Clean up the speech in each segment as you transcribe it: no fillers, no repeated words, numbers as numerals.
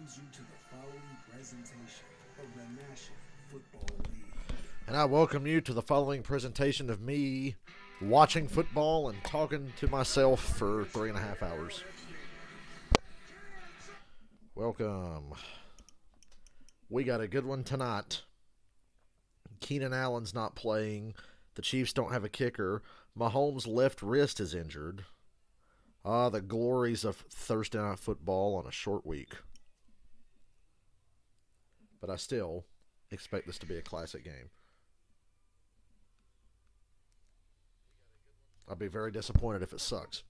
welcomes you to the following presentation of the National Football League. And I welcome you to the following presentation of me watching football and talking to myself for 3.5 hours. Welcome. We got a good one tonight. Keenan Allen's not playing. The Chiefs don't have a kicker. Mahomes' left wrist is injured. The glories of Thursday Night Football on a short week. But I still expect this to be a classic game. I'll be very disappointed if it sucks.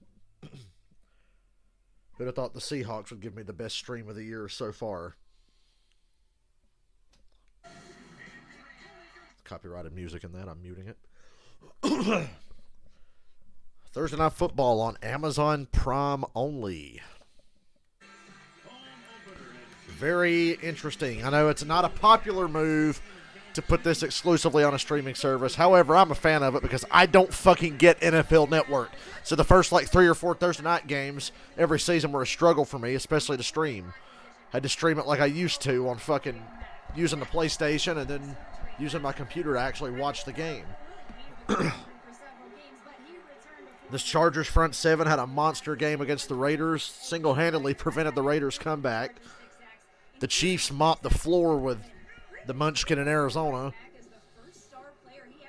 Who'd have thought the Seahawks would give me the best stream of the year so far? Copyrighted music in that. I'm muting it. Thursday Night Football on Amazon Prime only. Very interesting. I know it's not a popular move to put this exclusively on a streaming service. However, I'm a fan of it because I don't fucking get NFL Network. So the first 3 or 4 Thursday night games every season were a struggle for me, especially to stream. I had to stream it like I used to on fucking using the PlayStation and then using my computer to actually watch the game. This Chargers front seven had a monster game against the Raiders, single-handedly prevented the Raiders' comeback. The Chiefs mopped the floor with the Munchkin in Arizona.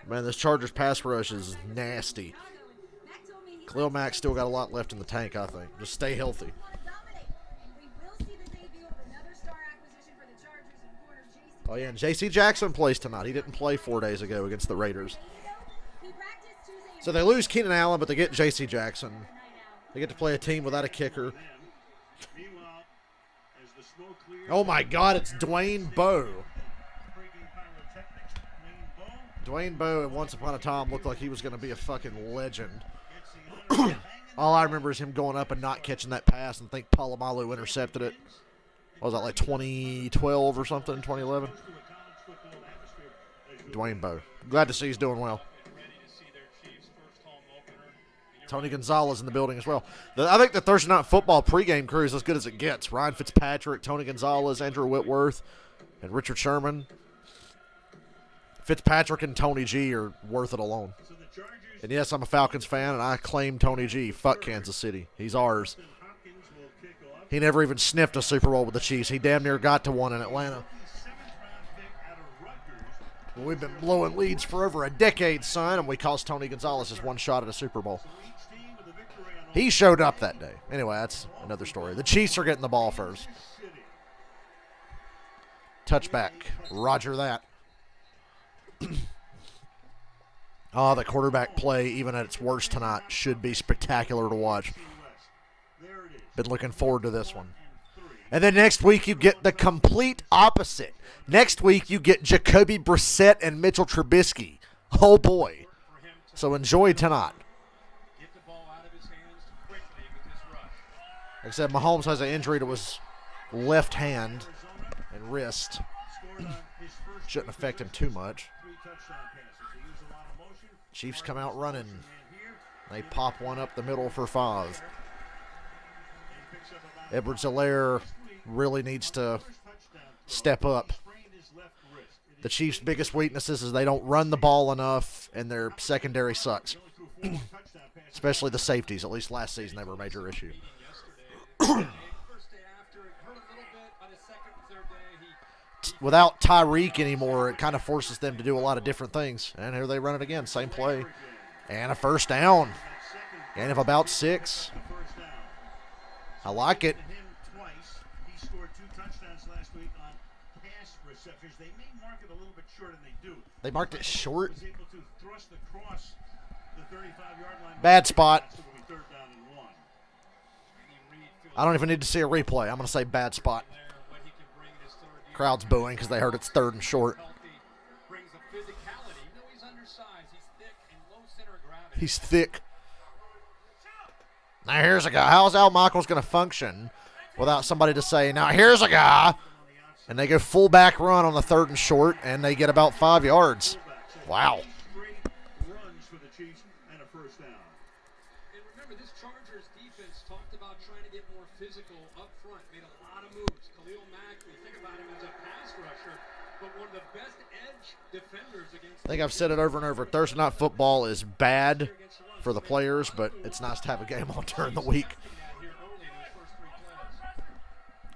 Man, this Chargers pass rush is nasty. Khalil Mack still got a lot left in the tank, I think. Just stay healthy. Oh, yeah, and J.C. Jackson plays tonight. He didn't play 4 days ago against the Raiders. So they lose Keenan Allen, but they get J.C. Jackson. They get to play a team without a kicker. Oh, my God, it's Dwayne Bowe. Dwayne Bowe, once upon a time, looked like he was going to be a fucking legend. All I remember is him going up and not catching that pass and think Polamalu intercepted it. What was that, 2012 or something, 2011? Dwayne Bowe. Glad to see he's doing well. Tony Gonzalez in the building as well. I think the Thursday Night Football pregame crew is as good as it gets. Ryan Fitzpatrick, Tony Gonzalez, Andrew Whitworth, and Richard Sherman. Fitzpatrick and Tony G are worth it alone. And yes, I'm a Falcons fan, and I claim Tony G. Fuck Kansas City. He's ours. He never even sniffed a Super Bowl with the Chiefs. He damn near got to one in Atlanta. Well, we've been blowing leads for over a decade, son, and we cost Tony Gonzalez his one shot at a Super Bowl. He showed up that day. Anyway, that's another story. The Chiefs are getting the ball first. Touchback. Roger that. The quarterback play, even at its worst tonight, should be spectacular to watch. Been looking forward to this one. And then next week you get the complete opposite. Next week you get Jacoby Brissett and Mitchell Trubisky. Oh boy. So enjoy tonight. Like I said, Mahomes has an injury to his left hand and wrist. Shouldn't affect him too much. Chiefs come out running. They pop one up the middle for 5. Edwards-Helaire really needs to step up. The Chiefs' biggest weaknesses is they don't run the ball enough, and their secondary sucks. Especially the safeties. At least last season, they were a major issue. Without Tyreek anymore, it kind of forces them to do a lot of different things. And here they run it again. Same play. And a first down. And of about 6. I like it. He scored 2 touchdowns last week on pass receptions. They may mark it a little bit short, and they do. They marked it short. Was able to thrust across the 35-yard line. Bad spot. I don't even need to see a replay. I'm going to say bad spot. Crowd's booing because they heard it's 3rd and short. He's thick. Now here's a guy. How's Al Michaels going to function without somebody to say, now here's a guy? And they go fullback run on the 3rd and short, and they get about 5 yards. Wow. Runs for the Chiefs and a first down. And remember, this Chargers defense talked about about trying to get more physical up front. Made a lot of moves. Khalil Mack, you think about him as a pass rusher, but one of the best edge defenders against. I think I've said it over and over. Thursday night football is bad for the players, but it's nice to have a game on during the week.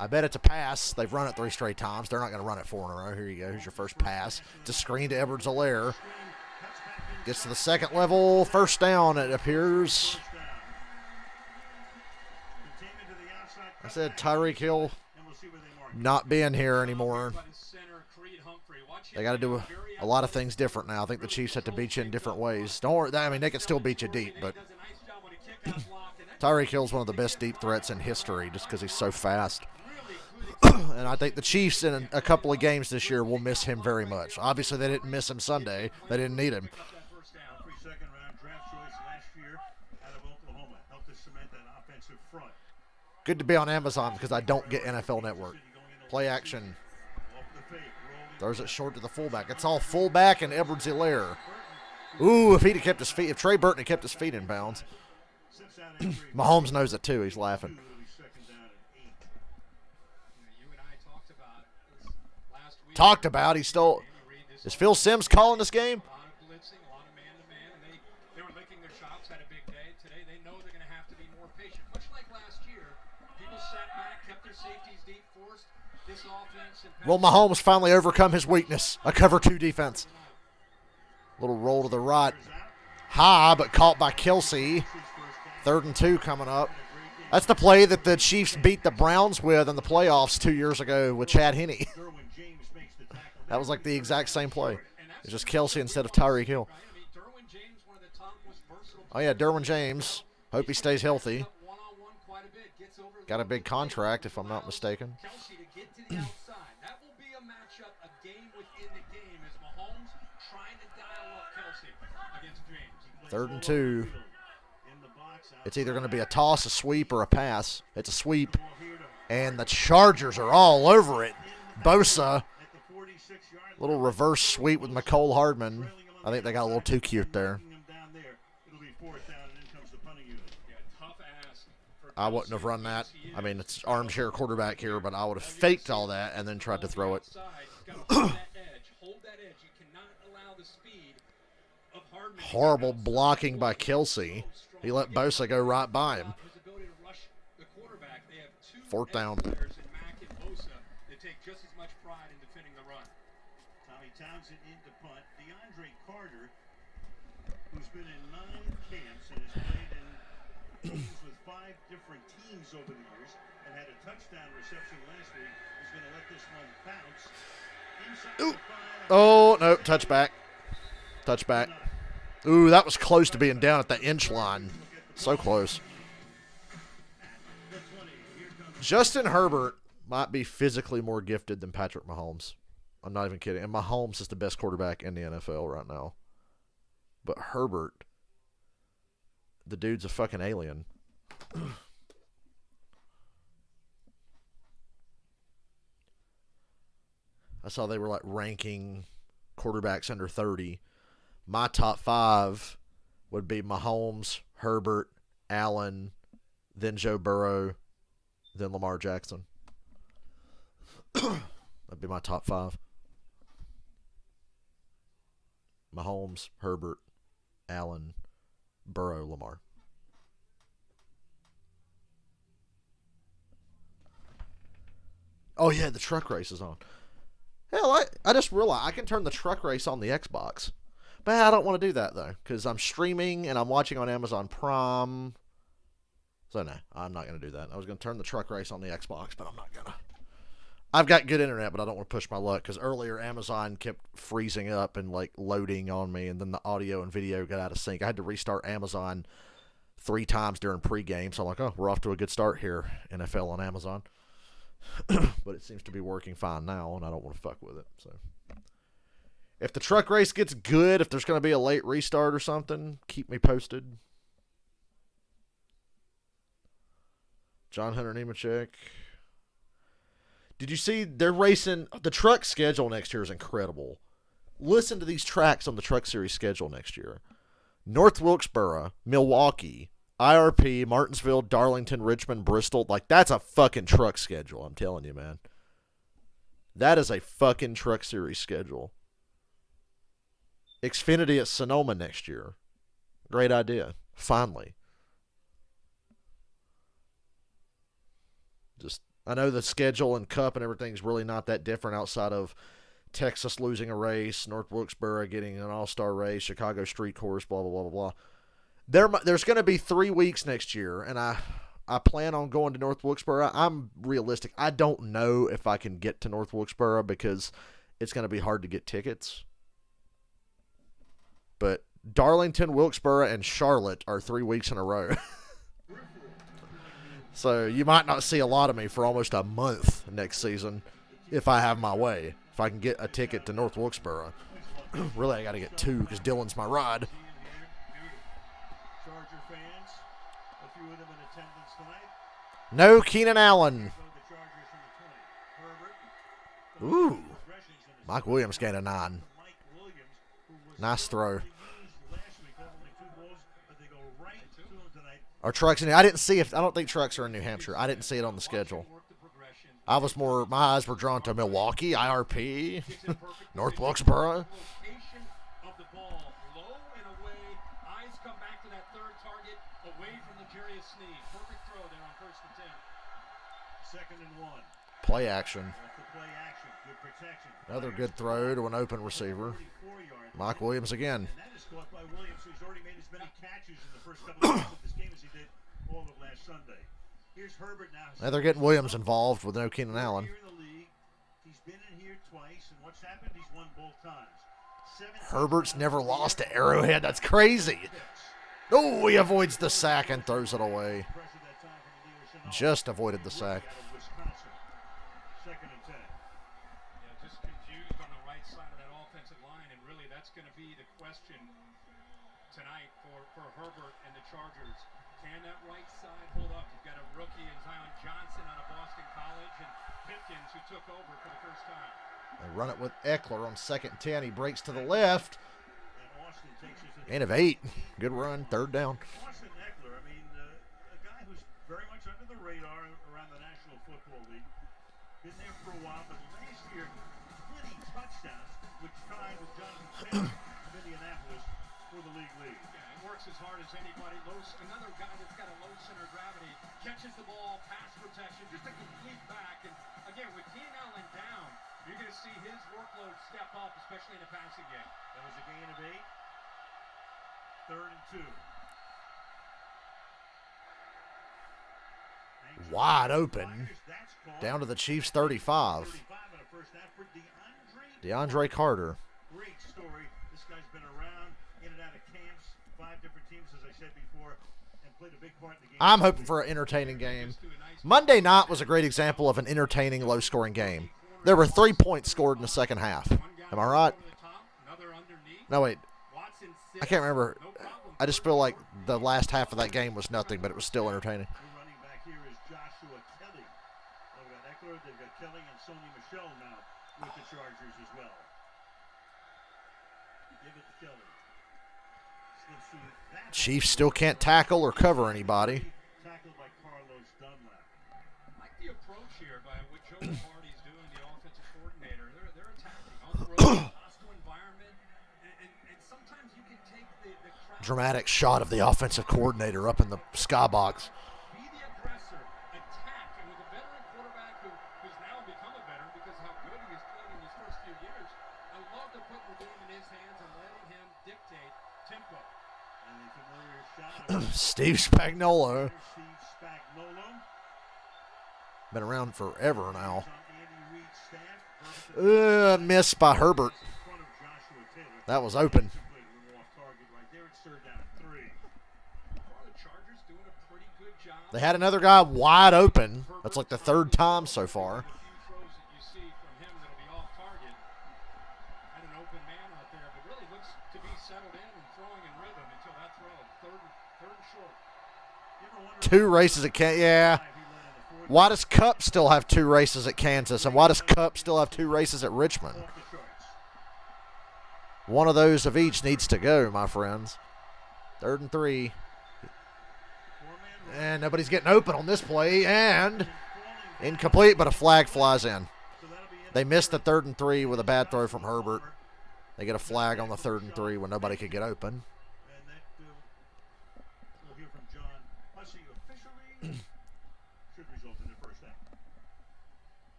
I bet it's a pass. They've run it 3 straight times. They're not going to run it 4 in a row. Here you go. Here's your first pass. It's a screen to Edwards-Helaire. Gets to the second level. First down, it appears. I said Tyreek Hill not being here anymore. They got to do a lot of things different now. I think the Chiefs have to beat you in different ways. Don't worry. I mean, they can still beat you deep, but Tyreek Hill's one of the best deep threats in history just because he's so fast. And I think the Chiefs in a couple of games this year will miss him very much. Obviously, they didn't miss him Sunday. They didn't need him. Good to be on Amazon because I don't get NFL Network. Play action. Throws it short to the fullback. It's all fullback and Edwards-Helaire. Ooh, if he'd have kept his feet, if Trey Burton had kept his feet in bounds. Mahomes knows it too. He's laughing. Talked about. He stole. Is Phil Simms calling this game? Will Mahomes finally overcome his weakness? A cover 2 defense. Little roll to the right. High, but caught by Kelsey. 3rd and 2 coming up. That's the play that the Chiefs beat the Browns with in the playoffs 2 years ago with Chad Henne. That was like the exact same play. It's just Kelsey instead of Tyreek Hill. Oh, yeah, Derwin James. Hope he stays healthy. Got a big contract, if I'm not mistaken. 3rd and 2. It's either going to be a toss, a sweep, or a pass. It's a sweep, and the Chargers are all over it. Bosa, little reverse sweep with McCole Hardman. I think they got a little too cute there. I wouldn't have run that. I mean, it's armchair quarterback here, but I would have faked all that and then tried to throw it. Horrible blocking by Kelsey. He let Bosa go right by him. 4th down. Who's been in 9 camps and has played in teams with 5 different teams over the years and had a touchdown reception last week, is going to let this one bounce inside the 5. Oh, no, touchback. Touchback. Ooh, that was close to being down at the inch line. So close. Justin Herbert might be physically more gifted than Patrick Mahomes. I'm not even kidding. And Mahomes is the best quarterback in the NFL right now. But Herbert, the dude's a fucking alien. I saw they were like ranking quarterbacks under 30. My top 5 would be Mahomes, Herbert, Allen, then Joe Burrow, then Lamar Jackson. That'd be my top 5. Mahomes, Herbert, Allen, Burrow, Lamar. Oh, yeah, the truck race is on. Hell, I just realized I can turn the truck race on the Xbox. But I don't want to do that, though, because I'm streaming and I'm watching on Amazon Prime. So, no, I'm not going to do that. I was going to turn the truck race on the Xbox, but I'm not going to. I've got good internet, but I don't want to push my luck, because earlier Amazon kept freezing up and, like, loading on me, and then the audio and video got out of sync. I had to restart Amazon 3 times during pregame, so I'm like, oh, we're off to a good start here, NFL on Amazon. But it seems to be working fine now, and I don't want to fuck with it, so... If the truck race gets good, if there's going to be a late restart or something, keep me posted. John Hunter Nemechek. Did you see they're racing? The truck schedule next year is incredible. Listen to these tracks on the Truck Series schedule next year. North Wilkesboro, Milwaukee, IRP, Martinsville, Darlington, Richmond, Bristol. Like, that's a fucking truck schedule, I'm telling you, man. That is a fucking truck series schedule. Xfinity at Sonoma next year. Great idea. Finally. Just, I know the schedule and Cup and everything's really not that different outside of Texas losing a race, North Wilkesboro getting an all-star race, Chicago street course, blah, blah, blah, blah, blah. There's going to be 3 weeks next year, and I plan on going to North Wilkesboro. I'm realistic. I don't know if I can get to North Wilkesboro because it's going to be hard to get tickets. But Darlington, Wilkesboro, and Charlotte are 3 weeks in a row. So you might not see a lot of me for almost a month next season if I have my way. If I can get a ticket to North Wilkesboro. Really, I got to get 2 because Dylan's my ride. Charger fans, a few of them in attendance tonight. No Keenan Allen. The Chargers from the 20. Herbert. Ooh. Mike Williams gained a 9. Mike Williams, who was Nice throw. used last week, only 2 balls, but they go right to him tonight. Are trucks in? I didn't see if I don't think trucks are in New Hampshire. I didn't see it on the schedule. I was more. My eyes were drawn to Milwaukee, IRP, North Wilkesboro. Location of the ball, low and away. Eyes come back to that third target, away from the Jarius Sneed. Perfect throw there on 1st and 10. 2nd and 1. Play action. Off the play action. Good protection. Another good throw to an open receiver. 44-yard. Mike Williams again. And that is caught by Williams, who's already made as many catches in the first couple of minutes of this game as he did all of last Sunday. Here's Herbert now. Now they're getting Williams involved with no Keenan Allen. Here in the league. He's been in here twice, and what's happened? He's won both times. Herbert's never lost to Arrowhead. That's crazy. Oh, he avoids the sack and throws it away. Just avoided the sack. 2nd and 10. Yeah, just confused on the right side of that offensive line, and really that's going to be the question tonight for Herbert and the Chargers. Can that right side hold up? You've got a rookie in Zion Johnson out of Boston College and Pipkins who took over for the first time. They run it with Eckler on 2nd and 10. He breaks to the left. And Austin takes it to the Gain of 8. Good run. 3rd down. Austin Eckler, I mean, a guy who's very much under the radar around the National Football League. Been there for a while, but last year, 20 touchdowns, which tied with Jonathan Taylor of Indianapolis for the league lead. Yeah, he works as hard as anybody. Another guy that's got a low center of gravity, catches the ball, pass protection, just a complete back. And again, with Keenan Allen down, you're going to see his workload step up, especially in the passing game. That was a gain of 8. 3rd and 2. Wide open. Down to the Chiefs 35. DeAndre Carter. Great story. This guy's been around, in and out of camps, 5 different teams, as I said before, and played a big part in the game. I'm hoping for an entertaining game. Monday night was a great example of an entertaining, low-scoring game. There were 3 points scored in the second half. Am I right? No, wait. I can't remember. I just feel like the last half of that game was nothing, but it was still entertaining. The running back here is Joshua Kelly. They've got Eckler, they've got Kelly, and Sony Michel now with the Chargers as well. Give it to Kelly. Slips through that. Chiefs still can't tackle or cover anybody. Tackled by Carlos Dunlap. I like the approach here by what Joe Hardy's doing, the offensive coordinator. They're attacking on the road, hostile environment, and sometimes you can take the crowd. Dramatic shot of the offensive coordinator up in the skybox. Be the aggressor, attack, and with a veteran quarterback who's now become a veteran because of how good he has played in his first few years, I love to put the game in his hands and letting him dictate tempo. And the familiar shot of Steve Spagnuolo. Steve Spagnuolo. Been around forever now. On Andy Reid's staff. Missed by Herbert. In front of Joshua Taylor. That was open. Simply a little off target right there. It's 3rd down and 3. The Chargers doing a pretty good job. They had another guy wide open. That's like the 3rd time so far. A few throws that you see from him that'll be off target. Had an open man out there, but really looks to be settled in and throwing in rhythm until that throw. Third and short. You ever wonder 2 races at Kansas. Yeah. if he led in the 4th Why does Cup still have 2 races at Kansas? And why does Cup still have 2 races at Richmond? off the charts? One of those of each needs to go, my friends. 3rd and 3. And nobody's getting open on this play. And incomplete, but a flag flies in. They missed the 3rd and 3 with a bad throw from Herbert. They get a flag on the 3rd and 3 when nobody could get open. And that we'll hear from John Hussey officially should result in the first down.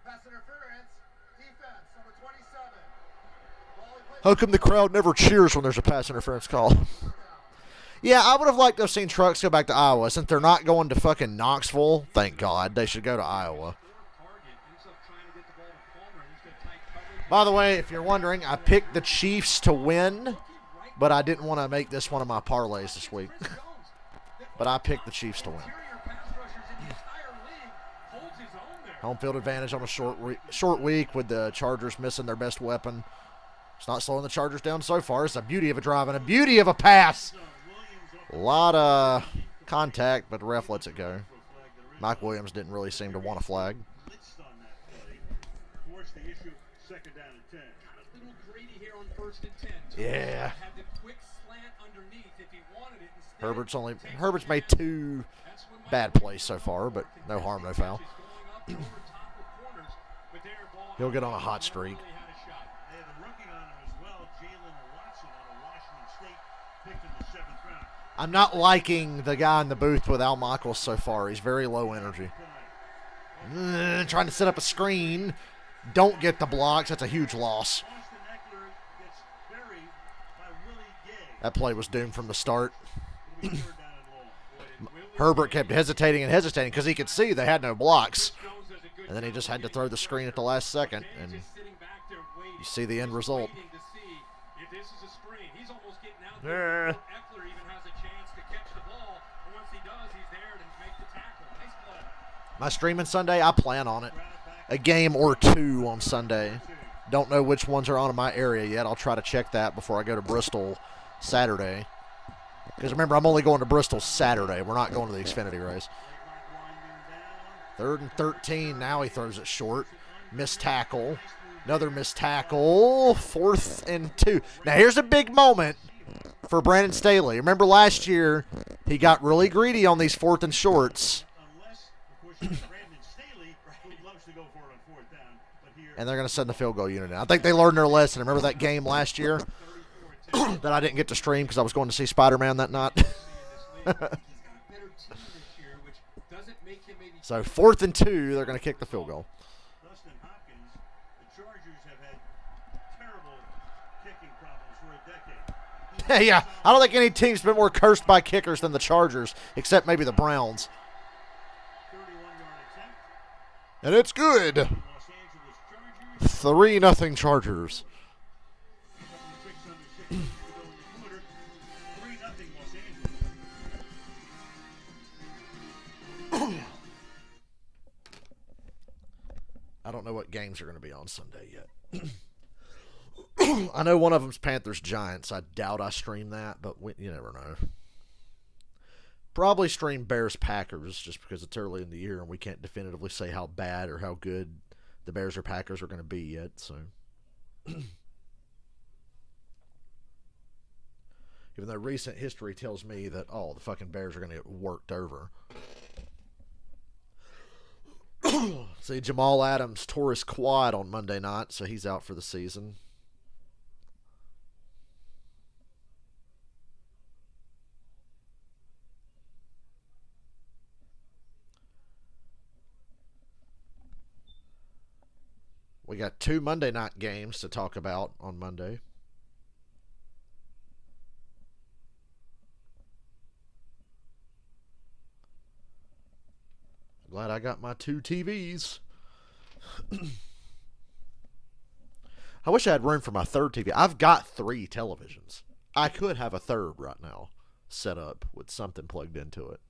Pass interference, defense, number 27. How come the crowd never cheers when there's a pass interference call? Yeah, I would have liked to have seen Trucks go back to Iowa. Since they're not going to fucking Knoxville, thank God, they should go to Iowa. By the way, if you're wondering, I picked the Chiefs to win, but I didn't want to make this one of my parlays this week. But I picked the Chiefs to win. Home field advantage on a short week with the Chargers missing their best weapon. It's not slowing the Chargers down so far. It's a beauty of a drive and a beauty of a pass. A lot of contact, but the ref lets it go. Mike Williams didn't really seem to want a flag. Yeah. Herbert's made 2 bad plays so far, but no harm, no foul. He'll get on a hot streak. I'm not liking the guy in the booth with Al Michaels so far. He's very low energy. Trying to set up a screen. Don't get the blocks. That's a huge loss. That play was doomed from the start. Herbert kept hesitating and hesitating because he could see they had no blocks. And then he just had to throw the screen at the last second. And you see the end result. My streaming Sunday, I plan on it. A game or 2 on Sunday. Don't know which ones are on in my area yet. I'll try to check that before I go to Bristol Saturday. Because remember, I'm only going to Bristol Saturday. We're not going to the Xfinity race. 3rd and 13. Now he throws it short. Missed tackle. Another missed tackle. 4th and 2. Now here's a big moment for Brandon Staley. Remember last year, he got really greedy on these 4th and shorts. And they're going to send the field goal unit in. I think they learned their lesson. Remember that game last year that I didn't get to stream because I was going to see Spider-Man that night? So 4th and 2, they're going to kick the field goal. Yeah, I don't think any team's been more cursed by kickers than the Chargers, except maybe the Browns. And it's good. 3-0 Chargers. I don't know what games are going to be on Sunday yet. I know one of them's Panthers-Giants. I doubt I stream that, but you never know. Probably stream Bears-Packers just because it's early in the year and we can't definitively say how bad or how good the Bears or Packers are going to be yet. So, even though recent history tells me that, the fucking Bears are going to get worked over. See, Jamal Adams tore his quad on Monday night, so he's out for the season. We got 2 Monday night games to talk about on Monday. Glad I got my 2 TVs. I wish I had room for my 3rd TV. I've got 3 televisions. I could have a 3rd right now set up with something plugged into it.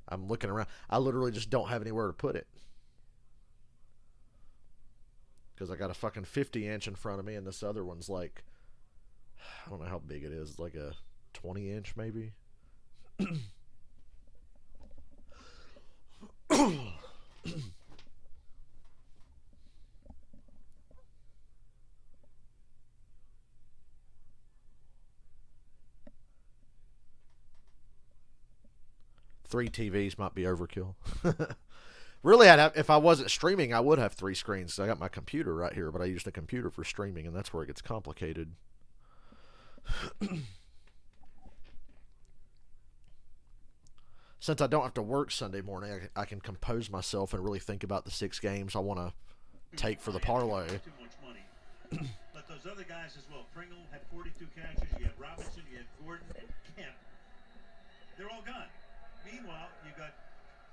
I'm looking around. I literally just don't have anywhere to put it. Because I got a fucking 50-inch in front of me, and this other one's like, I don't know how big it is. It's like a 20-inch maybe. 3 TVs might be overkill. Really, if I wasn't streaming, I would have 3 screens. I got my computer right here, but I use the computer for streaming, and that's where it gets complicated. Since I don't have to work Sunday morning, I can compose myself and really think about the 6 games I want to take for the parlay. Too much money. But those other guys as well. Pringle had 42 catches. You had Robinson, you had Gordon, and Kemp. They're all gone. Meanwhile, you got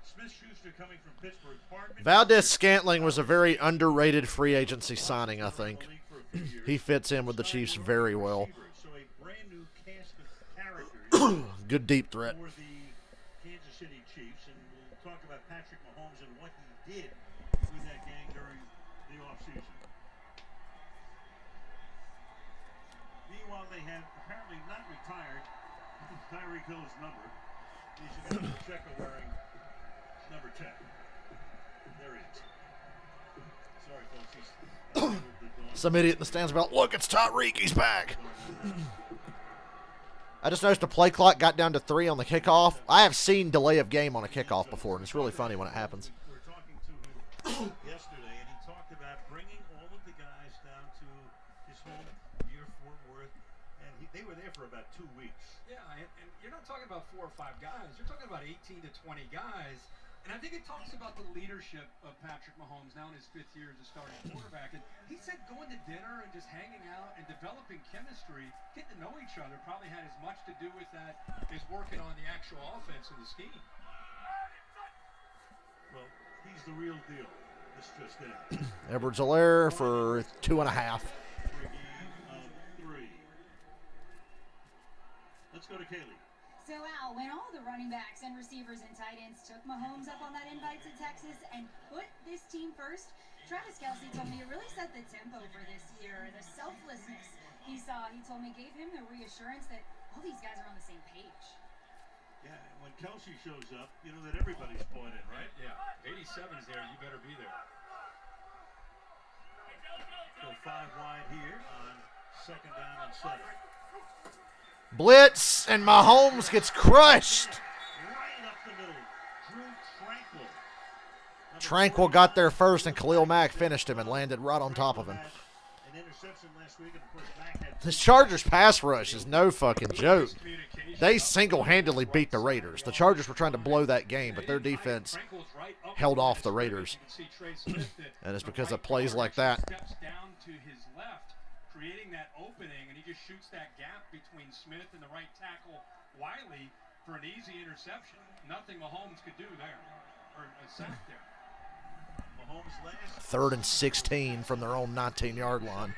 Smith-Schuster coming from Pittsburgh. Hardman, Valdez-Scantling was a very underrated free agency signing, I think. He fits in with the Chiefs very well. So a brand new cast of characters Good deep threat. for the Kansas City Chiefs, and we'll talk about Patrick Mahomes and what he did with that gang during the offseason. Meanwhile, they have apparently not retired Tyreek Hill's number. He's going to check wearing number 10. There he is. Sorry, folks. Some idiot in the stands about, look, it's Tyreek, he's back. I just noticed the play clock got down to 3 on the kickoff. I have seen delay of game on a kickoff before, and it's really funny when it happens. We were talking to him yesterday, and he talked about bringing all of the guys down to his home near Fort Worth, and they were there for about 2 weeks. Yeah, and you're not talking about 4 or 5 guys. You're talking about 18 to 20 guys. And I think it talks about the leadership of Patrick Mahomes now in his 5th year as a starting quarterback. And he said going to dinner and just hanging out and developing chemistry, getting to know each other, probably had as much to do with that as working on the actual offense and the scheme. Well, he's the real deal. It's just that. Edwards-Helaire for 2.5. Three. Let's go to Kaylee. So, Al, when all the running backs and receivers and tight ends took Mahomes up on that invite to Texas and put this team first, Travis Kelce told me it really set the tempo for this year. The selflessness he saw, he told me, gave him the reassurance that all these guys are on the same page. Yeah, when Kelce shows up, you know that everybody's bought in, right? Yeah, 87's there. You better be there. Go 5 wide here on 2nd down and 7. Blitz, and Mahomes gets crushed. Right up the middle. Drew Tranquil. Tranquil got there first, and Khalil Mack finished him and landed right on top of him. An interception last week, and of course Mack had This Chargers pass rush is no fucking joke. They single-handedly beat the Raiders. The Chargers were trying to blow that game, but their defense held off the Raiders. And it's because of plays like that. Steps down to his left, creating that opening, and he just shoots that gap between Smith and the right tackle, Wiley, for an easy interception. Nothing Mahomes could do there, or a sack there. Mahomes last 3rd and 16 from their own 19-yard line.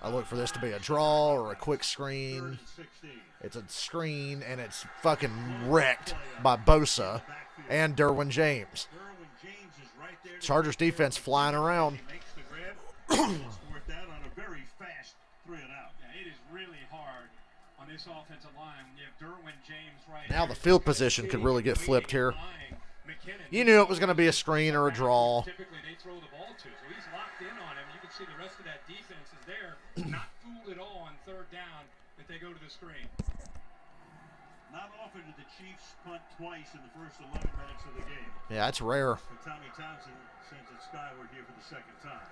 I look for this to be a draw or a quick screen. 16. It's a screen, and it's fucking wrecked by Bosa and Derwin James. Derwin James is right there. Chargers defense flying around. He makes the grab. It's fourth down on a very fast 3 and out. Yeah, it is really hard on this offensive line when you have Derwin James right Now here. the field position could really get flipped here. McKinnon, You knew it was going to be a screen or a draw. typically they throw the ball to, so he's locked in on him. You can see the rest of that defense is there, not fooled at all on 3rd down that they go to the screen. Not often did the Chiefs punt twice in the first 11 minutes of the game. Yeah, that's rare. But Tommy Townsend sends it skyward here for the 2nd time.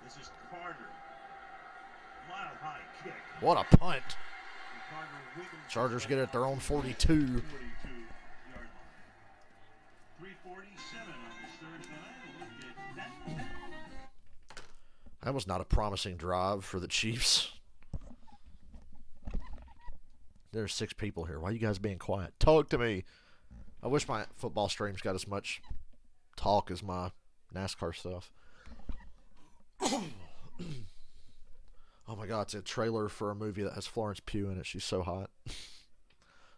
This is Carter. Mile high kick. What a punt. And Carter wiggles Chargers get it at their own 42. 42-yard line. 3:47 on this Thursday night. Look at that. That was not a promising drive for the Chiefs. There's 6 people here. Why are you guys being quiet? Talk to me. I wish my football streams got as much talk as my NASCAR stuff. Oh my God, it's a trailer for a movie that has Florence Pugh in it. She's so hot.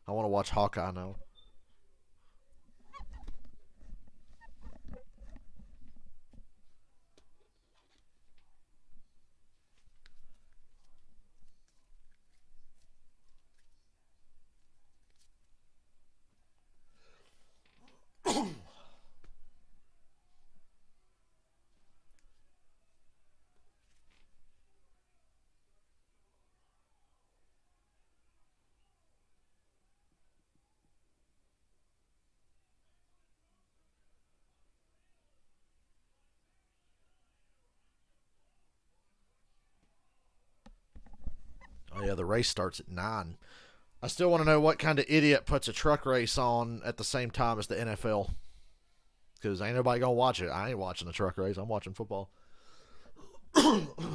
I want to watch Hawkeye now. Oh, yeah, the race starts at 9. I still want to know what kind of idiot puts a truck race on at the same time as the NFL. Because ain't nobody going to watch it. I ain't watching the truck race. I'm watching football.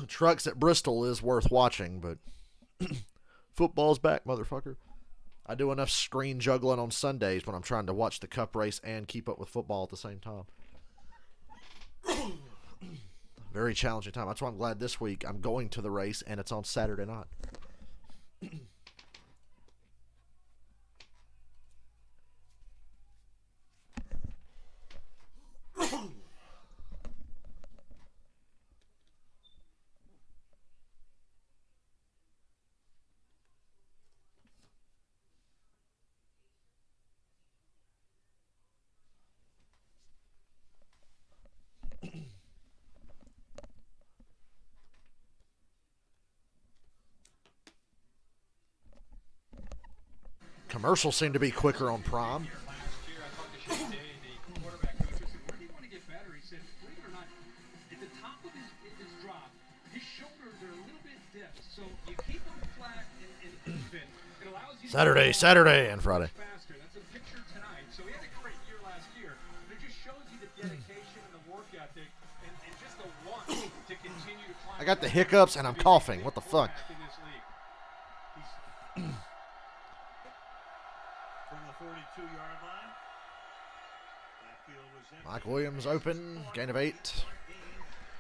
Trucks at Bristol is worth watching, but football's back, motherfucker. I do enough screen juggling on Sundays when I'm trying to watch the cup race and keep up with football at the same time. Very challenging time. That's why I'm glad this week I'm going to the race and it's on Saturday night. Commercials seem to be quicker on Prime. Last year, I talked to Shane Day, the quarterback coach. I said, where do you want to get better? He said, believe it or not, at the top of his drop, his shoulders are a little bit dipped. So you keep them flat and even. It allows you Saturday, and Friday. faster. That's a picture tonight. So he had a great year last year. But it just shows you the dedication and the work ethic and just the want to continue to climb. I got the hiccups and I'm coughing. What the fuck? In this league. From the 42-yard line. Backfield was empty. Mike Williams open, gain of 8.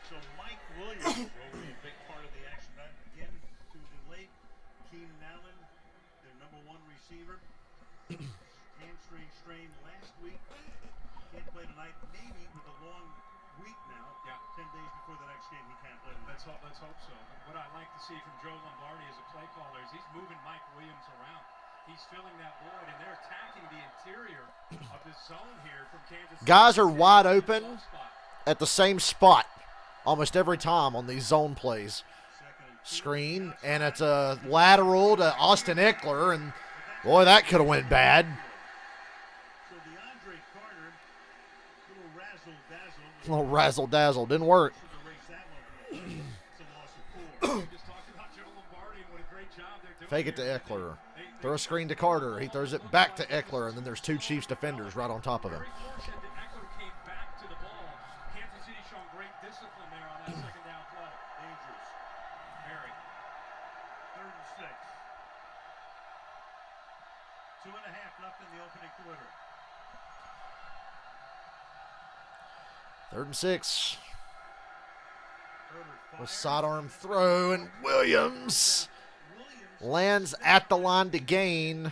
So Mike Williams will be a big part of the action tonight. Again, to the late. Keenan Allen, their number 1 receiver. Hamstring strain last week. Can't play tonight. Maybe with a long week now. Yeah. 10 days before the next game, he can't play tonight. Let's hope so. What I like to see from Joe Lombardi as a play caller is he's moving Mike Williams around. He's filling that void, and they're attacking the interior of the zone here from Kansas City. Guys are wide open at the same spot almost every time on these zone plays. Screen, and it's a lateral to Austin Eckler, and boy, that could have went bad. So DeAndre Carter, A little razzle-dazzle. Didn't work. Fake it to Eckler. Throw a screen to Carter. He throws it back to Eckler, and then there's 2 Chiefs defenders right on top of him. Eckler came back to the ball. Kansas City showing great discipline there on that second down play. Dangerous. Very. 3rd and 6. 2.5 left in the opening quarter. 3rd and 6. Herbert With fires. sidearm throw, and Williams lands at the line to gain. I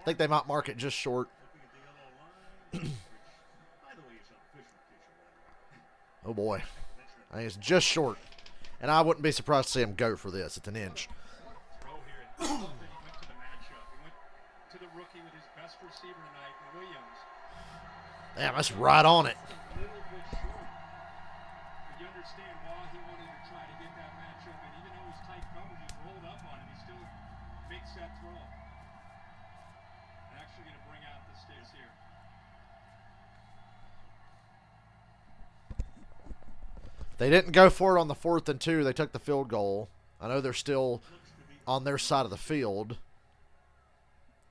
think they might mark it just short. Looking at the yellow line. By the way, it's an official picture. Oh, boy. I think it's just short. And I wouldn't be surprised to see him go for this. It's an inch. Throw here. And I love that he went to the matchup. He went to the rookie with his best receiver tonight, Williams. Damn, that's right on it. Just a little bit short. But you understand why he wanted to try to get that matchup. And even though he's tight coverage, he's rolled up on him. He still makes that throw. They're actually going to bring out the sticks here. They didn't go for it on the 4th and 2. They took the field goal. I know they're still on their side of the field.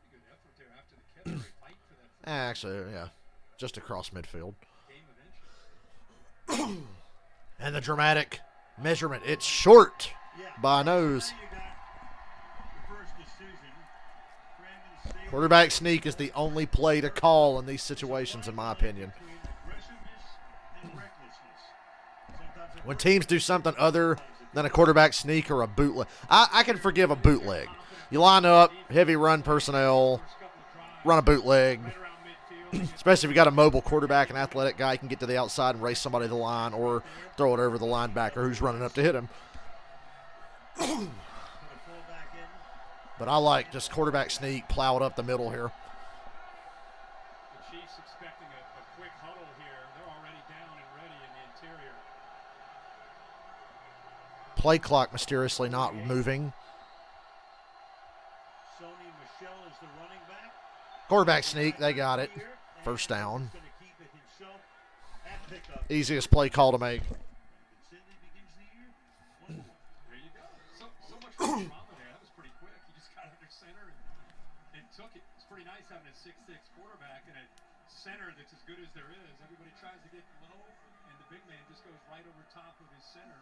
Pretty good effort there after the catch. They fight for that first Actually, yeah. Just across midfield. game eventually. And the dramatic measurement. It's short Yeah. by a nose. Now you got your first decision. Brandon Staley Quarterback sneak is the only play to call in these situations, in my opinion. between aggressiveness and recklessness. Sometimes it When teams do something other than a quarterback sneak or a bootleg. I can forgive a bootleg. You line up, heavy run personnel, First couple of drives, run a bootleg. right around midfield. Especially if you got a mobile quarterback, an athletic guy, he can get to the outside and race somebody to the line or throw it over the linebacker who's running up to hit him. put a fullback in. But I like just quarterback sneak, plow it up the middle here. The Chiefs expecting a quick huddle here. They're already down and ready in the interior. Play clock mysteriously not moving. Sony Michel is the running back. Quarterback sneak, they got it. Here, and First down. he's gonna keep it himself at pickup. Easiest play call to make. Cindy begins the year 1-1. There you go. So much drama there. That was pretty and took it. It's pretty nice having a 6'6" quarterback and a center that's as good as there is. Everybody tries to get low, and the big man just goes right over top of his center.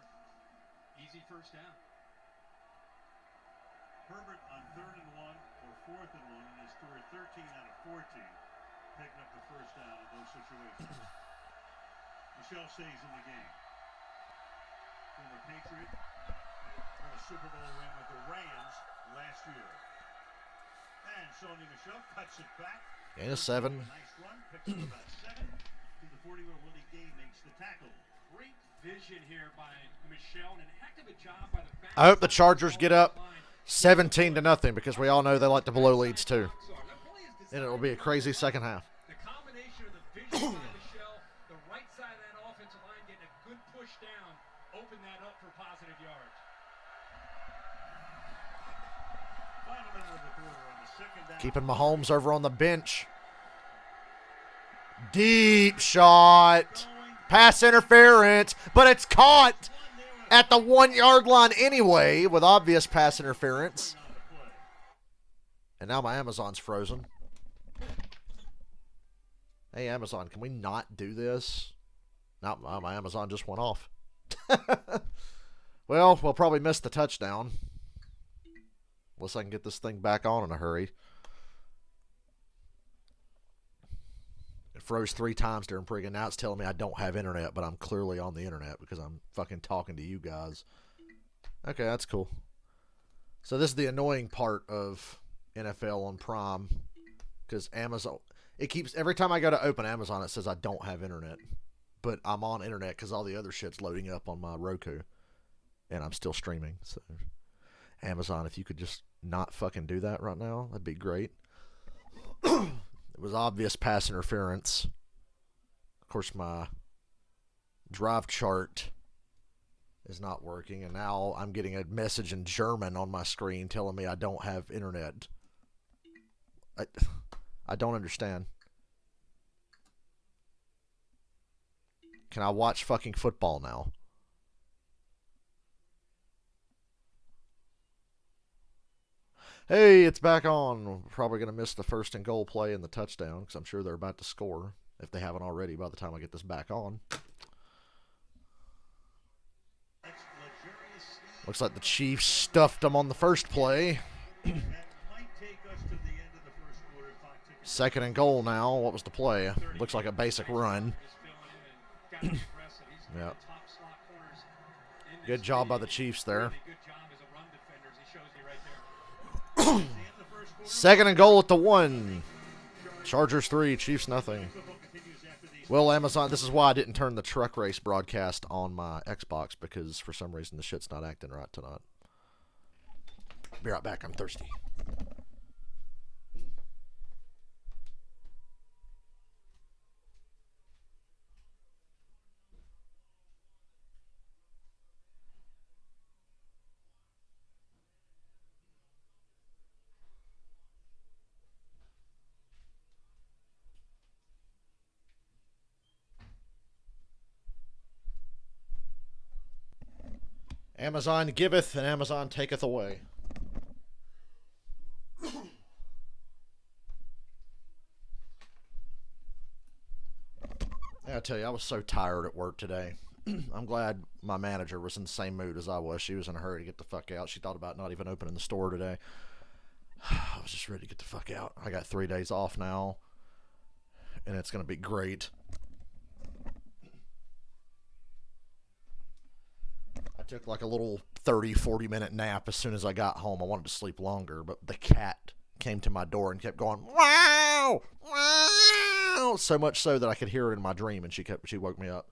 Easy first down. Herbert on 3rd and 1 or 4th and 1 and has scored 13 out of 14, picking up the first down in those situations. Michelle stays in the game. Former Patriot, won a Super Bowl ring with the Rams last year. And Sony Michelle cuts it back. Gain of 7. Nice run, picks up about 7 to the 40 where Willie Gay makes the tackle. Great vision here by Michelle, and a heck of a job by the back. I hope the Chargers get up 17-0 because we all know they like to blow leads too. And it'll be a crazy second half. The combination of the vision by Michelle, the right side of that offensive line getting a good push down, open that up for positive yards. Final minute of the quarter on the second down. Keeping Mahomes over on the bench. Deep shot. Pass interference, but it's caught at the 1-yard line anyway with obvious pass interference. And now my Amazon's frozen. Hey, Amazon, can we not do this? No, my Amazon just went off. Well, we'll probably miss the touchdown. Unless I can get this thing back on in a hurry. It froze 3 times during pregame. Now it's telling me I don't have internet, but I'm clearly on the internet because I'm fucking talking to you guys. Okay, that's cool. So this is the annoying part of NFL on Prime because Amazon, it keeps, every time I go to open Amazon, it says I don't have internet, but I'm on internet because all the other shit's loading up on my Roku, and I'm still streaming. So Amazon, if you could just not fucking do that right now, that'd be great. It was obvious pass interference. Of course, my drive chart is not working, and now I'm getting a message in German on my screen telling me I don't have internet. I don't understand. Can I watch fucking football now? Hey, it's back on. We're probably going to miss the 1st and goal play and the touchdown because I'm sure they're about to score if they haven't already by the time I get this back on. Looks like the Chiefs stuffed them on the first play. 2nd and goal now. What was the play? Looks like a basic run. Yeah. Good job by the Chiefs there. 2nd and goal at the 1. Chargers 3, Chiefs nothing. Well, Amazon, this is why I didn't turn the truck race broadcast on my Xbox because for some reason the shit's not acting right tonight. Be right back, I'm thirsty. Amazon giveth and Amazon taketh away. I tell you, I was so tired at work today. I'm glad my manager was in the same mood as I was. She was in a hurry to get the fuck out. She thought about not even opening the store today. I was just ready to get the fuck out. I got 3 days off now, and it's going to be great. I took like a little 30-40 minute nap as soon as I got home. I wanted to sleep longer, but the cat came to my door and kept going, wow, wow, so much so that I could hear it in my dream, and she woke me up.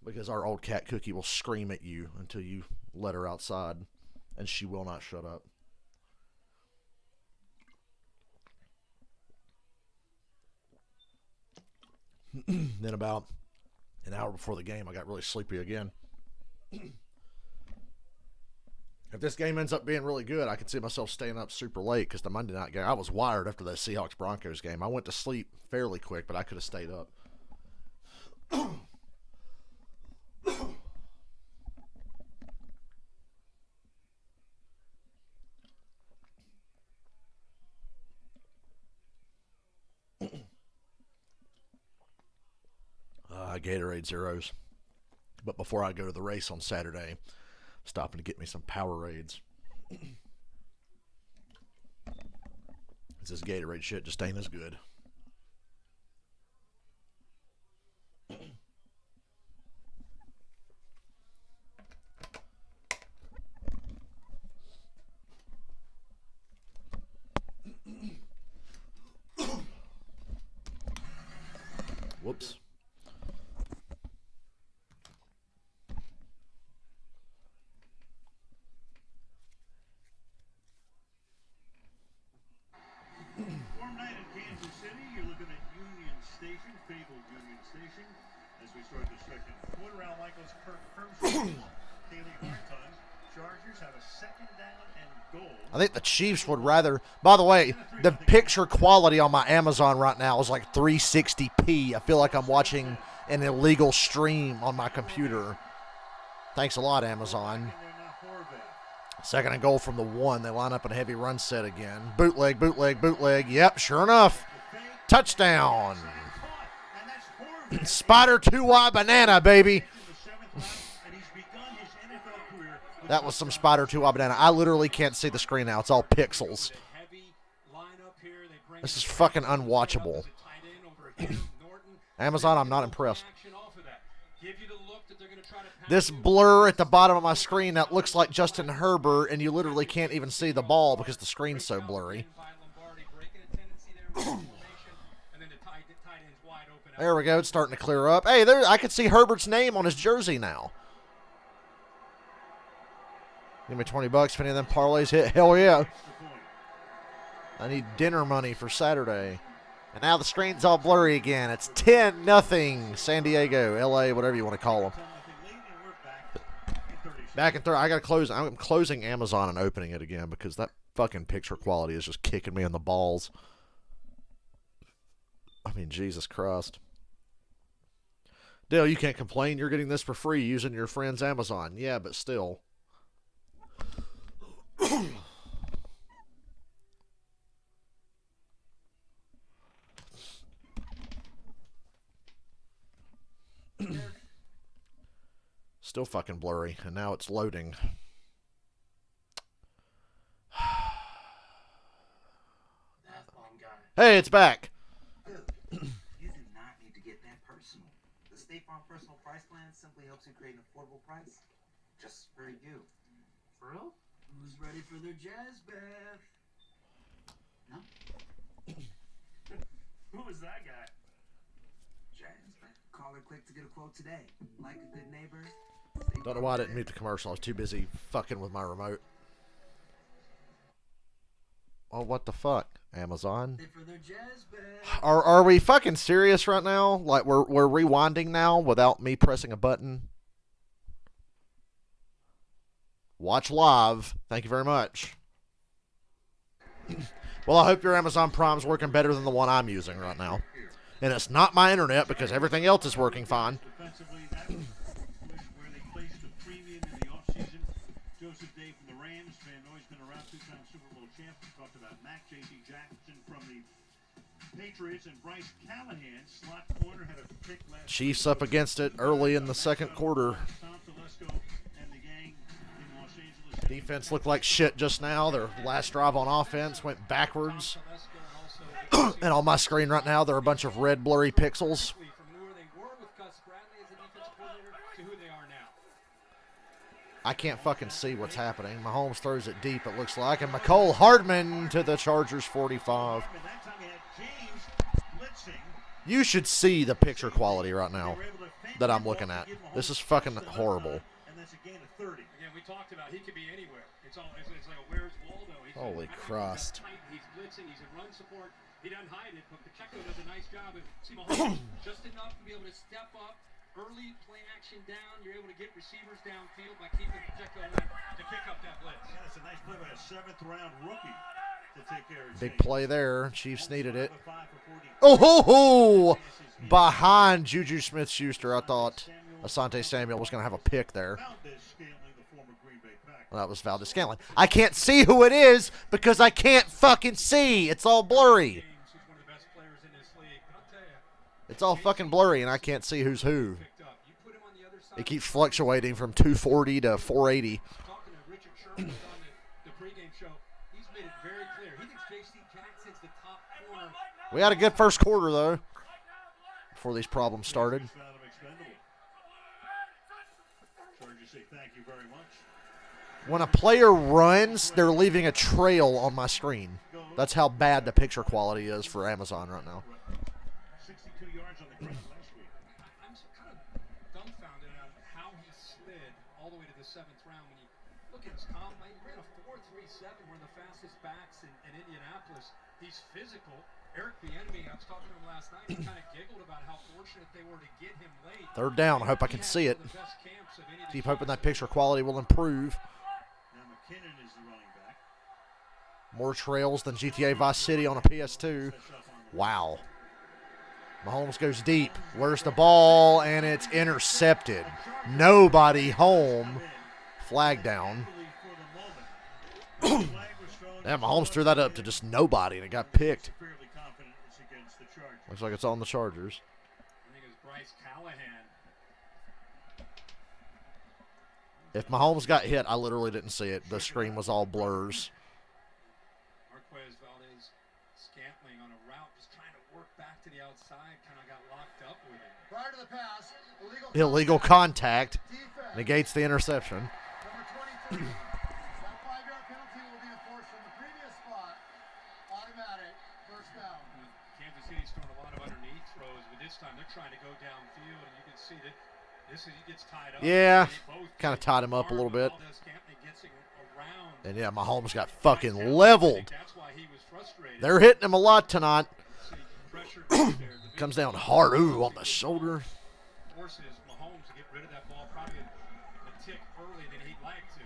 Because our old cat Cookie will scream at you until you let her outside, and she will not shut up. Then about an hour before the game, I got really sleepy again. If this game ends up being really good, I could see myself staying up super late because the Monday night game, I was wired after the Seahawks-Broncos game. I went to sleep fairly quick, but I could have stayed up. my Gatorade Zeros. But before I go to the race on Saturday, stopping to get me some Powerades. This Gatorade shit just ain't as good. Whoops. Warm night in Kansas City. You're looking at Union Station, fabled Union Station, as we start the second quarter. Al Michaels, Kirk Herbert, Haley Harton. Chargers have a second down and goal. I think the Chiefs would rather. By the way, the picture quality on my Amazon right now is like 360p. I feel like I'm watching an illegal stream on my computer. Thanks a lot, Amazon. Second and goal from the 1. They line up in a heavy run set again. Bootleg, bootleg, bootleg. Yep, sure enough. Touchdown. Spider 2Y banana, baby. That was some Spider 2Y banana. I literally can't see the screen now. It's all pixels. This is fucking unwatchable. Amazon, I'm not impressed. This blur at the bottom of my screen that looks like Justin Herbert, and you literally can't even see the ball because the screen's so blurry. There we go. It's starting to clear up. Hey, there, I can see Herbert's name on his jersey now. Give me $20 if any of them parlays hit. Hell yeah. I need dinner money for Saturday. And now the screen's all blurry again. It's 10-0 San Diego, LA, whatever you want to call them. Back in third. I gotta close. I'm closing Amazon and opening it again because that fucking picture quality is just kicking me in the balls. I mean, Jesus Christ. Dale, you can't complain. You're getting this for free using your friend's Amazon. Yeah, but still. Still fucking blurry, and now it's loading. Hey, it's back. Dude, you do not need to get that personal. The State Farm Personal Price Plan simply helps you create an affordable price just for you. For real? Who's ready for their jazz bath? No? Who was that guy? Jazz bath. Call or click to get a quote today. Like a good neighbor. Don't know why I didn't mute the commercial. I was too busy fucking with my remote. Oh, what the fuck? Amazon? For their jazz bath. Are we fucking serious right now? Like we're rewinding now without me pressing a button? Watch live. Thank you very much. Well, I hope your Amazon Prime's working better than the one I'm using right now. And it's not my internet because everything else is working fine. Defensively, that was where they placed the premium in the offseason. Joseph Day from the Rams. Van Noy's been around, two-time Super Bowl champ. We talked about Mac. J.C. Jackson from the Patriots, and Bryce Callahan, slot corner, had a pick last Chiefs up against it early in the second quarter. Defense looked like shit just now. Their last drive on offense went backwards. And on my screen right now, there are a bunch of red blurry pixels. I can't fucking see what's happening. Mahomes throws it deep, it looks like. And McCole Hardman to the Chargers 45. You should see the picture quality right now that I'm looking at. This is fucking horrible. Again, we talked about he could be anywhere. It's like a Where's Waldo. Holy Christ. He's blitzing. He's in run support. He doesn't hide it, but Pacheco does a nice job. And see Mahomes just enough to be able to step up early, play action down. You're able to get receivers downfield by keeping Pacheco in to pick up that blitz. Yeah, that's a nice play by a seventh-round rookie to take care of Big play there. Chiefs needed it. Oh, ho, ho! Behind Juju Smith-Schuster, I thought Asante Samuel was going to have a pick there. Well, that was Valdez-Scantling. I can't see who it is because I can't fucking see. It's all blurry. It's all fucking blurry, and I can't see who's who. Picked up. You put him on the other side. It keeps fluctuating from 240 to 480. Talking to Richard Sherman on the pregame show, he's made it very clear. He thinks J.C. Jackson's the top corner. We had a good first quarter, though, before these problems started. Found him expendable. Chargers say thank you very much. When a player runs, they're leaving a trail on my screen. That's how bad the picture quality is for Amazon right now. 62 yards on the ground last week. I'm kind of dumbfounded on how he slid all the way to the 7th round. When you look at his combine, he ran a 4.37, one of the fastest backs in Indianapolis. He's physical. Eric Bieniemy, I was talking to him last night, he kind of giggled about how fortunate they were to get him late. Third down. I hope I can see it. One of the best camps of any of Keep the hoping that teams. picture quality will improve. Now McKinnon is the running back. More trails than GTA Vice City on a PS2. Wow. Mahomes goes deep. Where's the ball? And it's intercepted. Nobody home. Flag down. For the moment. Flag was thrown. Yeah, Mahomes threw that up to just nobody, and it got picked. Fairly confident it's against the Chargers. Looks like it's on the Chargers. I think it's Bryce Callahan. If Mahomes got hit, I literally didn't see it. The screen was all blurs. Marquez Valdez Scantling on a route, just trying to work back to the outside, kind of got locked up with it. Prior to the pass, Illegal contact defense. negates the interception. Number 23. That 5-yard penalty will be enforced from the previous spot. Automatic. First down. Kansas City's throwing a lot of underneath throws, but this time they're trying to go downfield, and you can see that he gets tied up. Yeah, They both kind of tied him up a little bit. Valdez Scantling gets it around. And yeah, Mahomes got fucking leveled. That's why he was frustrated. They're hitting him a lot tonight. See, pressure right there. The Comes down hard. Ooh, on the shoulder. forces Mahomes to get rid of that ball probably a tick early than he'd like to.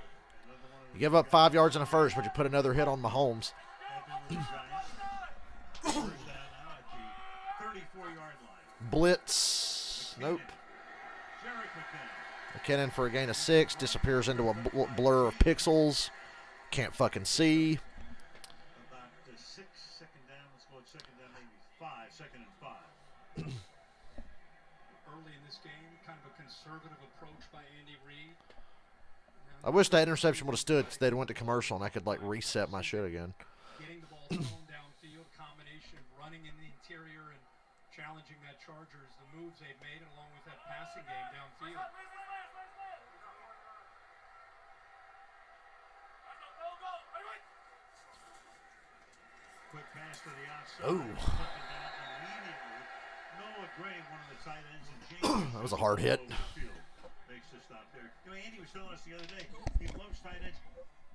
You give up 5 yards in the first, but you put another hit on Mahomes. First down now at the 34-yard line. Blitz. Nope. Jarek McKinnon McKinnon. for a gain of 6. Disappears into a blur of pixels. Can't fucking see. About 6, second down. Let's go at second down, maybe 5, second and 5. Early in this game, kind of a conservative approach by Andy Reid. I wish that interception would have stood because they'd went to commercial and I could like reset my shit again. Getting the ball thrown downfield, combination of running in the interior and challenging that Chargers, the moves they've made, along with that passing game downfield. Quick pass to the outside. Oh. Taken down immediately. Noah Gray, one of the tight ends in James. That was a hard hit. Makes the stop there. You know, Andy was telling us the other day, he loves tight ends.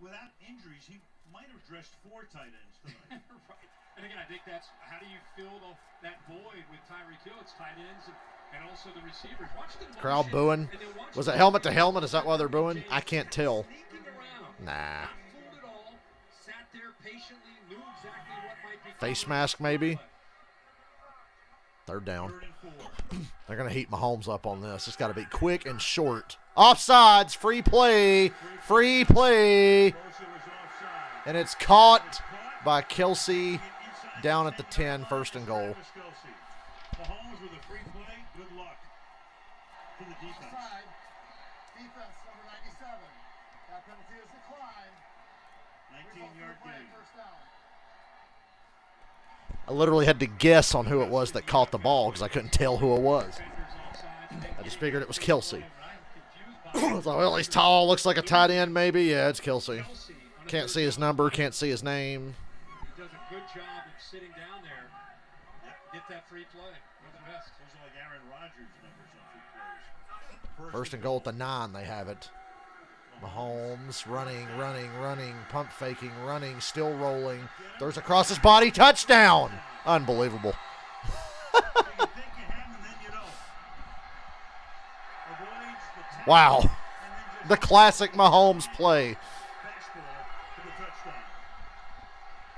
Without injuries, he might have dressed 4 tight ends tonight. Right. And again, I think that's how do you fill that void with Tyreek Hill? It's tight ends and also the receivers. Watch the Crowd motion, booing. and then watch Was the it helmet to helmet? Is that why they're booing? I can't tell. sneaking around. Nah. Fooled it all, sat there patiently, knew exactly what might be Face coming. mask maybe. Third down. 3rd and 4. They're going to heat Mahomes up on this. It's got to be quick and short. Offsides. Free play. Free play. Bosa was offside. And it's caught by Kelsey down at the 10, 1st and goal. Travis Kelce. Mahomes with a free play. Good luck to the defense. Offside. Defense, number 97. That penalty is declined. 19-yard Play, gain. first down. I literally had to guess on who it was that caught the ball because I couldn't tell who it was. I just figured it was Kelsey. I was like, well, he's tall, looks like a tight end maybe. Yeah, it's Kelsey. Can't see his number, can't see his name. He does a good job of sitting down there. Get that free play. One of the best. Those are like Aaron Rodgers numbers on free plays. 1st and goal at the 9, they have it. Mahomes running, pump faking, running, still rolling. Throws across his body, touchdown. Unbelievable. You think you have him, then you don't. Avoids the tackle, Wow. and then just The classic Mahomes play. fastball to the touchdown.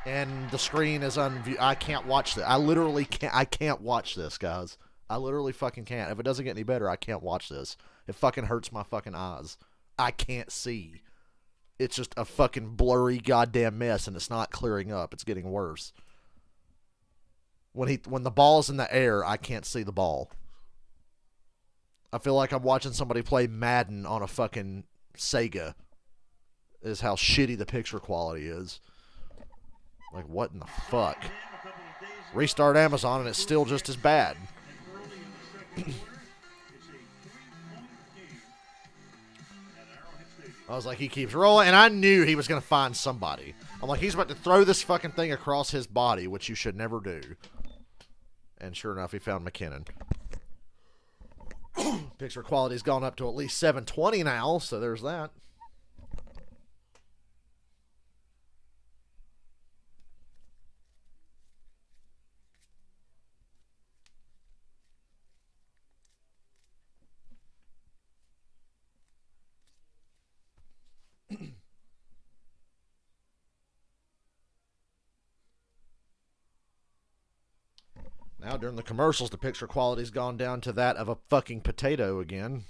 And the screen is I can't watch this. I literally can't. I can't watch this, guys. I literally fucking can't. If it doesn't get any better, I can't watch this. It fucking hurts my fucking eyes. I can't see. It's just a fucking blurry goddamn mess, and it's not clearing up. It's getting worse. when the ball's in the air, I can't see the ball. I feel like I'm watching somebody play Madden on a fucking Sega. Is how shitty the picture quality is. Like, what in the fuck? Restart Amazon and it's still just as bad. I was like, he keeps rolling, and I knew he was going to find somebody. I'm like, he's about to throw this fucking thing across his body, which you should never do. And sure enough, he found McKinnon. Picture quality's gone up to at least 720 now, so there's that. Now, during the commercials, the picture quality's gone down to that of a fucking potato again.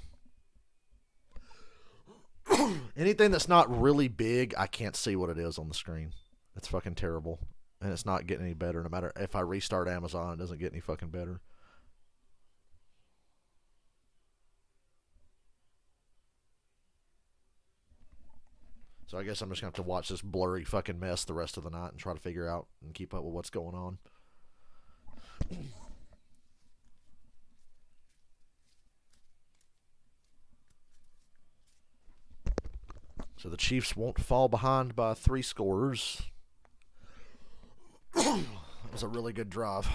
Anything that's not really big, I can't see what it is on the screen. It's fucking terrible. And it's not getting any better. No matter if I restart Amazon, it doesn't get any fucking better. So I guess I'm just going to have to watch this blurry fucking mess the rest of the night and try to figure out and keep up with what's going on. So the Chiefs won't fall behind by 3 scores. It was a really good drive.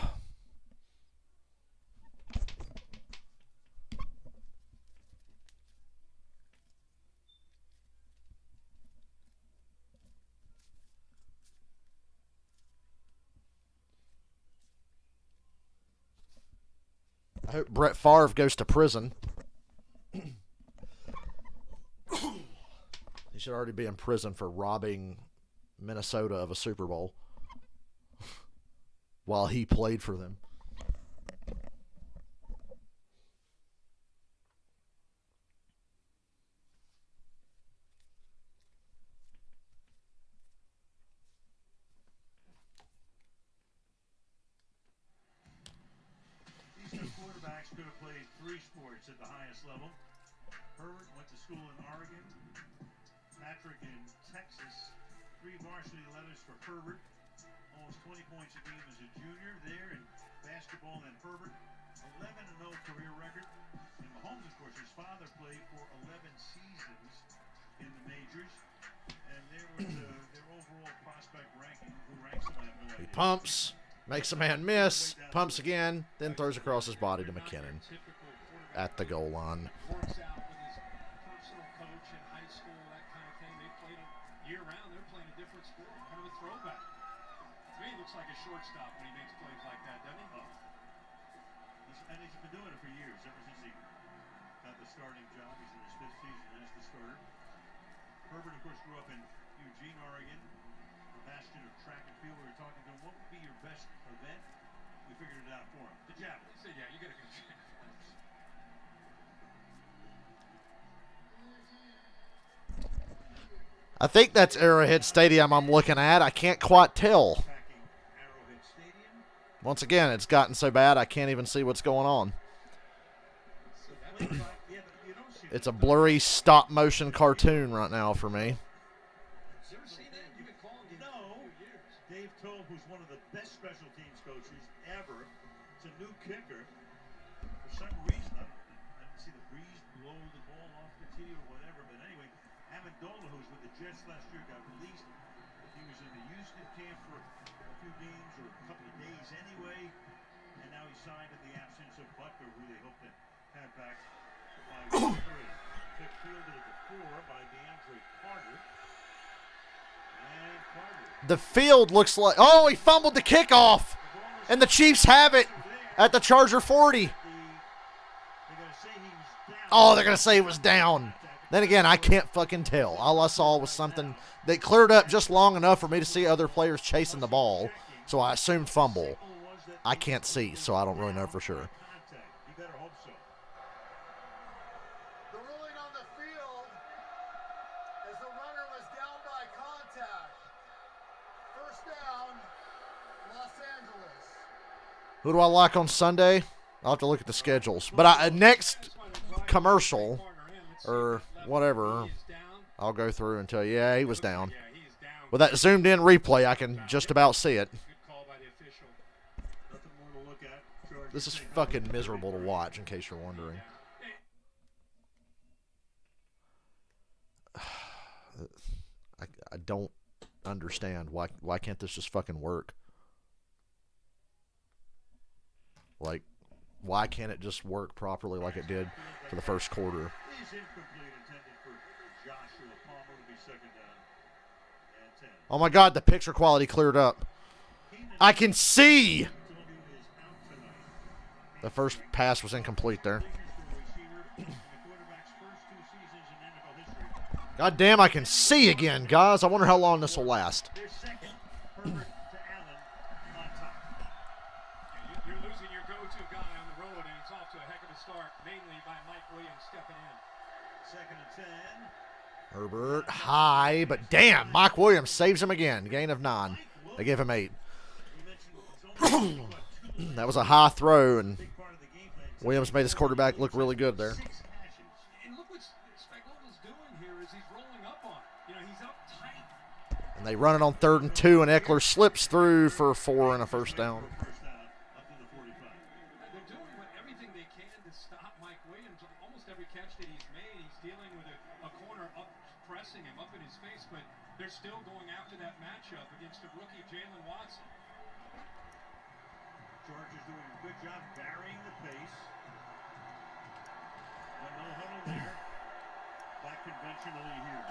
I hope Brett Favre goes to prison. He should already be in prison for robbing Minnesota of a Super Bowl while he played for them. These two quarterbacks could have played 3 sports at the highest level. Herbert went to school in Oregon. Patrick in Texas. 3 varsity letters for Herbert. Almost 20 points a game as a junior there in basketball. And Herbert, 11-0 career record. And Mahomes, of course, his father played for 11 seasons in the majors. And there was their overall prospect ranking. Who ranks them? I have no idea. He pumps, makes a man miss, pumps again, then throws across his body to McKinnon at the goal line. Works out with his personal coach in high school, that kind of thing. They played it year-round. They're playing a different sport, kind of a throwback. To me, he looks like a shortstop when he makes plays like that, doesn't he? And he's been doing it for years, ever since he got the starting job. He's in his 5th season as the starter. Herbert, of course, grew up in Eugene, Oregon, a bastion of track and field. We were talking to him, what would be your best event? We figured it out for him. The javelin. He said, yeah, you got a good javelin. I think that's Arrowhead Stadium I'm looking at. I can't quite tell. Once again, it's gotten so bad I can't even see what's going on. It's a blurry stop-motion cartoon right now for me. No. Dave Toll, who's one of the best special teams coaches ever, is a new kicker. For some reason, I didn't see the breeze blow the ball off the tee or whatever, but anyway, Amendola, who's with the Jets last year, got released. He was in the Houston camp for a few games or a couple of days anyway, and now he signed in the absence of Butker, who they hope to have back by week 3. Took fielded at the 4 by DeAndre Carter. And Carter. The field looks like... Oh, he fumbled the kickoff! And the Chiefs have it at the Charger 40. Oh, they're going to say it was down. Then again, I can't fucking tell. All I saw was something that cleared up just long enough for me to see other players chasing the ball. So I assumed fumble. I can't see, so I don't really know for sure. The ruling on the field is the runner was down by contact. First down, Los Angeles. Who do I like on Sunday? I'll have to look at the schedules. But next commercial or whatever, I'll go through and tell you, yeah, he was down. With that zoomed in replay, I can just about see it. This is fucking miserable to watch, in case you're wondering. I don't understand. Why can't this just fucking work? Like, why can't it just work properly like it did for the first quarter? Oh my God, the picture quality cleared up. I can see! The first pass was incomplete there. God damn, I can see again, guys. I wonder how long this will last. Herbert to Allen on top. You're losing your go-to guy on the road, and it's off to a heck of a start, mainly by Mike Williams stepping in. Second and 10. Herbert, high, but damn, Mike Williams saves him again. Gain of 9. They gave him 8. That was a high throw, and Williams made his quarterback look really good there. And look what Spagnuolo's doing here is he's rolling up on it. You know, he's up tight. And they run it on 3rd and 2, and Eckler slips through for 4 and a first down. They're doing everything they can to stop Mike Williams. Almost every catch that he's made, he's dealing with a corner up, pressing him up in his face, but they're still going after that matchup against the rookie Jalen Watson. Chargers doing a good job varying the pace. No huddle there. Back conventionally here.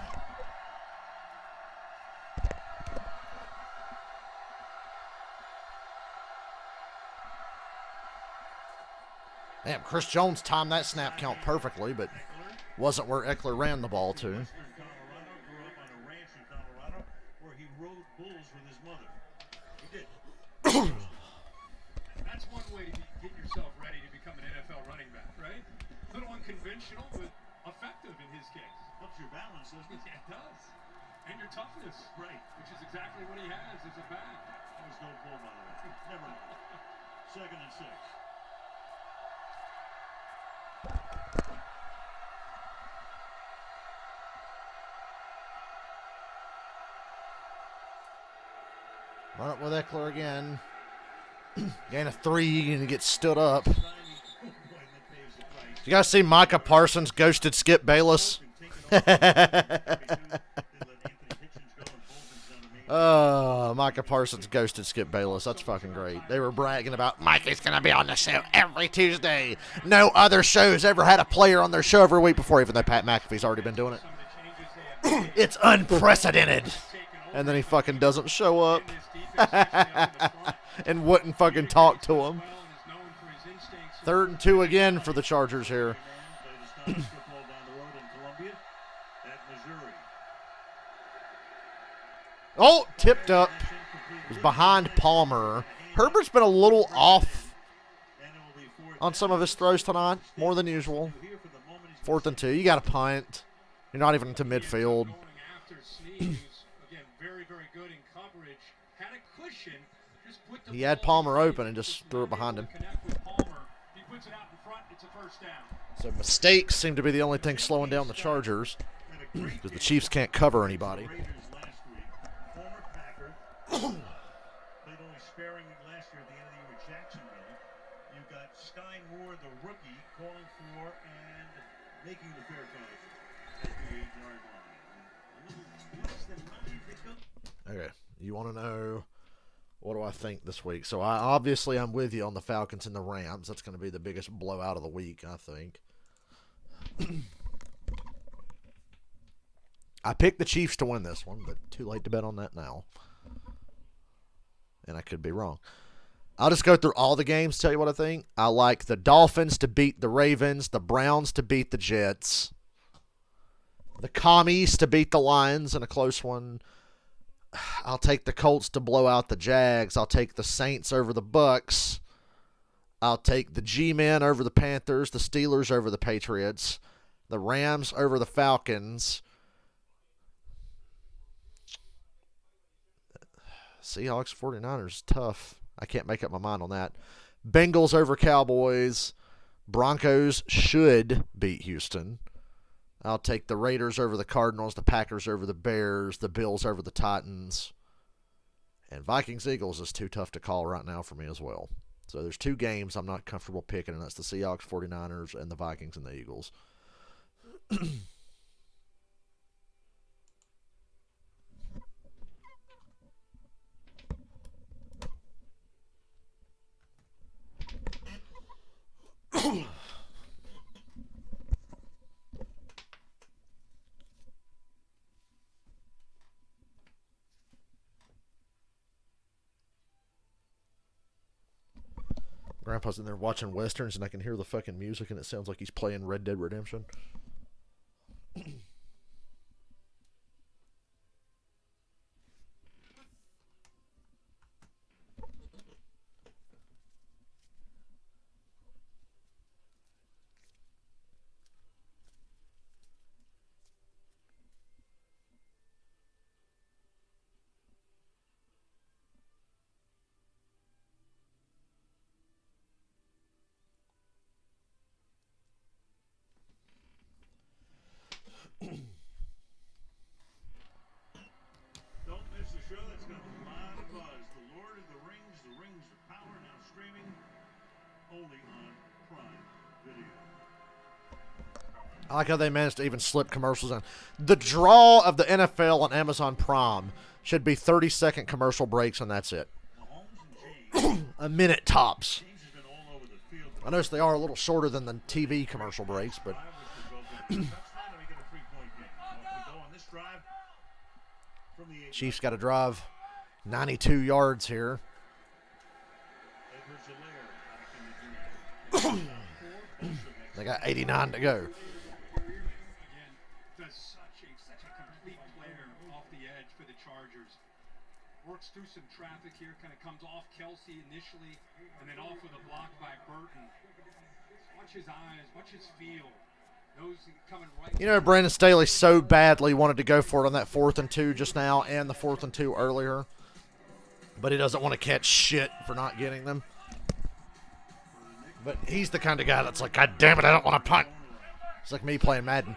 Damn, Chris Jones timed that snap count perfectly, but wasn't where Eckler ran the ball to. Colorado, grew up on a ranch in Colorado where he rode bulls with his mother. He did. That's one way to get yourself ready to become an NFL running back, right? A little unconventional, but effective in his case. Helps your balance, doesn't it? Yeah, it does. And your toughness. Right. Which is exactly what he has as a back. That was no bull, by the way. Never mind. Second and 6. Run up with Eckler again. Gain of 3, and he gets stood up. You guys see Micah Parsons ghosted Skip Bayless? Micah Parsons ghosted Skip Bayless. That's fucking great. They were bragging about Micah's going to be on the show every Tuesday. No other show's ever had a player on their show every week before, even though Pat McAfee's already been doing it. It's unprecedented. And then he fucking doesn't show up. And wouldn't fucking talk to him. 3rd and 2 again for the Chargers here. Oh, tipped up. It was behind Palmer. Herbert's been a little off on some of his throws tonight, more than usual. 4th and 2. You got to punt. You're not even to midfield. He had Palmer open and just threw it behind him. So mistakes seem to be the only thing slowing down the Chargers because the Chiefs can't cover anybody. Played only sparingly last year at the end of the year with Jacksonville. You've got Sky Moore, the rookie, calling for and making the fair catch at the 8-yard line. Less than 9 pickup. Okay, you want to know what do I think this week? So I'm with you on the Falcons and the Rams. That's going to be the biggest blowout of the week, I think. I picked the Chiefs to win this one, but too late to bet on that now. And I could be wrong. I'll just go through all the games, tell you what I think. I like the Dolphins to beat the Ravens, the Browns to beat the Jets, the Commies to beat the Lions in a close one. I'll take the Colts to blow out the Jags. I'll take the Saints over the Bucks. I'll take the G-Men over the Panthers, the Steelers over the Patriots, the Rams over the Falcons. Seahawks 49ers, tough. I can't make up my mind on that. Bengals over Cowboys. Broncos should beat Houston. I'll take the Raiders over the Cardinals, the Packers over the Bears, the Bills over the Titans. And Vikings-Eagles is too tough to call right now for me as well. So there's 2 games I'm not comfortable picking, and that's the Seahawks, 49ers, and the Vikings and the Eagles. Grandpa's in there watching westerns, and I can hear the fucking music, and it sounds like he's playing Red Dead Redemption. Don't miss the show. That's got a lot of buzz. The Lord of the Rings of Power, now streaming only on Prime Video. I like how they managed to even slip commercials in. The draw of the NFL on Amazon Prime should be 30-second commercial breaks, and that's it. Mahomes and James. A minute tops. James has been all over the field. I notice they are a little shorter than the TV commercial breaks, but Touchdown, and we get a 3-point game. Off we go on this drive from the 8. Chiefs got to drive 92 yards here. Edwards-Helaire back in the game. They got 89 to go. Again, does such a complete player off the edge for the Chargers. Works through some traffic here, kind of comes off Kelsey initially, and then off with a block by Burton. Watch his eyes, watch his feel. Knows he's coming right. You know, Brandon Staley so badly wanted to go for it on that 4th and 2 just now and the 4th and 2 earlier. But he doesn't want to catch shit for not getting them. But he's the kind of guy that's like, God damn it, I don't want to punt. It's like me playing Madden.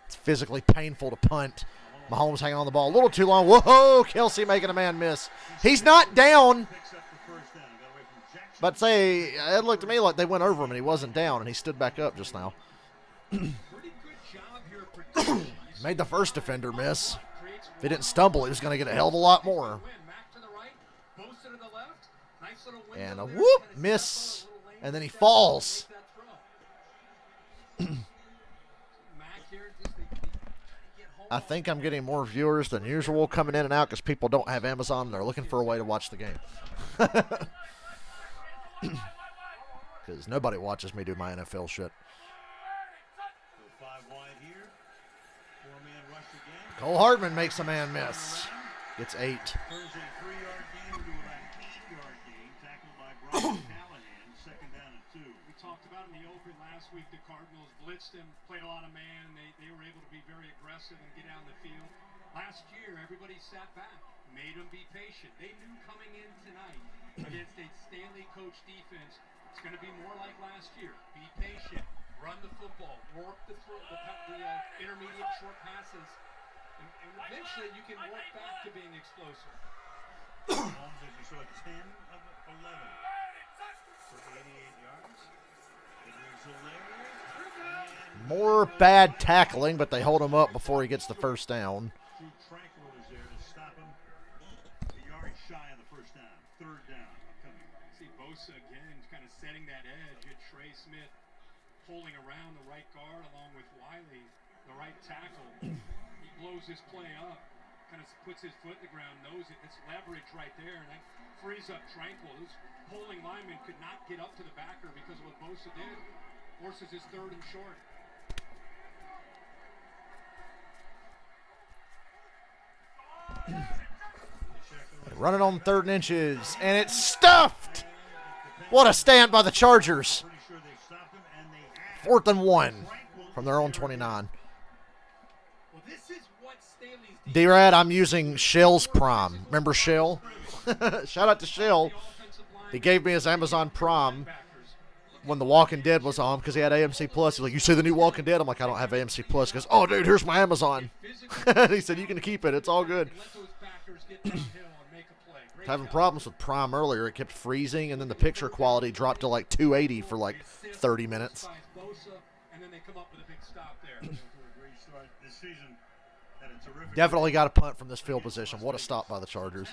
It's physically painful to punt. Mahomes hanging on the ball a little too long. Whoa, Kelsey making a man miss. He's not down. Picks up the first down. Got away from Jackson. But say, it looked to me like they went over him and he wasn't down, and he stood back up just now. Pretty good job here protecting. Made the first defender miss. If he didn't stumble, he was going to get a hell of a lot more. Mac to the right, Bosa to the left. Nice little window And a there. whoop, Kinda miss, step up a little lane and then he step falls. and make that throw. Mac here just get home. I think I'm getting more viewers than usual coming in and out because people don't have Amazon and they're looking for a way to watch the game. Because nobody watches me do my NFL shit. Go 5 wide here. 4-man rush again. Cole Hardman makes a man miss. Gets 8. Turns a 3-yard gain into about an 8-yard gain. Tackled by Brian Callahan. 2nd down and 2. We talked about in the open last week, the Cardinals blitzed him, played a lot of man. They were able to be very aggressive and get out in the field. Last year, everybody sat back, made them be patient. They knew coming in tonight against a Stanley coach defense, it's going to be more like last year. Be patient, run the football, work the intermediate short passes, and eventually you can work back to being explosive. Mahomes, as you saw, 10 of 11 for 88 yards. Edwards-Helaire. More bad tackling, but they hold him up before he gets the first down. Drew Tranquil is there to stop him. A yard shy of the first down. 3rd down coming. See Bosa again, kind of setting that edge. At Trey Smith pulling around the right guard along with Wiley, the right tackle. He blows his play up, kind of puts his foot in the ground, knows it. It's leverage right there, and that frees up Tranquil. This pulling lineman could not get up to the backer because of what Bosa did. Forces his 3rd and short. Running on 3rd and inches, and it's stuffed. What a stand by the Chargers. Pretty sure they stopped him, and they have. 4th and 1 from their own 29. Well, this is what Staley's D-Rad, I'm using Shell's Prime. Remember Shell? Shout out to Shell. the He gave me his Amazon Prime when The Walking Dead was on because he had AMC Plus. He's like, you see the new Walking Dead? I'm like, I don't have AMC Plus. He goes, oh, dude, here's my Amazon. He said, you can keep it. It's all good. Having problems with Prime earlier. It kept freezing, and then the picture quality dropped to like 280 for like 30 minutes. Definitely got a punt from this field position. What a stop by the Chargers.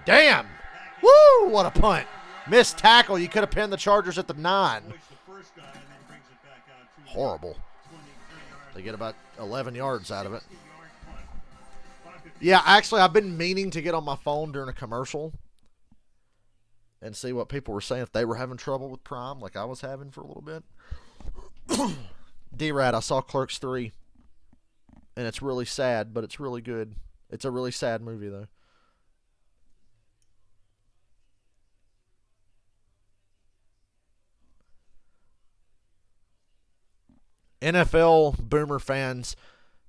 Damn! Woo! What a punt. Missed tackle. You could have pinned the Chargers at the 9. Horrible. They get about 11 yards out of it. Yeah, actually, I've been meaning to get on my phone during a commercial and see what people were saying if they were having trouble with Prime like I was having for a little bit. D-Rad, I saw Clerks 3, and it's really sad, but it's really good. It's a really sad movie, though. NFL boomer fans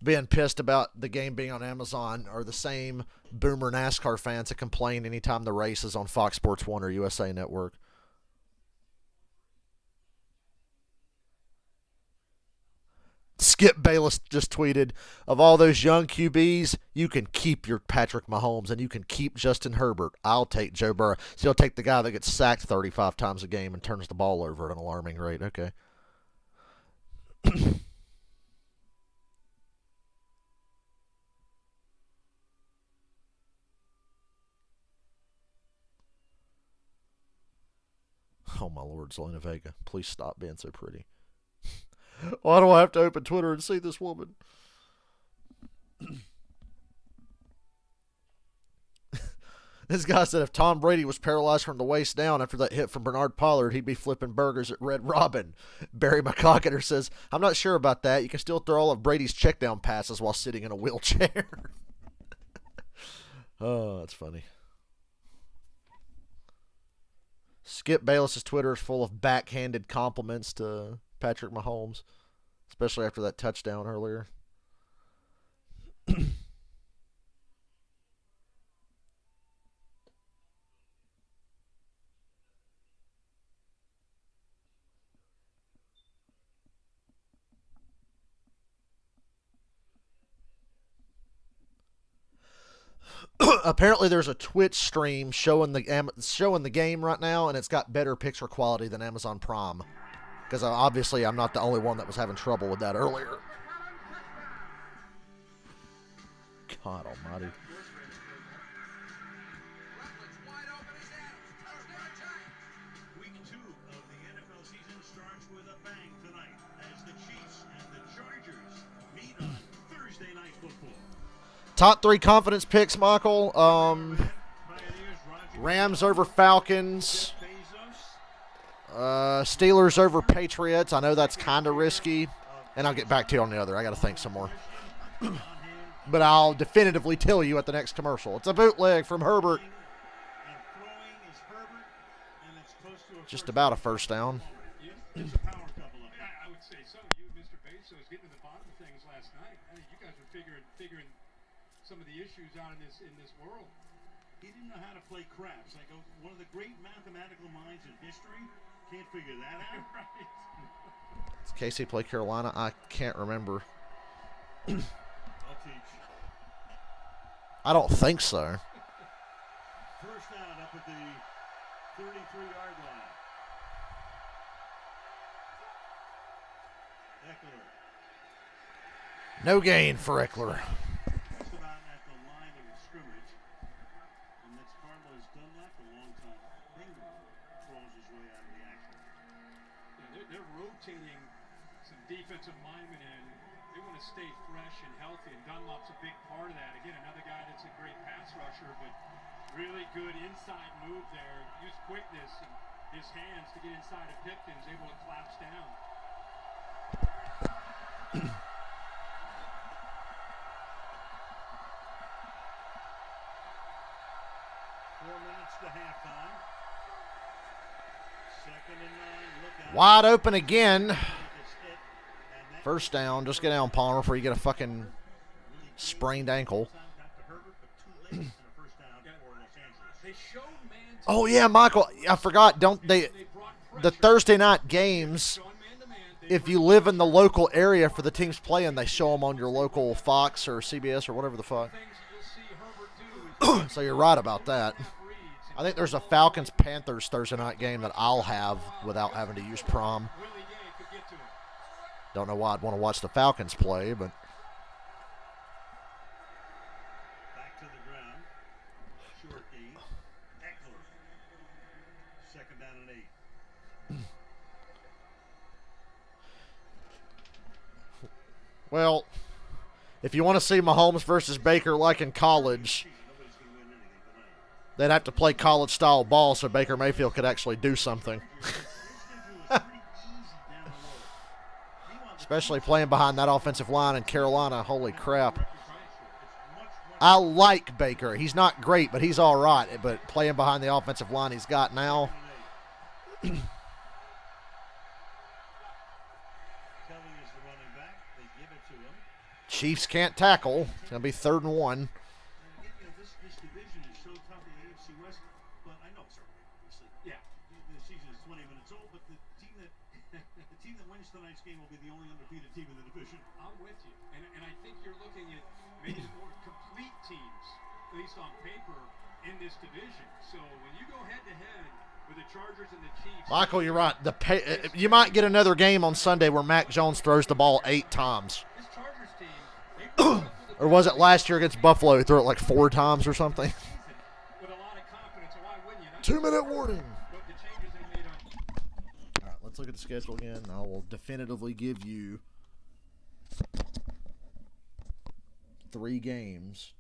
being pissed about the game being on Amazon are the same boomer NASCAR fans that complain anytime the race is on Fox Sports 1 or USA Network. Skip Bayless just tweeted, of all those young QBs, you can keep your Patrick Mahomes and you can keep Justin Herbert. I'll take Joe Burrow. So you'll take the guy that gets sacked 35 times a game and turns the ball over at an alarming rate. Okay. Oh, my Lord, Zelina Vega. Please stop being so pretty. Why do I have to open Twitter and see this woman? This guy said if Tom Brady was paralyzed from the waist down after that hit from Bernard Pollard, he'd be flipping burgers at Red Robin. Barry McCocketer says, I'm not sure about that. You can still throw all of Brady's checkdown passes while sitting in a wheelchair. Oh, that's funny. Skip Bayless's Twitter is full of backhanded compliments to Patrick Mahomes, especially after that touchdown earlier. Apparently, there's a Twitch stream showing the game right now, and it's got better picture quality than Amazon Prime. Because obviously, I'm not the only one that was having trouble with that earlier. God almighty. Week 2 of the NFL season starts with a bang tonight as the Chiefs and the Chargers meet on Thursday Night Football. Top 3 confidence picks, Michael. Rams over Falcons. Steelers over Patriots. I know that's kind of risky. And I'll get back to you on the other. I got to think some more. But I'll definitively tell you at the next commercial. It's a bootleg from Herbert. Just about a first down. I would say so. You and Mr. Bezos getting to the bottom of things last night. I think you guys were figuring some of the issues out in this world. He didn't know how to play craps. Like one of the great mathematical minds in history can't figure that out. Right. Does Casey play Carolina? I can't remember. I'll teach. I don't think so. First down up at the 33-yard line. Eckler. No gain for Eckler. Just about at the line of scrimmage. And that's Carlos Dunlap, a long time finger, crawls his way out of the action. Yeah, they're rotating some defensive linemen in. They want to stay fresh and healthy, and Dunlap's a big part of that. Again, another guy that's a great pass rusher, but really good inside move there. Use quickness and his hands to get inside of Pipkins, able to collapse down. 4 minutes to halftime. 2nd and 9. Look out. Wide open again. First down. Just get down, Palmer, before you get a fucking sprained ankle. Got to Herbert, but 2 and a first down for Los Angeles. They show man to Oh yeah, Michael. I forgot. Don't they? they brought The pressure. Thursday night games. Showing man-to-man, they If you live in the local area for the teams playing, they show them on your local Fox or CBS or whatever the fuck. things that you'll see Herbert do is So you're right about that. half reads and I think there's a Falcons-Panthers Thursday night game that I'll have without having to use prom. Willie Gay could get to him. Don't know why I'd want to watch the Falcons play, but Back to the ground. Short game. Eckler. Second down and 8. well, if you want to see Mahomes versus Baker like in college, Nobody's going to win anything tonight. they'd have to play college-style ball so Baker Mayfield could actually do something. Their schedule is pretty easy down the road. Meanwhile, the Especially playing behind that offensive line in Carolina. Holy crap. it's much I like Baker. He's not great, but he's all right. But playing behind the offensive line he's got now, Kelly is the running back. They give it to him. Chiefs can't tackle. It's going to be 3rd and 1. And this division is so tough in the AFC West, but I know it's early, obviously. Yeah. The season is 20 minutes old, but the team that wins tonight's game will be the only undefeated team in the division. I'm with you. And I think you're looking at maybe the more complete teams, at least on paper, in this division. So when you go head-to-head with the Chargers and the Chiefs. Michael, you're right. You might get another game on Sunday where Mac Jones throws the ball 8 times. This Chargers team, they brought up with Or was it last year against Buffalo? He threw it like 4 times or something. a lot of confidence. So why wouldn't you? Not 2-minute warning. But the changes they made on All right, let's look at the schedule again. I will definitively give you 3 games.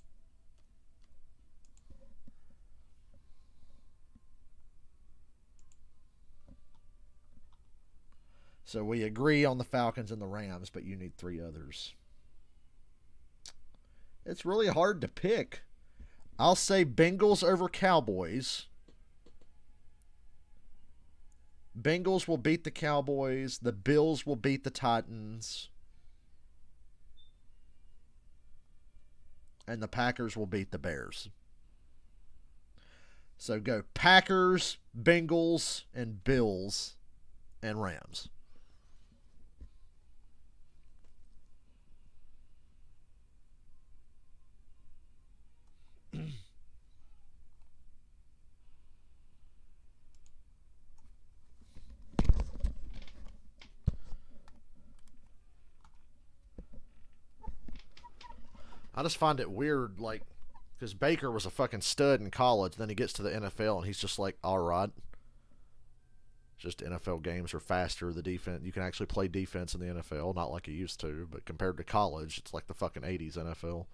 So we agree on the Falcons and the Rams, but you need 3 others. It's really hard to pick. I'll say Bengals over Cowboys. Bengals will beat the Cowboys. The Bills will beat the Titans. And the Packers will beat the Bears. So go Packers, Bengals, and Bills, and Rams. I just find it weird, like, because Baker was a fucking stud in college, then he gets to the NFL and he's just like, all right. Just NFL games are faster. The defense, you can actually play defense in the NFL, not like you used to, but compared to college, it's like the fucking 80s NFL.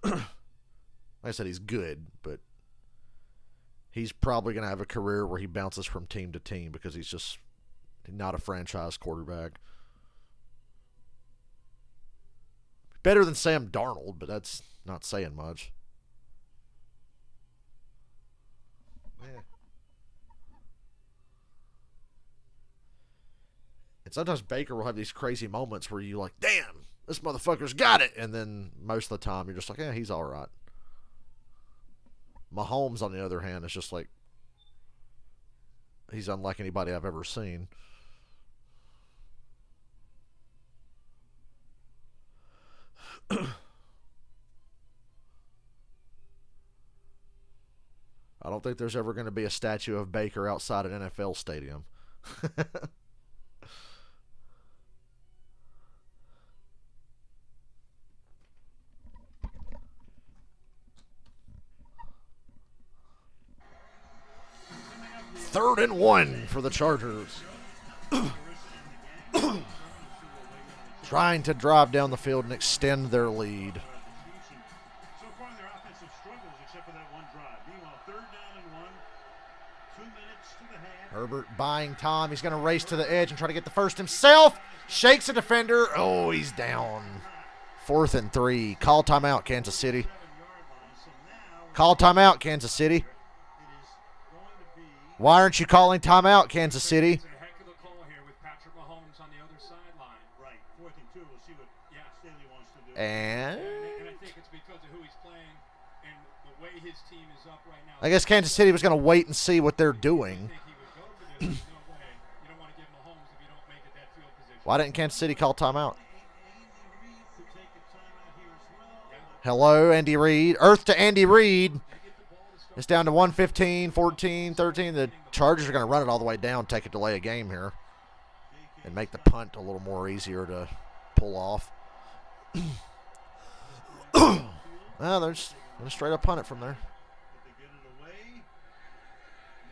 Like I said, he's good, but he's probably going to have a career where he bounces from team to team because he's just not a franchise quarterback. Better than Sam Darnold, but that's not saying much. Yeah. And sometimes Baker will have these crazy moments where you like, damn, this motherfucker's got it. And then most of the time you're just like, yeah, he's all right. Mahomes, on the other hand, is just like, he's unlike anybody I've ever seen. I don't think there's ever going to be a statue of Baker outside an NFL stadium. Third and 1 for the Chargers. Trying to drive down the field and extend their lead. So far, their offensive struggles, except for that one drive. Meanwhile, 3rd down and 1, 2 minutes to the half. Herbert buying time. He's going to race to the edge and try to get the first himself. Shakes a defender. Oh, he's down. 4th and 3. Call timeout, Kansas City. 7-yard line. So now Call timeout, Kansas City. it is going to be Why aren't you calling timeout, Kansas City? It's a heck of a call here with Patrick Mahomes on the other sideline. right. 4th and 2. We'll see what Staley wants to do. And And I think it's because of who he's playing And the way his team is up right now, I guess Kansas City was going to wait and see what they're doing. I think he would go for this. There's no way. You don't want to give Mahomes if you don't make it that field position. Why didn't Kansas City call timeout? Andy Reid could take a timeout here as well. Yeah. Hello, Andy Reid. Earth to Andy Reid. They get the ball to start. It's down to 1:15, 14, 13. The Chargers are going to run it all the way down, take a delay of game here, and make the punt a little more easier to pull off. Well, they're just going to straight up punt it from there. But they get it away.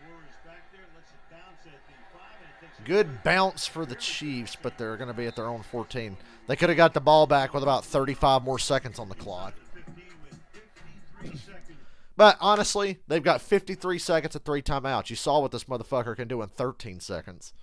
Moore is back there, lets it bounce at the 5, and it takes a Good bounce for the Chiefs, but they're going to be at their own 14. They could have got the ball back with about 35 more seconds on the clock. 15 with 53 seconds. But honestly, they've got 53 seconds at 3 timeouts. You saw what this motherfucker can do in 13 seconds.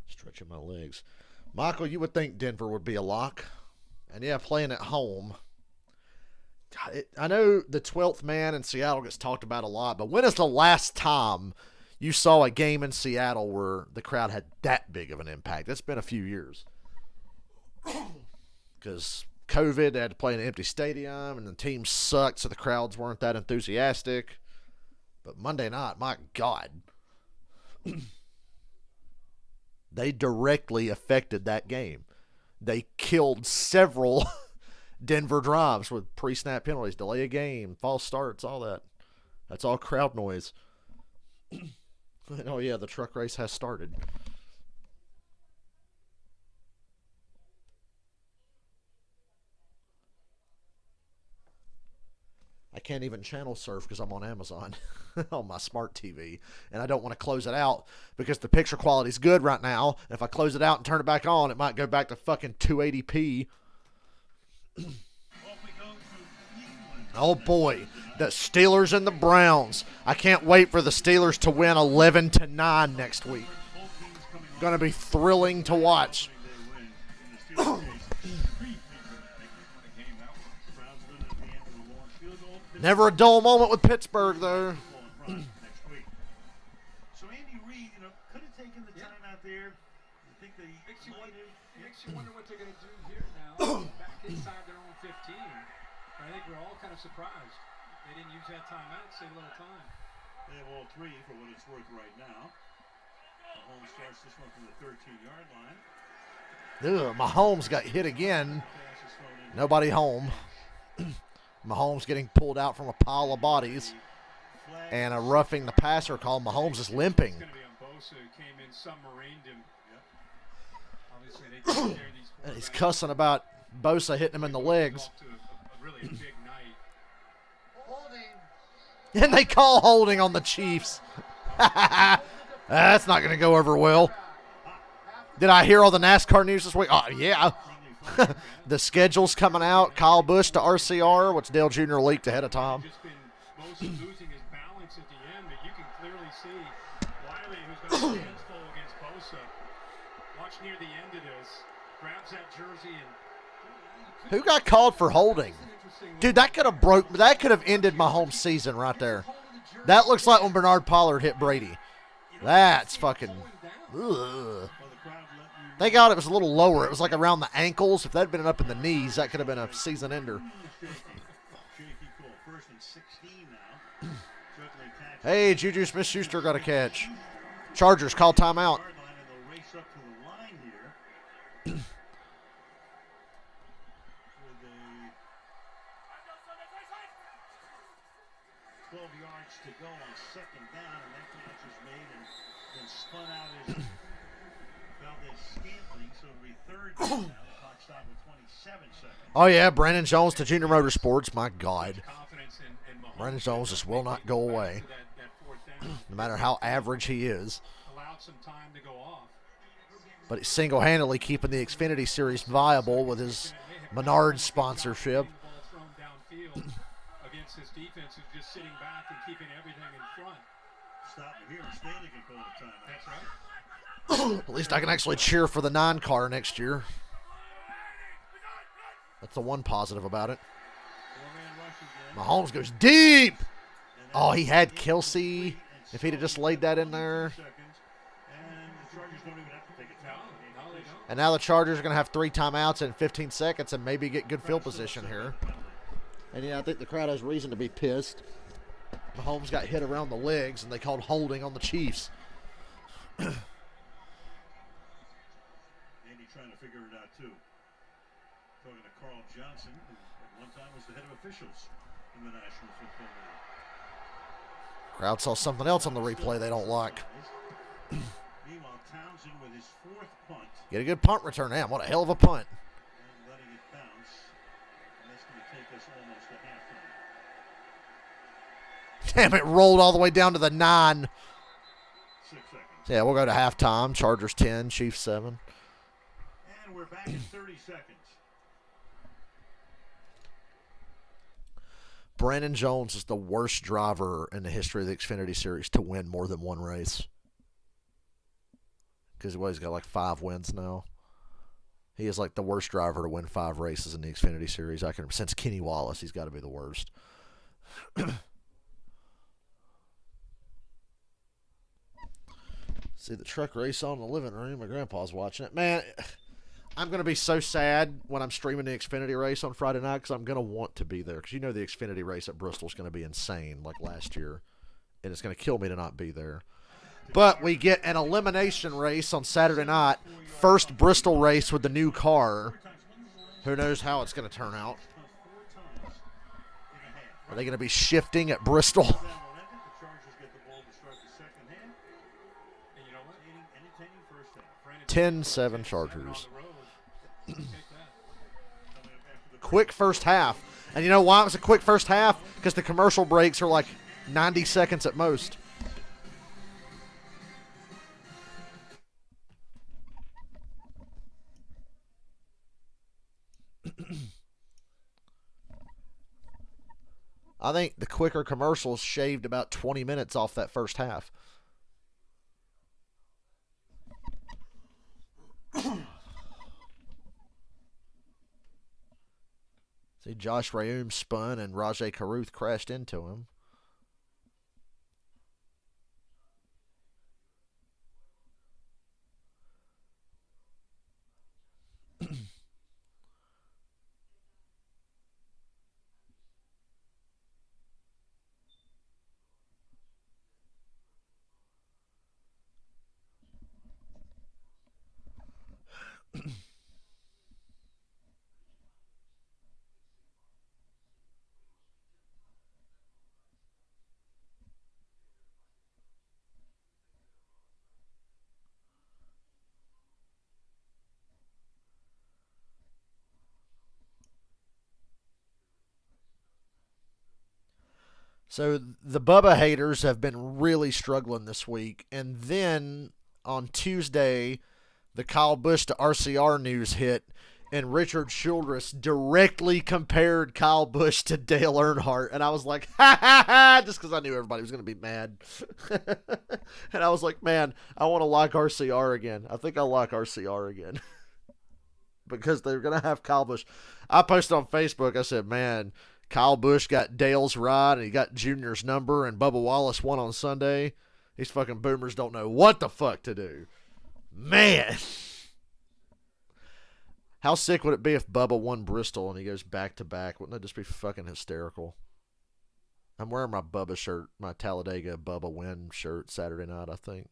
Stretching my legs. Michael, you would think Denver would be a lock. And yeah, playing at home. I know the 12th man in Seattle gets talked about a lot, but when is the last time you saw a game in Seattle where the crowd had that big of an impact? It's been a few years. Because COVID, they had to play in an empty stadium, and the team sucked, so the crowds weren't that enthusiastic. But Monday night, my God. They directly affected that game. They killed several Denver drives with pre-snap penalties, delay a game, false starts, all that. That's all crowd noise. Oh, yeah, the truck race has started. I can't even channel surf because I'm on Amazon on my smart TV. And I don't want to close it out because the picture quality is good right now. And if I close it out and turn it back on, it might go back to fucking 280p. Oh, boy. The Steelers and the Browns. I can't wait for the Steelers to win 11-9 next week. Going to be thrilling to watch. Never a dull moment with Pittsburgh, though. So Andy Reid, could have taken the time out there. I think they Makes you wonder what they're going to do here now, back inside their own 15. I think we're all kind of surprised. They didn't use that timeout, save a little time. They have all 3 for what it's worth right now. Mahomes starts this one from the 13-yard line. Mahomes got hit again. Nobody home. Mahomes getting pulled out from a pile of bodies. And a roughing the passer call. Mahomes is limping. It's going to be on Bosa, who came in, submarined him. Obviously, they take care of these And he's cussing about Bosa hitting him in the legs. off to a really big night. Holding. And they call holding on the Chiefs. That's not going to go over well. Did I hear all the NASCAR news this week? Oh, yeah. The schedule's coming out. Kyle Busch to RCR, which Dale Jr. leaked ahead of time. Just been Bosa losing his balance at the end, but you can clearly see Wiley, who's got his hands full against Bosa. Watch near the end of this. Grabs that jersey and Who got called for holding? Dude, that could have ended Mahomes' season right there. That looks like when Bernard Pollard hit Brady. That's fucking. Ugh. Thank God it was a little lower. It was like around the ankles. If that had been up in the knees, that could have been a season ender. Hey, Juju Smith-Schuster got a catch. Chargers call timeout. 12-yard yards to go on second down, and that catch is made and then spun out as Valdez-Scantling, so it'll be third down now. The clock stopped with 27 seconds. Oh, yeah, Brandon Jones to Junior Motorsports. My God. Confidence in Mahomes. Brandon Jones just will not go away, That fourth down. no matter how average he is. Allowed some time to go off. But he's single-handedly keeping the Xfinity Series viable with his Menards sponsorship. The ball thrown downfield against his defense, who's just sitting back and keeping everything in front. Stop it here, and Stanley can call the timeout. That's right. At least I can actually cheer for the 9 car next year. That's the one positive about it. Four-man rush again. Mahomes goes deep. Oh, he had Kelsey. If he'd have just laid that in there. Seconds, and the Chargers don't even have to take a timeout. No, they don't. And now the Chargers are going to have 3 timeouts in 15 seconds and maybe get good field position here. And yeah, I think the crowd has reason to be pissed. Mahomes got hit around the legs and they called holding on the Chiefs. Andy trying to figure it out, too. Talking to Carl Johnson, who at one time was the head of officials in the National Football League. Crowd saw something else on the replay they don't like. Meanwhile, Townsend with his 4th punt Get a good punt return. Damn, what a hell of a punt. and letting it bounce. And that's going to take us almost to halftime. Damn, it rolled all the way down to the 9. 6 seconds. Yeah, we'll go to halftime. Chargers 10, Chiefs 7. And we're back in 30 seconds. Brandon Jones is the worst driver in the history of the Xfinity Series to win more than one race. Because he's got like 5 wins now. He is like the worst driver to win 5 races in the Xfinity Series. Since Kenny Wallace, he's got to be the worst. See the truck race on in the living room. My grandpa's watching it. Man, I'm going to be so sad when I'm streaming the Xfinity race on Friday night because I'm going to want to be there. Because you know the Xfinity race at Bristol is going to be insane like last year. And it's going to kill me to not be there. But we get an elimination race on Saturday night. First Bristol race with the new car. Who knows how it's going to turn out. 4 times in a half. Are they going to be shifting at Bristol? The Chargers get the ball to start the second half. And you know what? Entertaining first half. 10-7 Chargers. On the road. Take that. Coming up after the Quick first half. And you know why it was a quick first half? Because the commercial breaks are like 90 seconds at most. I think the quicker commercials shaved about 20 minutes off that first half. See, Josh Rayoum spun and Rajay Caruth crashed into him. So the Bubba haters have been really struggling this week. And then on Tuesday, the Kyle Busch to RCR news hit, and Richard Childress directly compared Kyle Busch to Dale Earnhardt. And I was like, ha ha ha, just because I knew everybody was going to be mad. And I was like, man, I want to like RCR again. I think I'll like RCR again. Because they're going to have Kyle Busch. I posted on Facebook, I said, man, Kyle Busch got Dale's ride, and he got Junior's number, and Bubba Wallace won on Sunday. These fucking boomers don't know what the fuck to do. Man. How sick would it be if Bubba won Bristol and he goes back-to-back? Wouldn't that just be fucking hysterical? I'm wearing my Bubba shirt, my Talladega Bubba win shirt Saturday night, I think.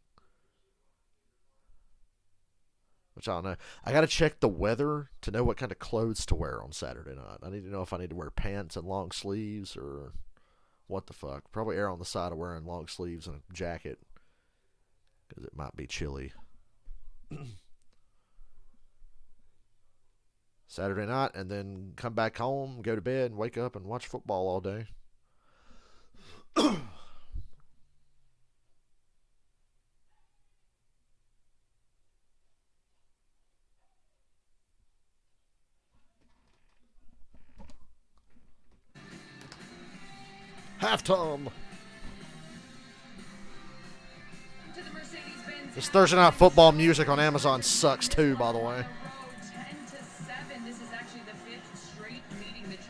Which I don't know. I got to check the weather to know what kind of clothes to wear on Saturday night. I need to know if I need to wear pants and long sleeves or what the fuck. Probably err on the side of wearing long sleeves and a jacket because it might be chilly. Saturday night, and then come back home, go to bed, and wake up and watch football all day. Halftime. This Thursday Night Football music on Amazon sucks too, by the way.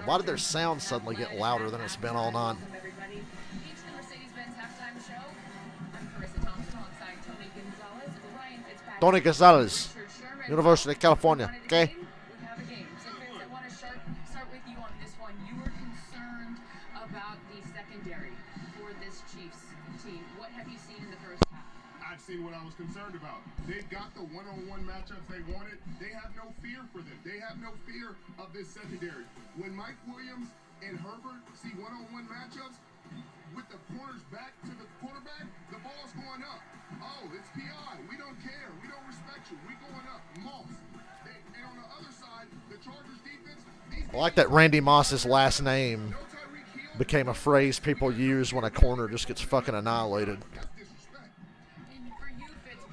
Why did their sound suddenly get louder than it's been all night? Tony Gonzalez, University of California. Okay. What I was concerned about. They've got the one-on-one matchups they wanted. They have no fear for them. They have no fear of this secondary. When Mike Williams and Herbert see one-on-one matchups, with the corners back to the quarterback, the ball's going up. Oh, it's PI. We don't care. We don't respect you. We going up. Moss. And on the other side, the Chargers defense. I like that Randy Moss's last name became a phrase people use when a corner just gets fucking annihilated.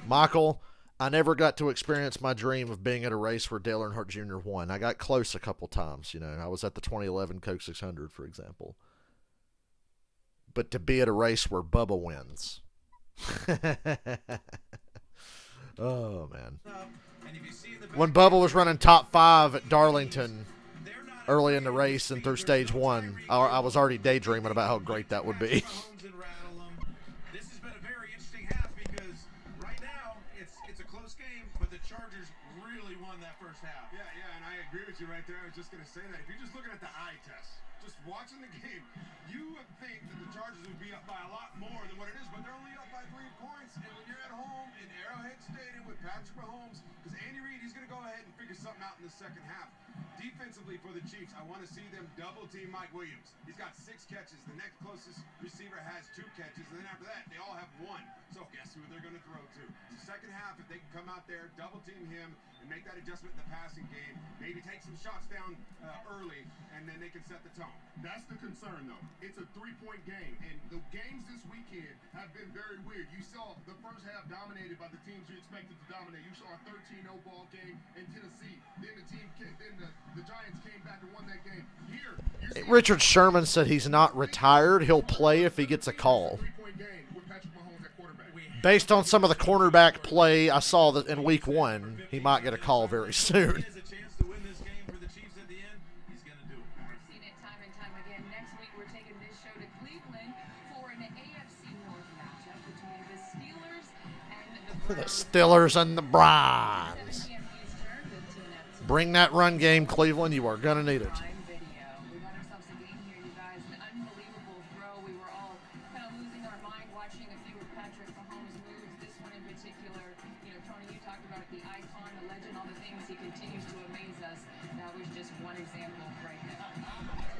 Michael, I never got to experience my dream of being at a race where Dale Earnhardt Jr. won. I got close a couple times, you know. I was at the 2011 Coke 600, for example. But to be at a race where Bubba wins. Oh, man. When Bubba was running top 5 at Darlington early in the race and through stage 1, I was already daydreaming about how great that would be. Right there, I was just going to say that. If you're just looking at the eye test, just watching the game, you would think that the Chargers would be up by a lot more than what it is, but they're only up by 3 points. And when you're at home in Arrowhead Stadium with Patrick Mahomes, because Andy Reid, he's going to go ahead and figure something out in the second half. Defensively for the Chiefs, I want to see them double-team Mike Williams. He's got 6 catches. The next closest receiver has 2 catches. And then after that, they all have 1. So guess who they're going to throw to? The second half, if they can come out there, double-team him, and make that adjustment in the passing game, maybe take some shots down early, and then they can set the tone. That's the concern, though. It's a 3-point game, and the games this weekend have been very weird. You saw the first half dominated by the teams you expected to dominate. You saw a 13-0 ball game in Tennessee. Then the Giants came back and won that game. Here, Richard Sherman said he's not retired. He'll play if he gets a call. Based on some of the cornerback play I saw that in week 1, he might get a call very soon. The Steelers and the Browns. Bring that run game, Cleveland. You are going to need it.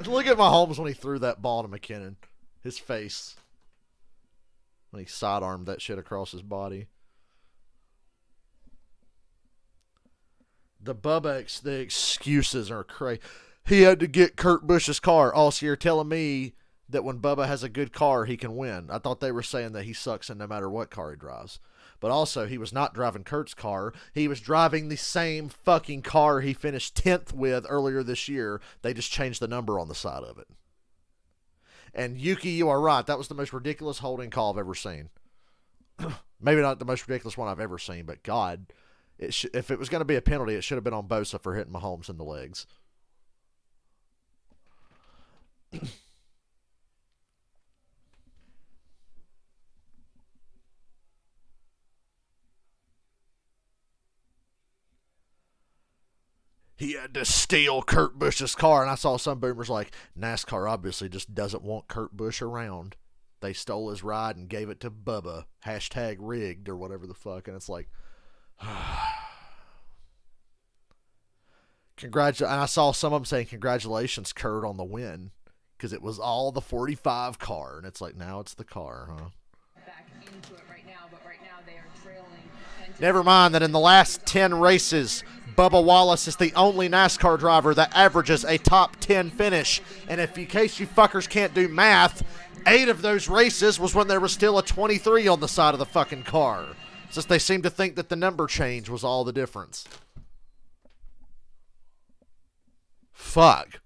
Look at Mahomes when he threw that ball to McKinnon. His face. When he sidearmed that shit across his body. The the excuses are crazy. He had to get Kurt Busch's car. Oh, so you're telling me that when Bubba has a good car, he can win. I thought they were saying that he sucks in no matter what car he drives. But also, he was not driving Kurt's car. He was driving the same fucking car he finished 10th with earlier this year. They just changed the number on the side of it. And Yuki, you are right. That was the most ridiculous holding call I've ever seen. Maybe not the most ridiculous one I've ever seen, but God, if it was going to be a penalty, it should have been on Bosa for hitting Mahomes in the legs. He had to steal Kurt Busch's car, and I saw some boomers like, NASCAR obviously just doesn't want Kurt Busch around. They stole his ride and gave it to Bubba. # rigged or whatever the fuck. And it's like, and I saw some of them saying, congratulations, Kurt, on the win. because it was all the 45 car. And it's like, now it's the car, huh? Back into it right now, but right now they are trailing. Never mind that in the last 10 races, Bubba Wallace is the only NASCAR driver that averages a top 10 finish. And if in case you fuckers can't do math, 8 of those races was when there was still a 23 on the side of the fucking car. It's just they seem to think that the number change was all the difference. Fuck.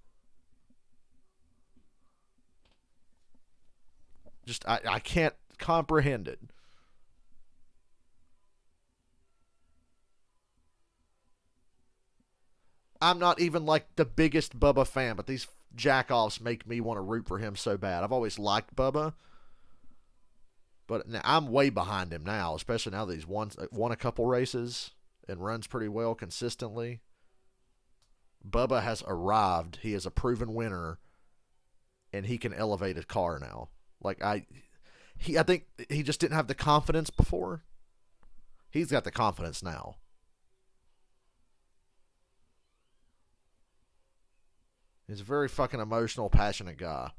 Just, I can't comprehend it. I'm not even like the biggest Bubba fan, but these jack-offs make me want to root for him so bad. I've always liked Bubba, but now I'm way behind him now, especially now that he's won a couple races and runs pretty well consistently. Bubba has arrived. He is a proven winner, and he can elevate a car now. Like I think he just didn't have the confidence before. He's got the confidence now. He's a very fucking emotional, passionate guy.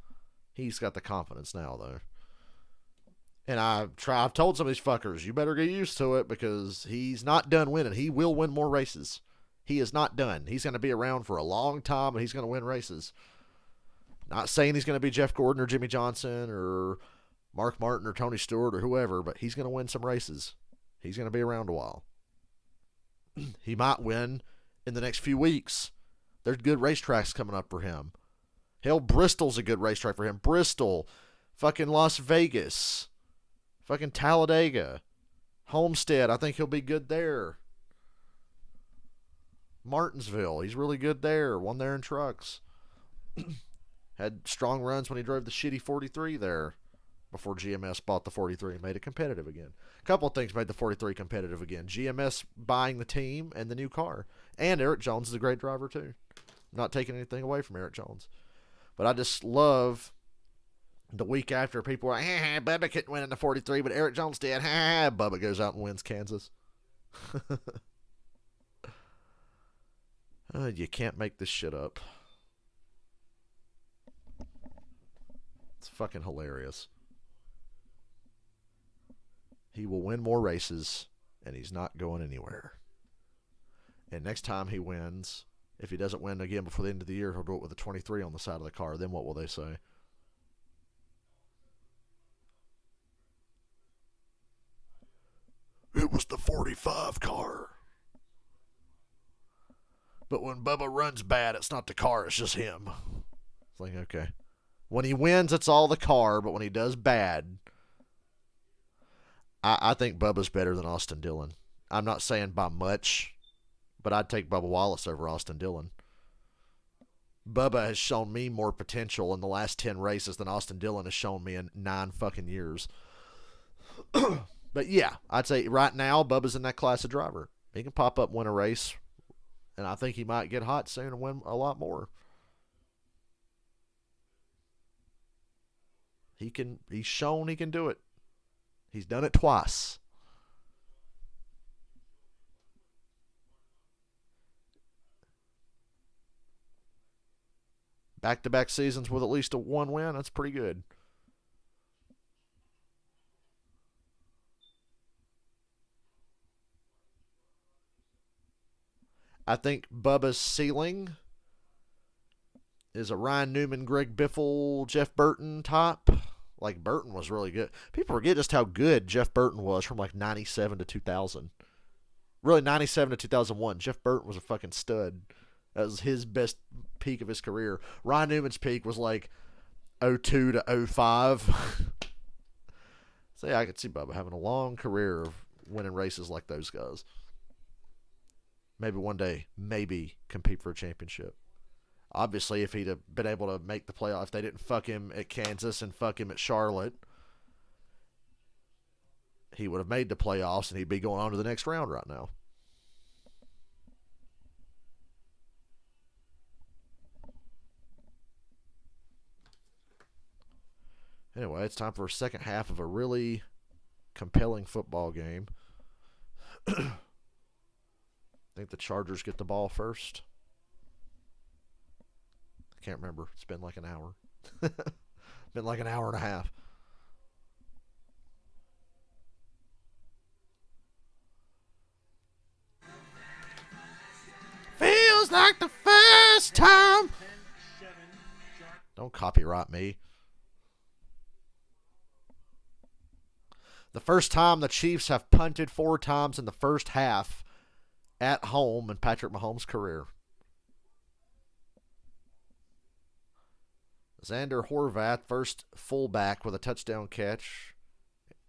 He's got the confidence now, though. And I've told some of these fuckers, you better get used to it because he's not done winning. He will win more races. He is not done. He's going to be around for a long time, and he's going to win races. Not saying he's going to be Jeff Gordon or Jimmy Johnson or Mark Martin or Tony Stewart or whoever, but he's going to win some races. He's going to be around a while. He might win in the next few weeks. There's good racetracks coming up for him. Hell, Bristol's a good racetrack for him. Bristol, fucking Las Vegas, fucking Talladega, Homestead. I think he'll be good there. Martinsville, he's really good there. Won there in trucks. Had strong runs when he drove the shitty 43 there before GMS bought the 43 and made it competitive again. A couple of things made the 43 competitive again. GMS buying the team and the new car. And Eric Jones is a great driver too. I'm not taking anything away from Eric Jones. But I just love the week after people were like, Bubba couldn't win in the 43, but Eric Jones did. Bubba goes out and wins Kansas. You can't make this shit up. It's fucking hilarious. He will win more races, and he's not going anywhere. And next time he wins, if he doesn't win again before the end of the year, he'll do it with a 23 on the side of the car. Then what will they say? It was the 45 car. But when Bubba runs bad, it's not the car, it's just him. It's like, okay. When he wins, it's all the car, but when he does bad, I think Bubba's better than Austin Dillon. I'm not saying by much, but I'd take Bubba Wallace over Austin Dillon. Bubba has shown me more potential in the last 10 races than Austin Dillon has shown me in 9 fucking years. But yeah, I'd say right now, Bubba's in that class of driver. He can pop up and win a race, and I think he might get hot soon and win a lot more. He's shown he can do it. He's done it twice. Back-to-back seasons with at least a 1 win, that's pretty good. I think Bubba's ceiling is a Ryan Newman, Greg Biffle, Jeff Burton type. Like, Burton was really good. People forget just how good Jeff Burton was from, like, 97 to 2000. Really, 97 to 2001. Jeff Burton was a fucking stud. That was his best peak of his career. Ryan Newman's peak was, like, 02 to 05. So, yeah, I could see Bubba having a long career of winning races like those guys. Maybe one day, maybe compete for a championship. Obviously, if he'd have been able to make the playoff, if they didn't fuck him at Kansas and fuck him at Charlotte, he would have made the playoffs and he'd be going on to the next round right now. Anyway, it's time for a second half of a really compelling football game. I think the Chargers get the ball first. Can't remember. It's been like an hour. Been like an hour and a half. Feels like the first time. Don't copyright me. The first time the Chiefs have punted 4 times in the first half at home in Patrick Mahomes' career. Xander Horvath, first fullback with a touchdown catch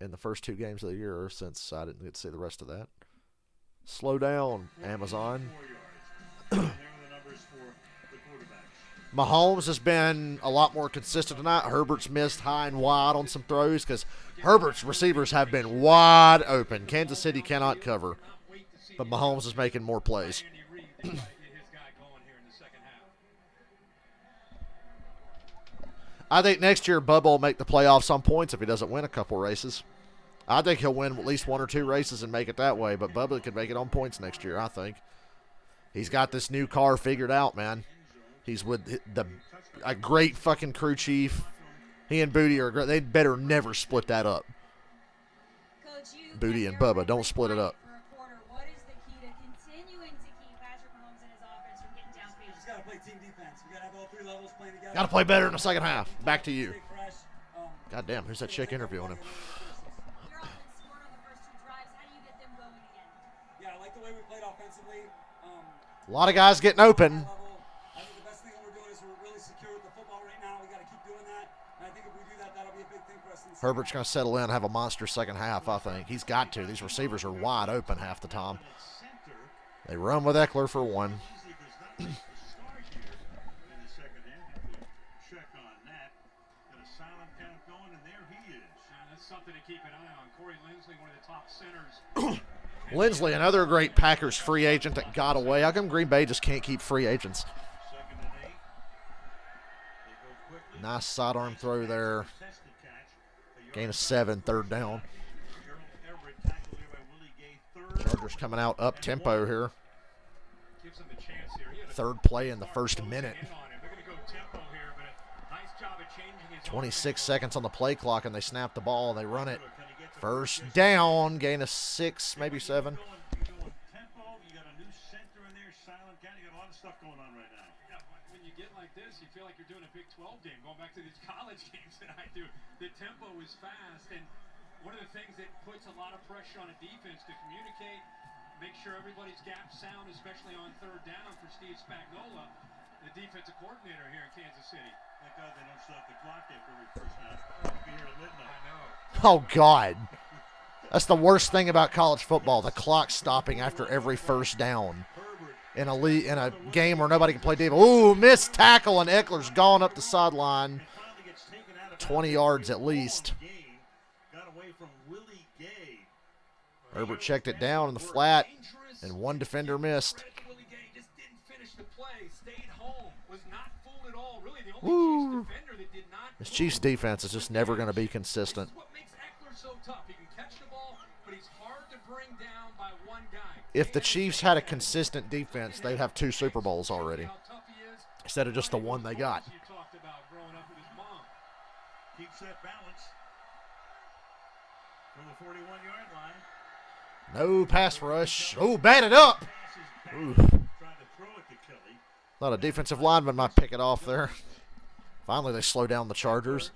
in the first 2 games of the year, since I didn't get to see the rest of that. Slow down, Amazon. Mahomes has been a lot more consistent tonight. Herbert's missed high and wide on some throws because Herbert's receivers have been wide open. Kansas City cannot cover, but Mahomes is making more plays. I think next year Bubba will make the playoffs on points if he doesn't win a couple races. I think he'll win at least 1 or 2 races and make it that way, but Bubba could make it on points next year, I think. He's got this new car figured out, man. He's with a great fucking crew chief. He and Booty are great. They better never split that up. Booty and Bubba, don't split it up. What is the key to continuing to keep Patrick Mahomes and his offense from getting downfield? Just got to play team defense. We got to have all 3 levels playing together. Got to play better in the second half. Back to you. God damn, who's that chick interviewing him? Your offense scored on the first 2 drives. How do you get them going again? Yeah, I like the way we played offensively. A lot of guys getting open. I think the best thing that we're doing is we're really secure with the football right now. We got to keep doing that. And I think if we do that, that'll be a big thing for us. Herbert's going to settle in and have a monster second half, I think. He's got to. These receivers are wide open half the time. They run with Eckler for 1. Lindsley, another great Packers free agent that got away. How come Green Bay just can't keep free agents? Nice sidearm throw there. Gain of 7, 3rd down. Chargers coming out up tempo here. 3rd play in the first minute. 26 seconds on the play clock, and they snap the ball. They run it. 1st down, gain of 6, maybe 7. When you get like this, you feel like you're doing a Big 12 game. Going back to these college games that I do, the tempo is fast, and one of the things that puts a lot of pressure on a defense to communicate, make sure everybody's gap sound, especially on 3rd down for Steve Spagnuolo, the defensive coordinator here in Kansas City. Thank God they don't stop the clock after every first half. We'll be here at midnight. I know. Oh, God. That's the worst thing about college football, the clock stopping after every first down. In a game where nobody can play defense. Ooh, missed tackle, and Eckler's gone up the sideline. 20 yards at least. Herbert checked it down in the flat, and 1 defender missed. Woo. This Chiefs defense is just never going to be consistent. If the Chiefs had a consistent defense, they'd have 2 Super Bowls already, instead of just the 1 they got. Keeps that balance from the 41-yard line. No pass rush. Oh, batted up. Ooh. Thought a defensive lineman might pick it off there. Finally, they slow down the Chargers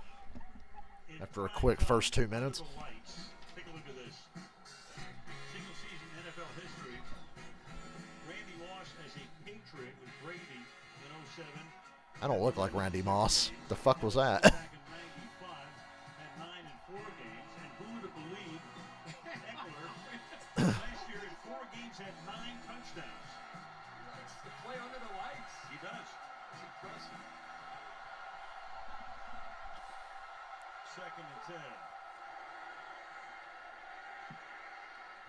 after a quick first 2 minutes. Take a look at this. Single season NFL history. Randy Moss as a Patriot with Brady in 07. I don't look like Randy Moss. The fuck was that? Back in 95, had 9 in 4 games. And who would have believed Eckler last year in 4 games had 9 touchdowns. He likes to play under the lights. He does. It's impressive. 2nd and 10.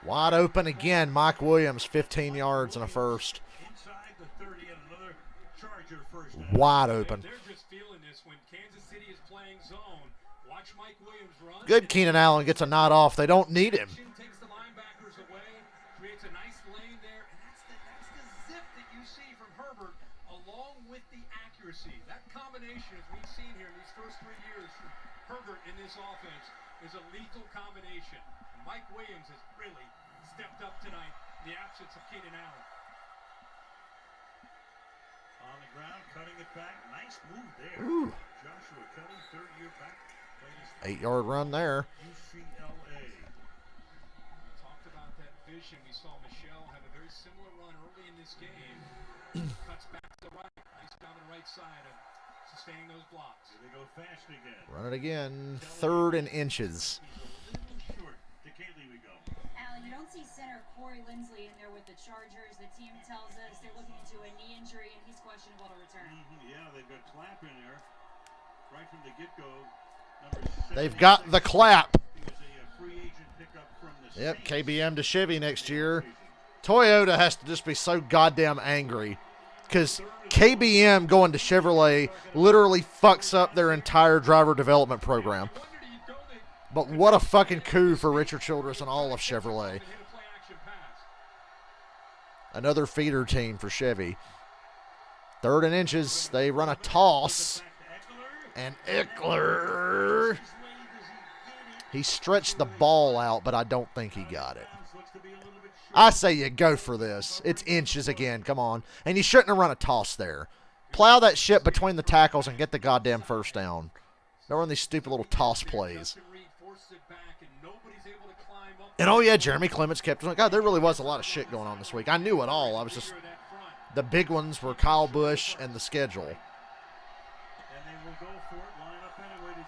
Wide open again. Mike Williams, 15 yards and a first. Inside the 30 and another Charger first down. Wide open. They're just feeling this when Kansas City is playing zone. Watch Mike Williams run. Good Keenan Allen gets a nod off. They don't need him. Takes the linebackers away, creates a nice lane there, and that's the zip that you see from Herbert, along with the accuracy. That combination, as we've seen here in these first 3 years, Herbert in this offense is a lethal combination. And Mike Williams has really stepped up tonight in the absence of Keenan Allen. On the ground, cutting it back. Nice move there. Ooh. Joshua Kelly, third-year back. 8-yard run there. UCLA. We talked about that vision. We saw Michelle have a very similar run early in this game. Cuts back to the right. Nice down the right side of sustaining those blocks. Here they go fast again. Run it again. 3rd and inches. He's a little short. To Kaylee we go. Al, you don't see center Corey Lindsley in there with the Chargers. The team tells us they're looking into a knee injury and he's questionable to return. Yeah, they've got Clapp in there right from the get-go. They've got the Clapp. He was a free agent pickup from the Yep, Saints. KBM to Chevy next year. Toyota has to just be so goddamn angry because KBM going to Chevrolet literally fucks up their entire driver development program. But what a fucking coup for Richard Childress and all of Chevrolet. Another feeder team for Chevy. 3rd and inches. They run a toss. And Eckler, he stretched the ball out, but I don't think he got it. I say you go for this. It's inches again. Come on. And you shouldn't have run a toss there. Plow that shit between the tackles and get the goddamn first down. Don't run these stupid little toss plays. And, oh, yeah, Jeremy Clements kept it. God, there really was a lot of shit going on this week. I knew it all. I was just – the big ones were Kyle Busch and the schedule.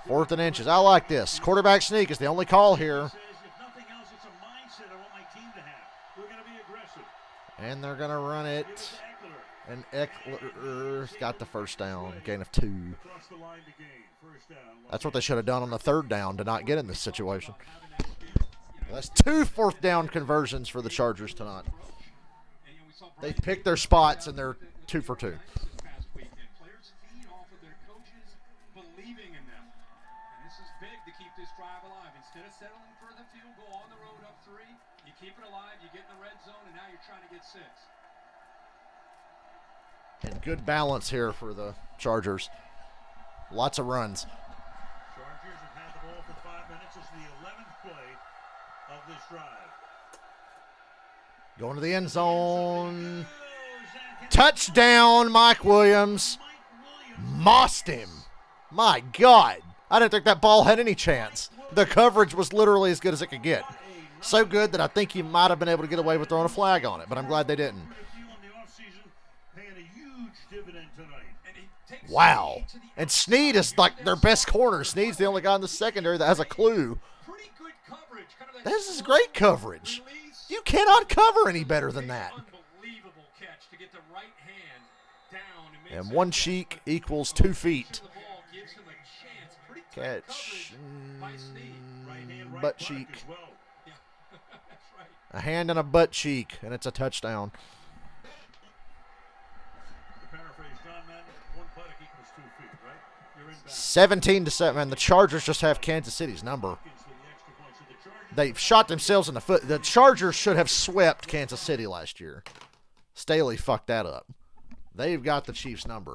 4th and inches. I like this. Quarterback sneak is the only call here. And they're going to run it. And Eckler got the first down. Gain of 2. That's what they should have done on the 3rd down to not get in this situation. That's 2 4th down conversions for the Chargers tonight. They picked their spots and they're 2 for 2. Instead of settling for the field goal on the road up 3, you keep it alive, you get in the red zone, and now you're trying to get 6. And good balance here for the Chargers. Lots of runs. Chargers have had the ball for 5 minutes. This is the 11th play of this drive. Going to the end zone. Touchdown, Mike Williams. Mossed him. My God. I didn't think that ball had any chance. The coverage was literally as good as it could get. So good that I think you might have been able to get away with throwing a flag on it, but I'm glad they didn't. Wow. And Snead is like their best corner. Snead's the only guy in the secondary that has a clue. This is great coverage. You cannot cover any better than that. And 1 cheek equals 2 feet. Catch. Butt cheek. A hand and a butt cheek, and it's a touchdown. 17-7, man. The Chargers just have Kansas City's number. They've shot themselves in the foot. The Chargers should have swept Kansas City last year. Staley fucked that up. They've got the Chiefs' number.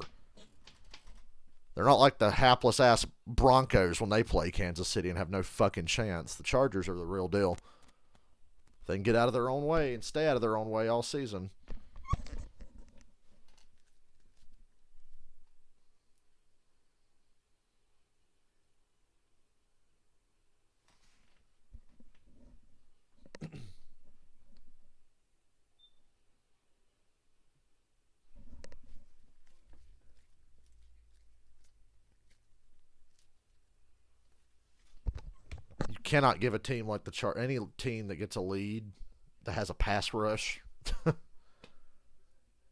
They're not like the hapless-ass Broncos when they play Kansas City and have no fucking chance. The Chargers are the real deal. They can get out of their own way and stay out of their own way all season. Cannot give a team like the any team that gets a lead that has a pass rush.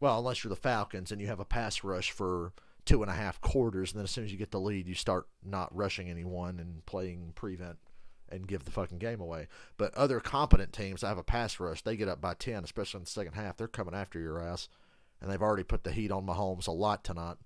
Well, unless you're the Falcons and you have a pass rush for 2.5 quarters, and then as soon as you get the lead, you start not rushing anyone and playing prevent and give the fucking game away. But other competent teams that have a pass rush, they get up by 10, especially in the second half. They're coming after your ass, and they've already put the heat on Mahomes a lot tonight.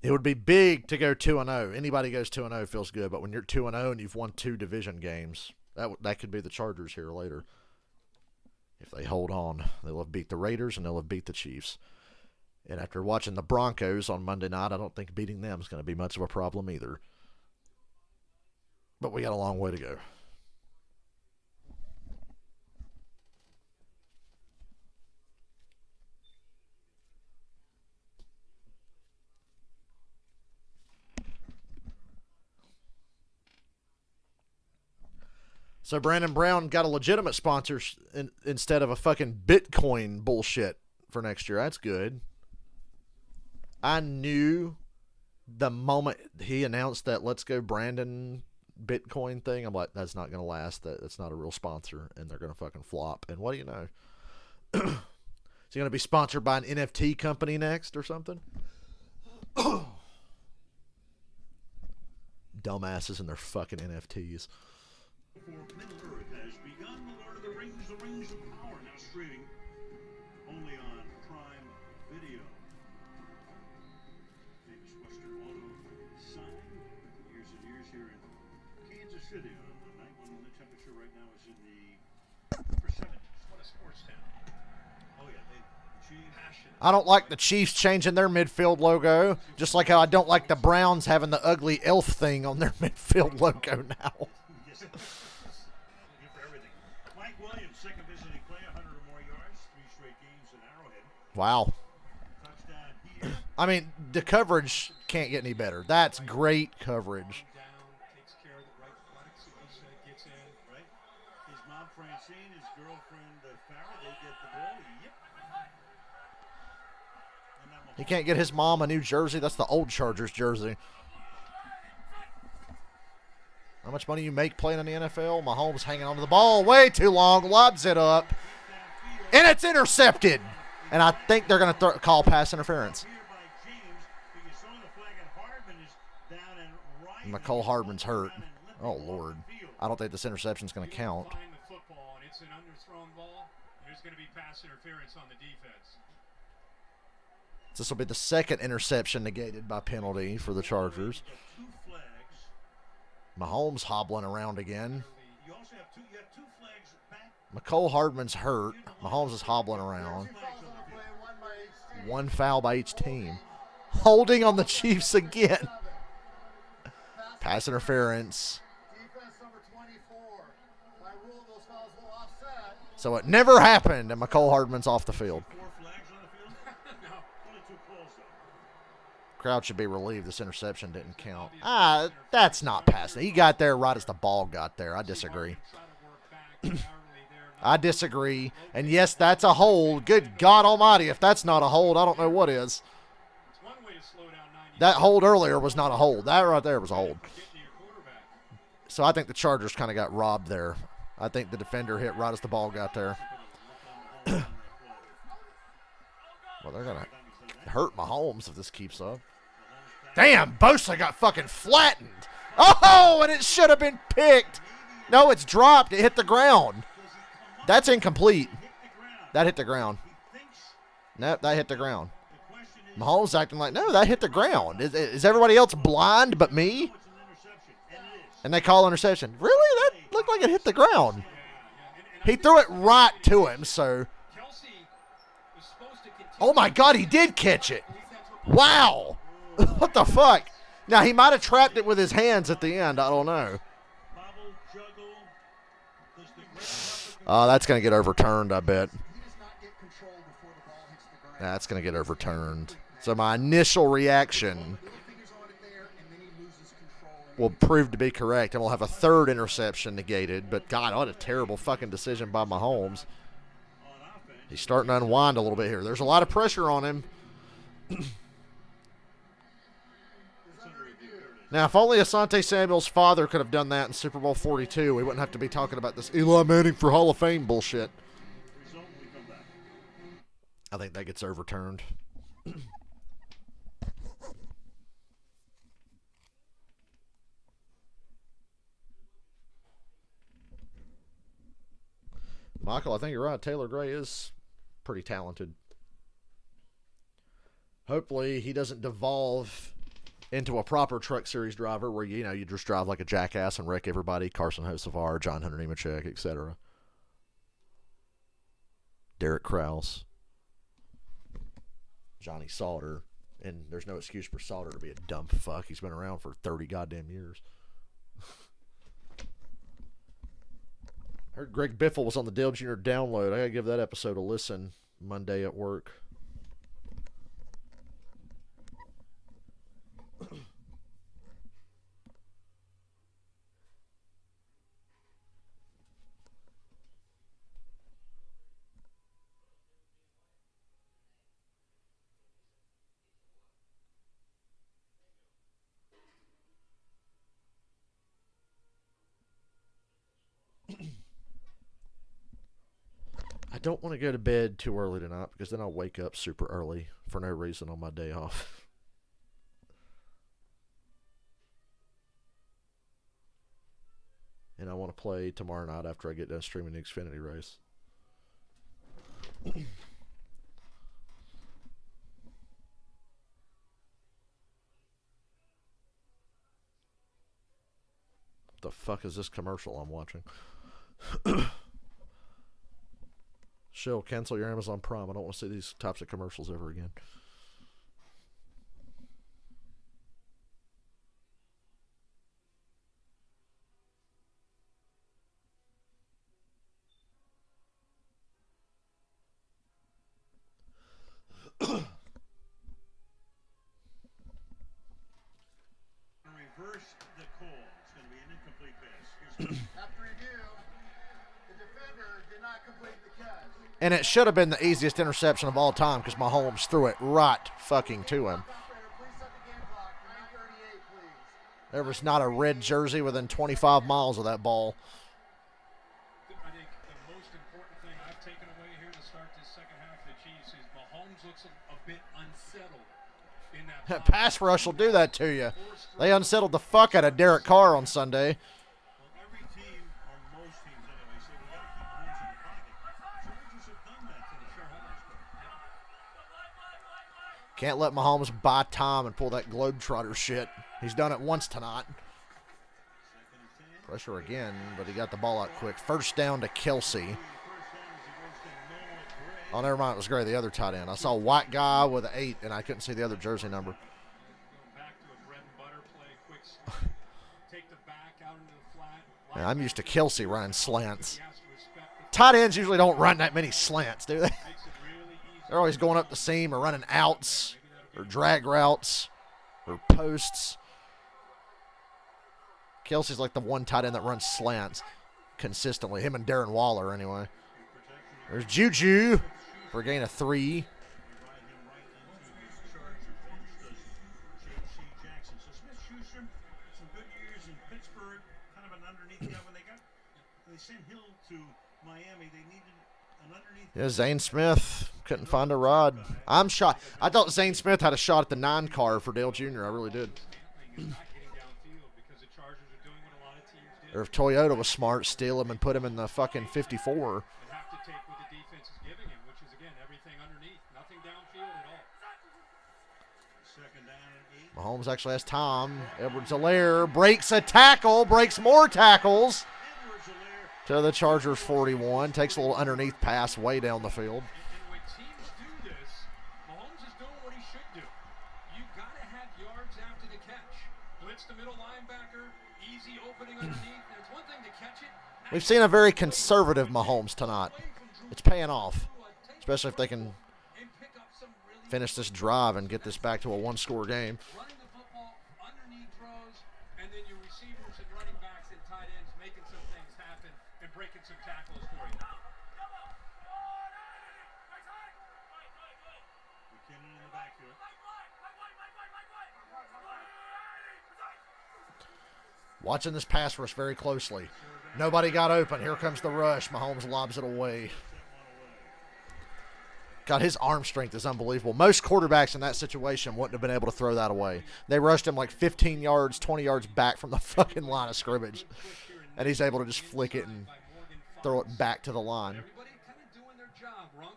It would be big to go 2-0. Anybody goes 2-0 feels good, but when you're 2-0 and you've won 2 division games, that could be the Chargers here later. If they hold on, they'll have beat the Raiders and they'll have beat the Chiefs. And after watching the Broncos on Monday night, I don't think beating them is going to be much of a problem either. But we got a long way to go. So Brandon Brown got a legitimate sponsor instead of a fucking Bitcoin bullshit for next year. That's good. I knew the moment he announced that Let's Go Brandon Bitcoin thing, I'm like, that's not going to last. That's not a real sponsor, and they're going to fucking flop. And what do you know? Is he going to be sponsored by an NFT company next or something? Dumbasses and their fucking NFTs. For Middle Earth has begun. The Lord of the Rings of Power, now streaming only on Prime Video. Famous Western auto sign, years and years here in Kansas City on the night when the temperature right now is in the upper 70s. What a sports town. Oh yeah, the Chiefs. Passionate. I don't like the Chiefs changing their midfield logo, just like how I don't like the Browns having the ugly elf thing on their midfield logo now. Yes. Second visiting play, 100 or more yards, 3 straight games in Arrowhead. Wow. Touchdown here. I mean, the coverage can't get any better. That's great coverage. Takes care of the right flex, gets in. Right. His mom, Francine, his girlfriend, Farrah, they get the ball. Yep. He can't get his mom a new jersey. That's the old Chargers jersey. How much money you make playing in the NFL? Mahomes hanging on to the ball way too long, lobs it up, and it's intercepted. And I think they're going to call pass interference. McCole Hardman's hurt. Oh, Lord. I don't think this interception is going to count. It's an underthrown ball. There's going to be pass interference on the defense. This will be the second interception negated by penalty for the Chargers. Mahomes hobbling around again. McCole Hardman's hurt. Mahomes is hobbling around. 1 foul by each team. Holding on the Chiefs again. Pass interference. So it never happened, and McCole Hardman's off the field. Crowd should be relieved this interception didn't count. That's not passing. He got there right as the ball got there. I disagree. I disagree. And yes, that's a hold. Good God almighty, if that's not a hold, I don't know what is. That hold earlier was not a hold. That right there was a hold. So I think the Chargers kind of got robbed there. I think the defender hit right as the ball got there. Well, they're going to hurt Mahomes if this keeps up. Damn, Bosa got fucking flattened. Oh, and it should have been picked. No, it's dropped. It hit the ground. That's incomplete. That hit the ground. Nope, that hit the ground. Mahomes acting like, no, that hit the ground. Is everybody else blind but me? And they call interception. Really? That looked like it hit the ground. He threw it right to him, so. Oh, my God, he did catch it. Wow. What the fuck? Now, he might have trapped it with his hands at the end. I don't know. That's going to get overturned, I bet. That's going to get overturned. So my initial reaction will prove to be correct, and we'll have a third interception negated. But, God, what a terrible fucking decision by Mahomes. He's starting to unwind a little bit here. There's a lot of pressure on him. Now, if only Asante Samuel's father could have done that in Super Bowl 42, we wouldn't have to be talking about this Eli Manning for Hall of Fame bullshit. I think that gets overturned. Michael, I think you're right. Taylor Gray is pretty talented. Hopefully he doesn't devolve into a proper Truck Series driver where, you know, you just drive like a jackass and wreck everybody. Carson Hocevar, John Hunter Nemechek, etc. Derek Krause. Johnny Sauter. And there's no excuse for Sauter to be a dumb fuck. He's been around for 30 goddamn years. I heard Greg Biffle was on the Dale Jr. download. I gotta give that episode a listen Monday at work. I don't want to go to bed too early tonight because then I'll wake up super early for no reason on my day off. And I want to play tomorrow night after I get done streaming the Xfinity race. What the fuck is this commercial I'm watching? She'll cancel your Amazon Prime. I don't want to see these types of commercials ever again. Reverse the call. It's going to be an incomplete pass. After review, the defender did not complete the catch. And it should have been the easiest interception of all time because Mahomes threw it right fucking to him. There was not a red jersey within 25 miles of that ball. I think the most important thing I've taken away here to start this second half of the Chiefs is Mahomes looks a bit unsettled in that Pass rush will do that to you. They unsettled the fuck out of Derek Carr on Sunday. Well, every team, or most teams anyway, say we got to keep Mahomes in the pocket. Chargers have done that today. Can't let Mahomes buy time and pull that Globetrotter shit. He's done it once tonight. Pressure again, but he got the ball out quick. First down to Kelsey. Oh, never mind. It was Gray, the other tight end. I saw a white guy with an 8, and I couldn't see the other jersey number. Man, I'm used to Kelsey running slants. Tight ends usually don't run that many slants, do they? They're always going up the seam or running outs or drag routes or posts. Kelsey's like the one tight end that runs slants consistently. Him and Darren Waller, anyway. There's Juju for a gain of 3. Yeah, Zane Smith couldn't find a rod. I'm shocked. I thought Zane Smith had a shot at the 9 car for Dale Jr. I really did. Or if Toyota was smart, steal him and put him in the fucking 54. Mahomes actually has time. Edwards-Helaire breaks a tackle, breaks more tackles. To the Chargers 41. Takes a little underneath pass way down the field. And when teams do this, Mahomes is doing what he should do. You've got to have yards after the catch. Blitz the middle linebacker, easy opening underneath. And it's one thing to catch it. We've seen a very conservative Mahomes tonight. It's paying off, especially if they can finish this drive and get this back to a 1-score game. Running the football, underneath throws, and then your receivers and running backs and tight ends making some things happen and breaking some tackles for you. McKinnon in the backfield. Watching this pass rush very closely. Nobody got open. Here comes the rush. Mahomes lobs it away. God, his arm strength is unbelievable. Most quarterbacks in that situation wouldn't have been able to throw that away. They rushed him like 15 yards, 20 yards back from the fucking line of scrimmage. And he's able to just flick it and throw it back to the line.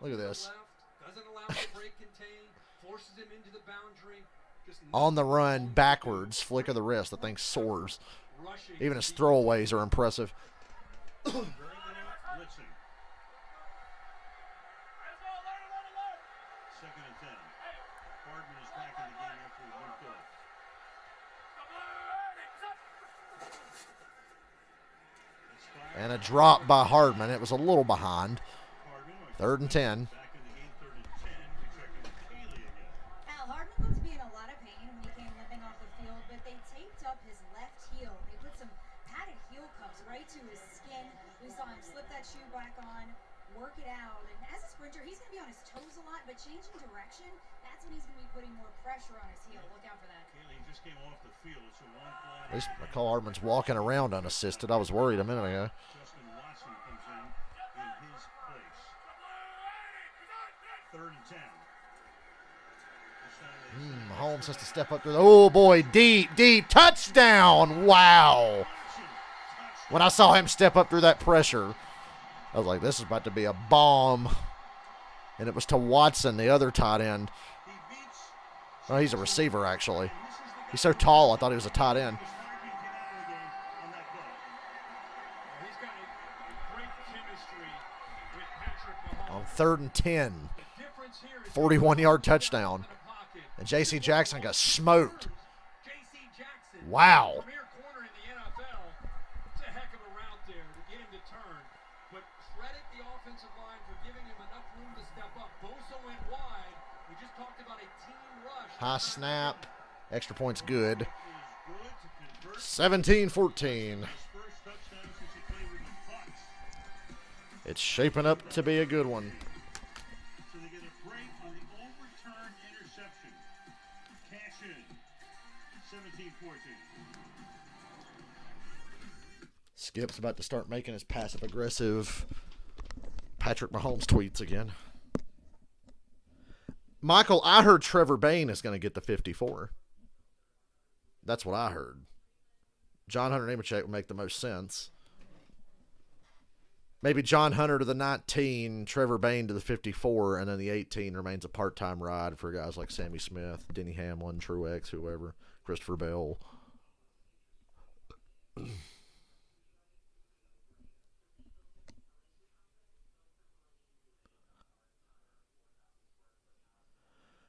Look at this. Doesn't allow him to break contain, forces him into the boundary. On the run, backwards, flick of the wrist. The thing soars. Even his throwaways are impressive. Blitzing. Second and 10. Hardman is back in the game after he moved off. And a drop by Hardman. It was a little behind. Third and 10. Back in the game, third and 10. We check in with Kaylee again. Al, Hardman looked to be in a lot of pain when he came limping off the field, but they taped up his left heel. They put some padded heel cuffs right to his skin. We saw him slip that shoe back on, work it out. And as a sprinter, he's going to be on his toes a lot, but changing direction, that's when he's going to be putting more pressure on his heel. Look out for that. Kaylee just came off the field. It's a one flat. At least McCall Hardman's walking around unassisted. I was worried a minute ago. Justin Watson comes in his place. Third and 10. Mahomes has to step up to the. Oh, boy. Deep. Touchdown. Wow. When I saw him step up through that pressure, I was like, this is about to be a bomb. And it was to Watson, the other tight end. Oh, he's a receiver, actually. He's so tall, I thought he was a tight end. On third and 10. 41-yard touchdown. And J.C. Jackson got smoked. Wow. High snap. Extra point's good. 17-14. It's shaping up to be a good one. So they get a break on the overturned interception. Cash in. 17-14. Skip's about to start making his passive-aggressive Patrick Mahomes tweets again. Michael, I heard Trevor Bain is going to get the 54. That's what I heard. John Hunter Nemechek would make the most sense. Maybe John Hunter to the 19, Trevor Bain to the 54, and then the 18 remains a part-time ride for guys like Sammy Smith, Denny Hamlin, Truex, whoever, Christopher Bell.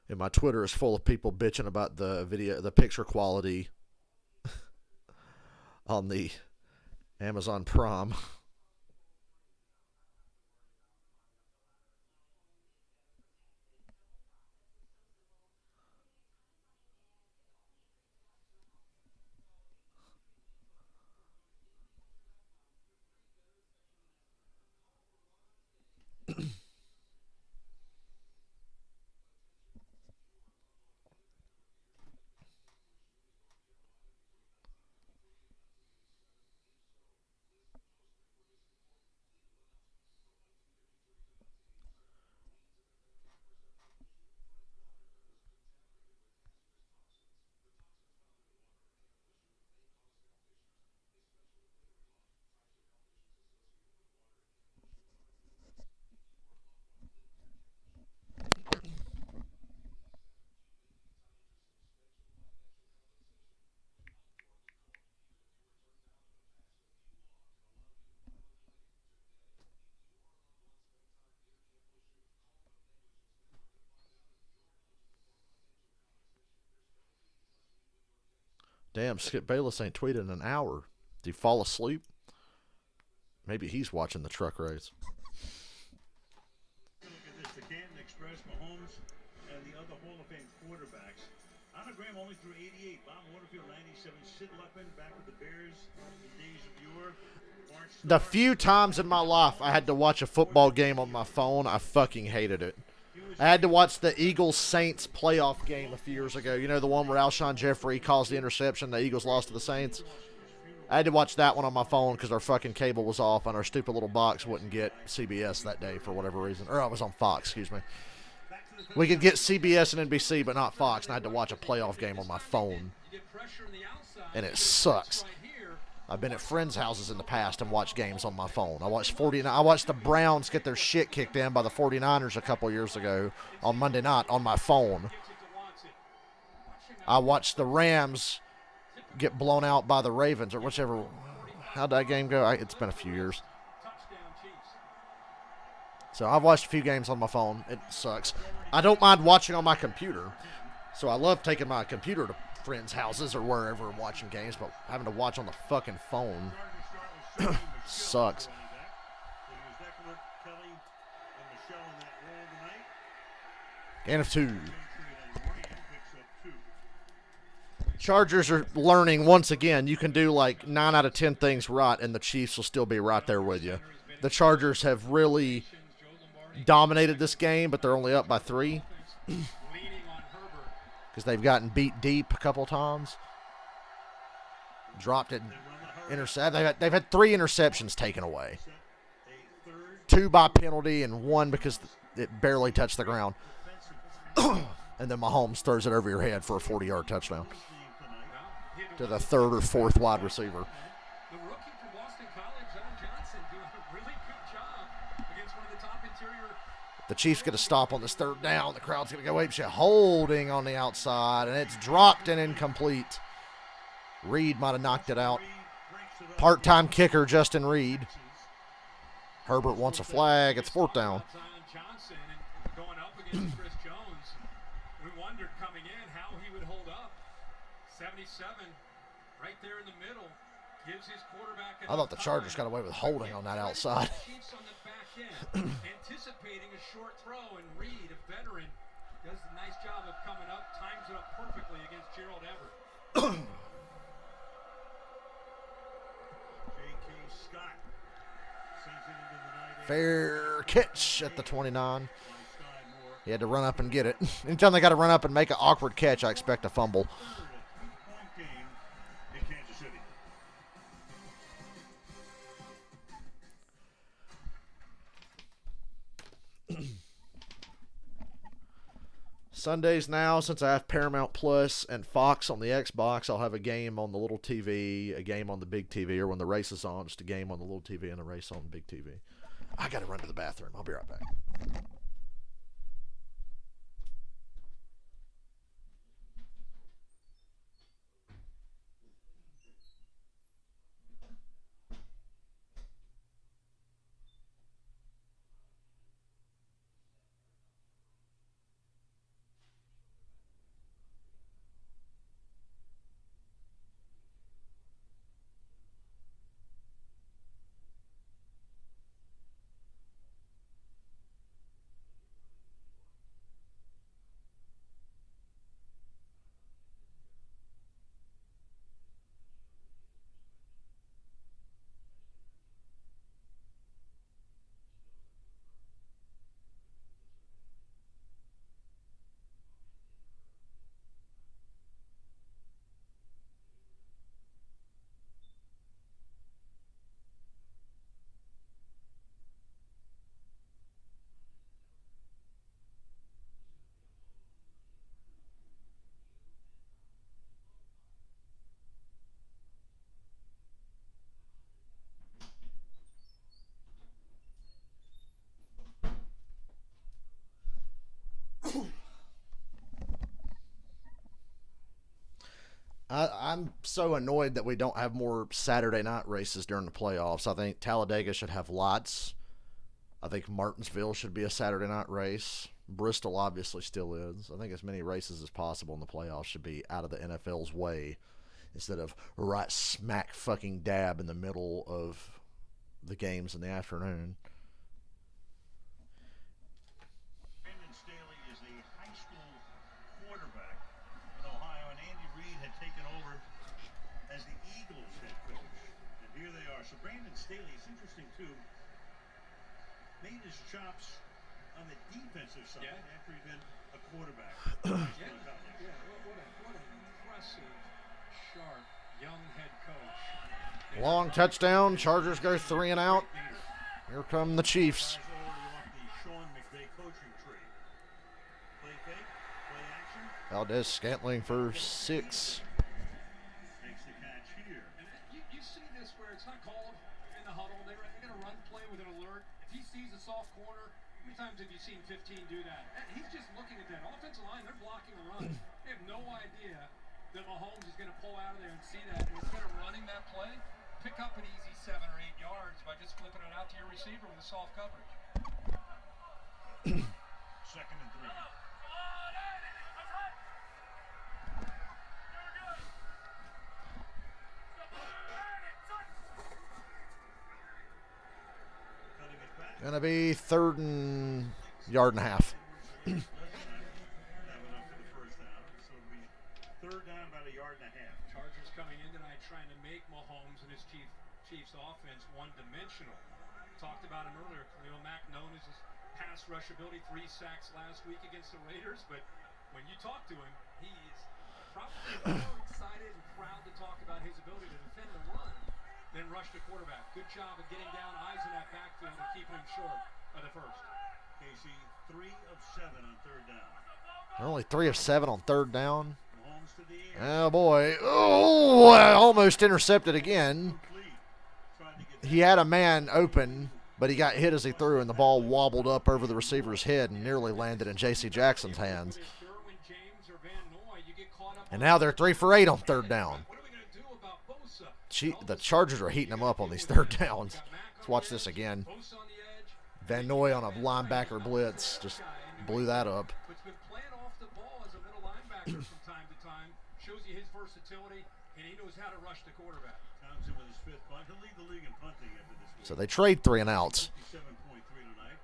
And my Twitter is full of people bitching about the picture quality on the Amazon Prime. Damn, Skip Bayless ain't tweeted in an hour. Did he fall asleep? Maybe he's watching the truck race. Look at this. The Canton Express, Mahomes, and the other Hall of Fame quarterbacks. Anna Graham only threw 88. Bob Waterfield, 97. Sid Leppin back with the Bears in days of yore. The few times in my life I had to watch a football game on my phone, I fucking hated it. I had to watch the Eagles-Saints playoff game a few years ago. You know, the one where Alshon Jeffrey caused the interception, the Eagles lost to the Saints? I had to watch that one on my phone because our fucking cable was off and our stupid little box wouldn't get CBS that day for whatever reason. Or I was on Fox, excuse me. We could get CBS and NBC, but not Fox, and I had to watch a playoff game on my phone. And it sucks. I've been at friends' houses in the past and watched games on my phone. I watched the Browns get their shit kicked in by the 49ers a couple years ago on Monday night on my phone. I watched the Rams get blown out by the Ravens or whichever. How'd that game go? It's been a few years. So I've watched a few games on my phone. It sucks. I don't mind watching on my computer. So I love taking my computer to friends' houses or wherever and watching games, but having to watch on the fucking phone sucks. Gain of 2. Chargers are learning once again. You can do like 9 out of 10 things right, and the Chiefs will still be right there with you. The Chargers have really dominated this game, but they're only up by 3 because they've gotten beat deep a couple times. Dropped it, intercept. They've had 3 interceptions taken away. 2 by penalty and 1 because it barely touched the ground. And then Mahomes throws it over your head for a 40-yard touchdown to the 3rd or 4th wide receiver. The rookie from Boston College, John Johnson, doing a really good job against one of the top interior. The Chiefs get a stop on this 3rd down. The crowd's going to go apeshit. Holding on the outside, and it's dropped and incomplete. Reed might have knocked it out. Part-time kicker Justin Reed. Herbert wants a flag. It's 4th down. Johnson and going up against Chris Jones. We wondered coming in how he would hold up. 77, right there in the middle, gives his quarterback. I thought the Chargers got away with holding on that outside. Chiefs on the back end, anticipating a short throw, and Reed, a veteran, does a nice job of coming up, times it up perfectly against Gerald Everett. J.K. Scott sends it into the night. Fair catch at the 29. He had to run up and get it. Anytime they got to run up and make an awkward catch, I expect a fumble. Game in Kansas City. Sundays now, since I have Paramount Plus and Fox on the Xbox, I'll have a game on the little TV, a game on the big TV, or when the race is on, just a game on the little TV and a race on the big TV. I got to run to the bathroom. I'll be right back. I'm so annoyed that we don't have more Saturday night races during the playoffs. I think Talladega should have lots. I think Martinsville should be a Saturday night race. Bristol obviously still is. I think as many races as possible in the playoffs should be out of the NFL's way instead of right smack fucking dab in the middle of the games in the afternoon. Brandon Staley is a high school quarterback in Ohio, and Andy Reid had taken over as the Eagles head coach. And here they are. So Brandon Staley, it's interesting too, made his chops on the defensive side after he'd been a quarterback. What an impressive, sharp, young head coach. Long touchdown. Chargers go 3 and out. Here come the Chiefs. Valdez Scantling for 6. Makes the catch here. And you see this where it's not called in the huddle. They're going to run play with an alert. If he sees a soft corner, many times have you seen 15 do that? He's just looking at that offensive line. They're blocking a run. They have no idea that Mahomes is going to pull out of there and see that. And instead of running that play, pick up an easy 7 or 8 yards by just flipping it out to your receiver with a soft coverage. Second and 3. Gonna be 3rd and yard and a half. That went up for the first down. So it'll be 3rd down, about a yard and a half. Chargers coming in tonight trying to make Mahomes and his Chiefs offense one-dimensional. Talked about him earlier. Khalil Mack known as his pass rush ability, 3 sacks last week against the Raiders. But when you talk to him, he's probably more excited and proud to talk about his ability to defend the run than rush the quarterback. Good job of getting down, eyes in that backfield, and keeping him short of the first. Casey, 3 of 7 on 3rd down. They're only 3 of 7 on 3rd down. Mahomes to the air. Oh, boy. Oh, almost intercepted again. He had a man open, but he got hit as he threw, and the ball wobbled up over the receiver's head and nearly landed in J.C. Jackson's hands. And now they're 3 for 8 on 3rd down. The Chargers are heating them up on these 3rd downs. Let's watch this again. Van Noy on a linebacker blitz just blew that up. But been playing off the ball as a middle linebacker from time to time. Shows you his versatility, and he knows how to rush the quarterback. Comes in with his 5th punt. He'll lead the league in punting after this week. So they trade 3 and outs. 57.3 tonight.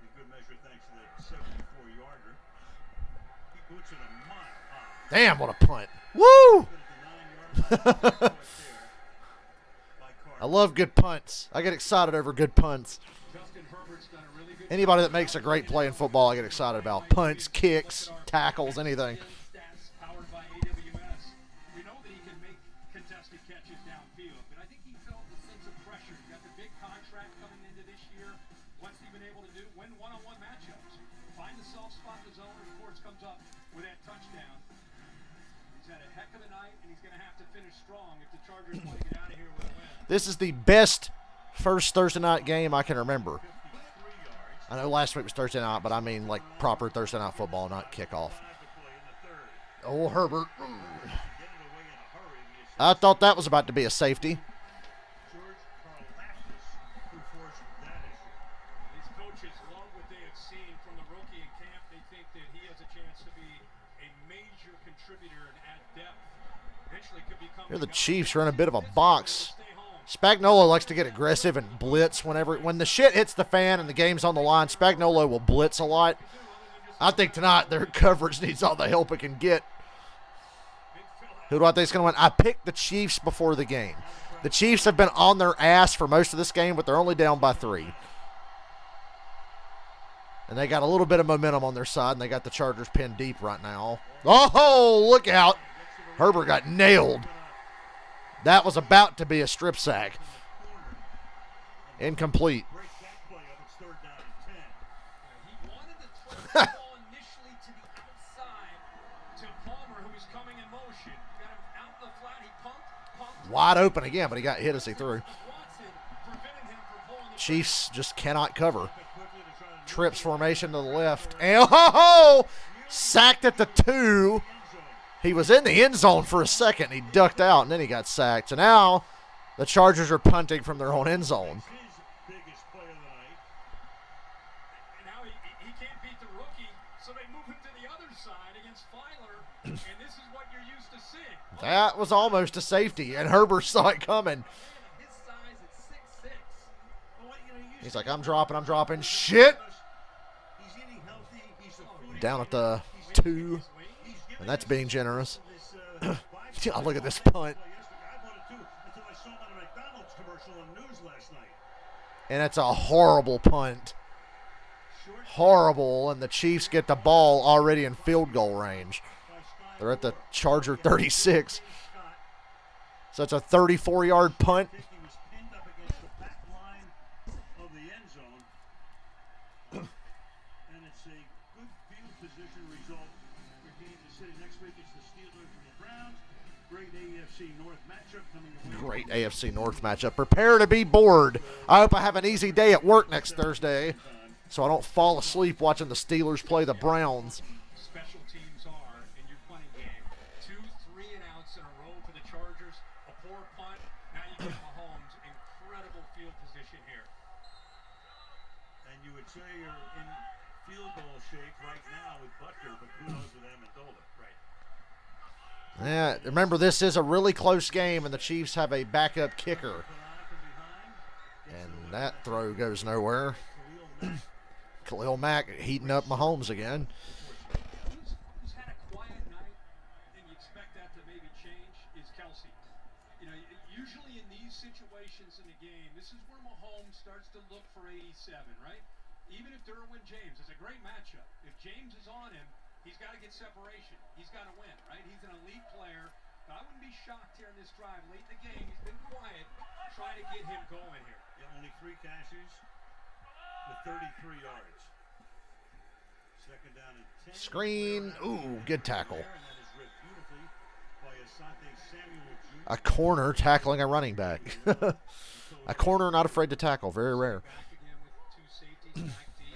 In good measure thanks to that 74-yarder. He boots it a mile high. Damn, what a punt. Woo! I love good punts. I get excited over good punts. Anybody that makes a great play in football, I get excited about. Punts, kicks, tackles, anything. Powered by AWS. We know that he can make contested catches downfield, but I think he felt the sense of pressure. He got the big contract coming into this year. What's he been able to do? Win one-on-one matchups. Find the soft spot in the zone, and of course comes up with that touchdown. He's had a heck of a night, and he's going to have to finish strong if the Chargers want to get out of here with a win. This is the best first Thursday night game I can remember. I know last week was Thursday night, but I mean like proper Thursday night football, not kickoff. Oh, Herbert. I thought that was about to be a safety. These coaches love what they have seen from the rookie in camp. They think that he has a chance to be a major contributor and add depth. Eventually could become. Here the Chiefs are in a bit of a box. Spagnuolo likes to get aggressive and blitz when the shit hits the fan and the game's on the line. Spagnuolo will blitz a lot. I think tonight their coverage needs all the help it can get. Who do I think is going to win? I picked the Chiefs before the game. The Chiefs have been on their ass for most of this game, but they're only down by 3. And they got a little bit of momentum on their side, and they got the Chargers pinned deep right now. Oh, look out. Herbert got nailed. That was about to be a strip sack. Incomplete. Wide open again, but he got hit as he threw. Chiefs just cannot cover. Trips formation to the left. And sacked at the 2. He was in the end zone for a second. He ducked out, and then he got sacked. So now the Chargers are punting from their own end zone. Now he can't beat the rookie, so they move him to the other side against Filer, and this is what you're used to seeing. That was almost a safety, and Herbert saw it coming. His size is 6'6". He's like, I'm dropping. Shit! Down at the 2. And that's being generous. Look at this punt. And it's a horrible punt. Horrible. And the Chiefs get the ball already in field goal range. They're at the Charger 36. So it's a 34-yard punt. Great AFC North matchup. Prepare to be bored. I hope I have an easy day at work next Thursday. so I don't fall asleep watching the Steelers play the Browns. Special teams are in your punting game. 2 3-and-outs in a row for the Chargers. A poor punt. Now you get Mahomes. Incredible field position here. And you would say you're in field goal shape right now with Butker, but who knows with Amendola. Right. Yeah, remember, this is a really close game, and the Chiefs have a backup kicker. And that throw goes nowhere. Khalil Mack heating up Mahomes again. Who's had a quiet night, and you expect that to maybe change, is Kelsey. You know, usually in these situations in the game, this is where Mahomes starts to look for 87, right? Even if Derwin James, it's a great matchup. If James is on him, he's got to get separation. He's got to win, right? He's an elite player. But I wouldn't be shocked here in this drive. Late in the game, he's been quiet. Try to get him going here. Yeah, only 3 catches with 33 yards. Second down and 10. Screen. Ooh, good tackle. And that is ripped beautifully by Asante Samuel Jr. A corner tackling a running back. A corner not afraid to tackle. Very rare. Back again with 2 safeties back deep.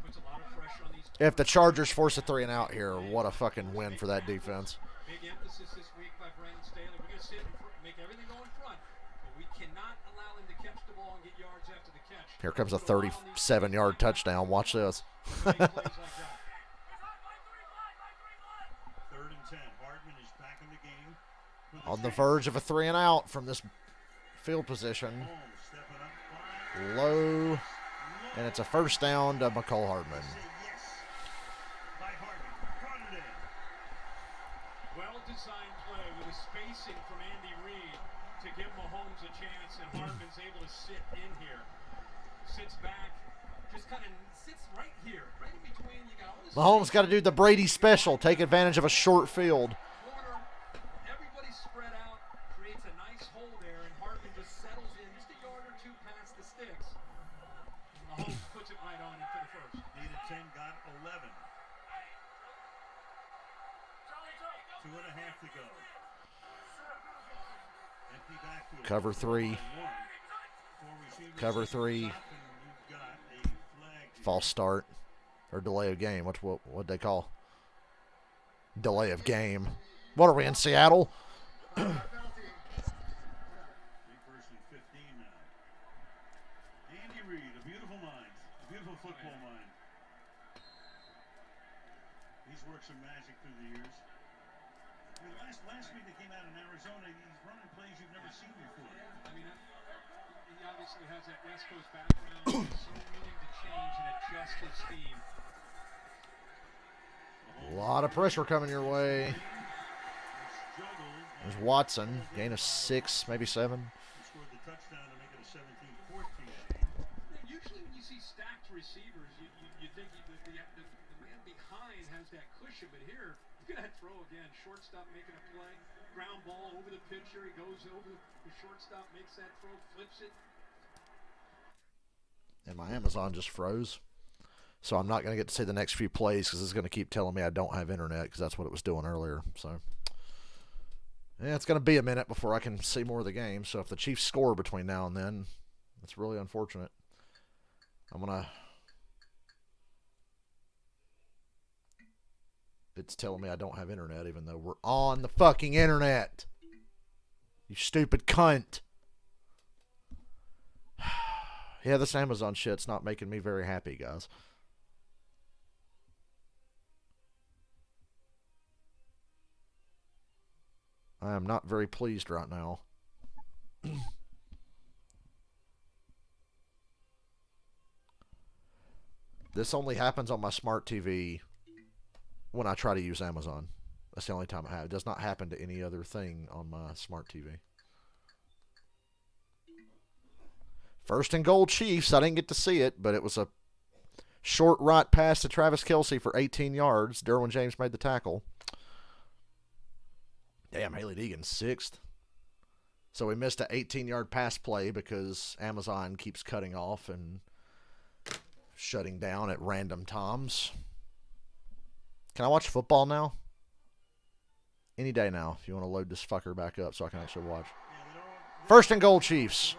Puts a lot of pressure on these. If the Chargers force a 3-and-out here, what a fucking win for that defense. Big emphasis this week by Brandon Staley. We're going to sit and make everything go in front, but we cannot allow him to catch the ball and get yards after the catch. Here comes a 37-yard touchdown. Watch this. Plays like that. 3rd and 10. Hardman is back in the game. On the verge of a 3-and-out from this field position. Mahomes stepping up. Low. And it's a first down to McCole Hardman. Say yes by Hardman. Brought it in. Well-designed play with a spacing from Andy Reid to give Mahomes a chance, and Hardman's able to sit in here. Sits back, just kind of sits right here, right in between. You got all this Mahomes got to do the Brady special, take advantage of a short field. corner. Everybody spread out, creates a nice hole there, and Hardman just settles in just a yard or 2 past the sticks. Mahomes puts it right on him for the first. Needed 10, got 11. 2.5 to go. Empty backfield. Cover 3. Cover 3. False start. Or delay of game. What'd they call? Delay of game. What are we in Seattle? 3 first and 15 now. Andy Reid, a beautiful mind. A beautiful football mind. He's worked some magic through the years. I mean, last week they came out in Arizona. He's running plays you've never seen before. I mean, he obviously has that West Coast background. He's so willing to change and adjust his scheme. A lot of pressure coming your way. There's Watson. Gain of 6, maybe 7. He scored the touchdown to make it a 17-14. Usually when you see stacked receivers, you think the man behind has that cushion, but here, look at that throw again. Shortstop making a play. Ground ball over the pitcher. He goes over the shortstop, makes that throw, flips it. And my Amazon just froze. So I'm not going to get to see the next few plays because it's going to keep telling me I don't have internet because that's what it was doing earlier. So, yeah, it's going to be a minute before I can see more of the game. So if the Chiefs score between now and then, it's really unfortunate. I'm going to... It's telling me I don't have internet even though we're on the fucking internet. You stupid cunt. Yeah, this Amazon shit's not making me very happy, guys. I am not very pleased right now. This only happens on my smart TV when I try to use Amazon. That's the only time it happens. It does not happen to any other thing on my smart TV. First and goal Chiefs. I didn't get to see it, but it was a short right pass to Travis Kelce for 18 yards. Derwin James made the tackle. Damn, Haley Deegan, 6th. So we missed an 18-yard pass play because Amazon keeps cutting off and shutting down at random times. Can I watch football now? Any day now, if you want to load this fucker back up so I can actually watch. First and goal, Chiefs.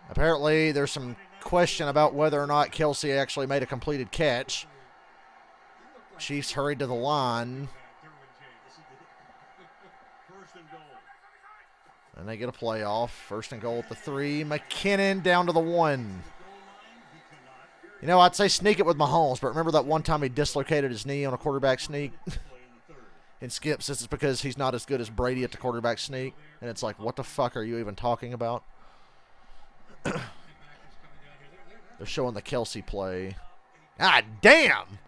Apparently, there's some question about whether or not Kelsey actually made a completed catch. Chiefs hurried to the line. And they get a playoff. First and goal at the 3. McKinnon down to the 1. You know, I'd say sneak it with Mahomes, but remember that one time he dislocated his knee on a quarterback sneak? And Skip says it's because he's not as good as Brady at the quarterback sneak. And it's like, what the fuck are you even talking about? They're showing the Kelsey play. God damn!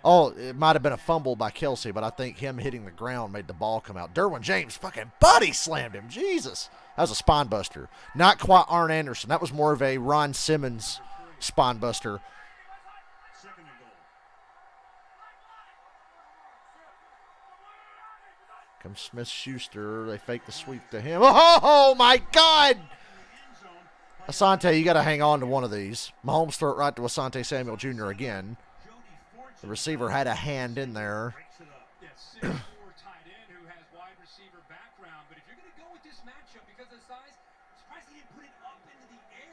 Oh, it might have been a fumble by Kelsey, but I think him hitting the ground made the ball come out. Derwin James fucking body slammed him. Jesus. That was a spine buster. Not quite Arn Anderson. That was more of a Ron Simmons spine buster. Comes Smith-Schuster. They fake the sweep to him. Oh, my God! Asante, you got to hang on to one of these. Mahomes throw it right to Asante Samuel Jr. again. The receiver had a hand in there.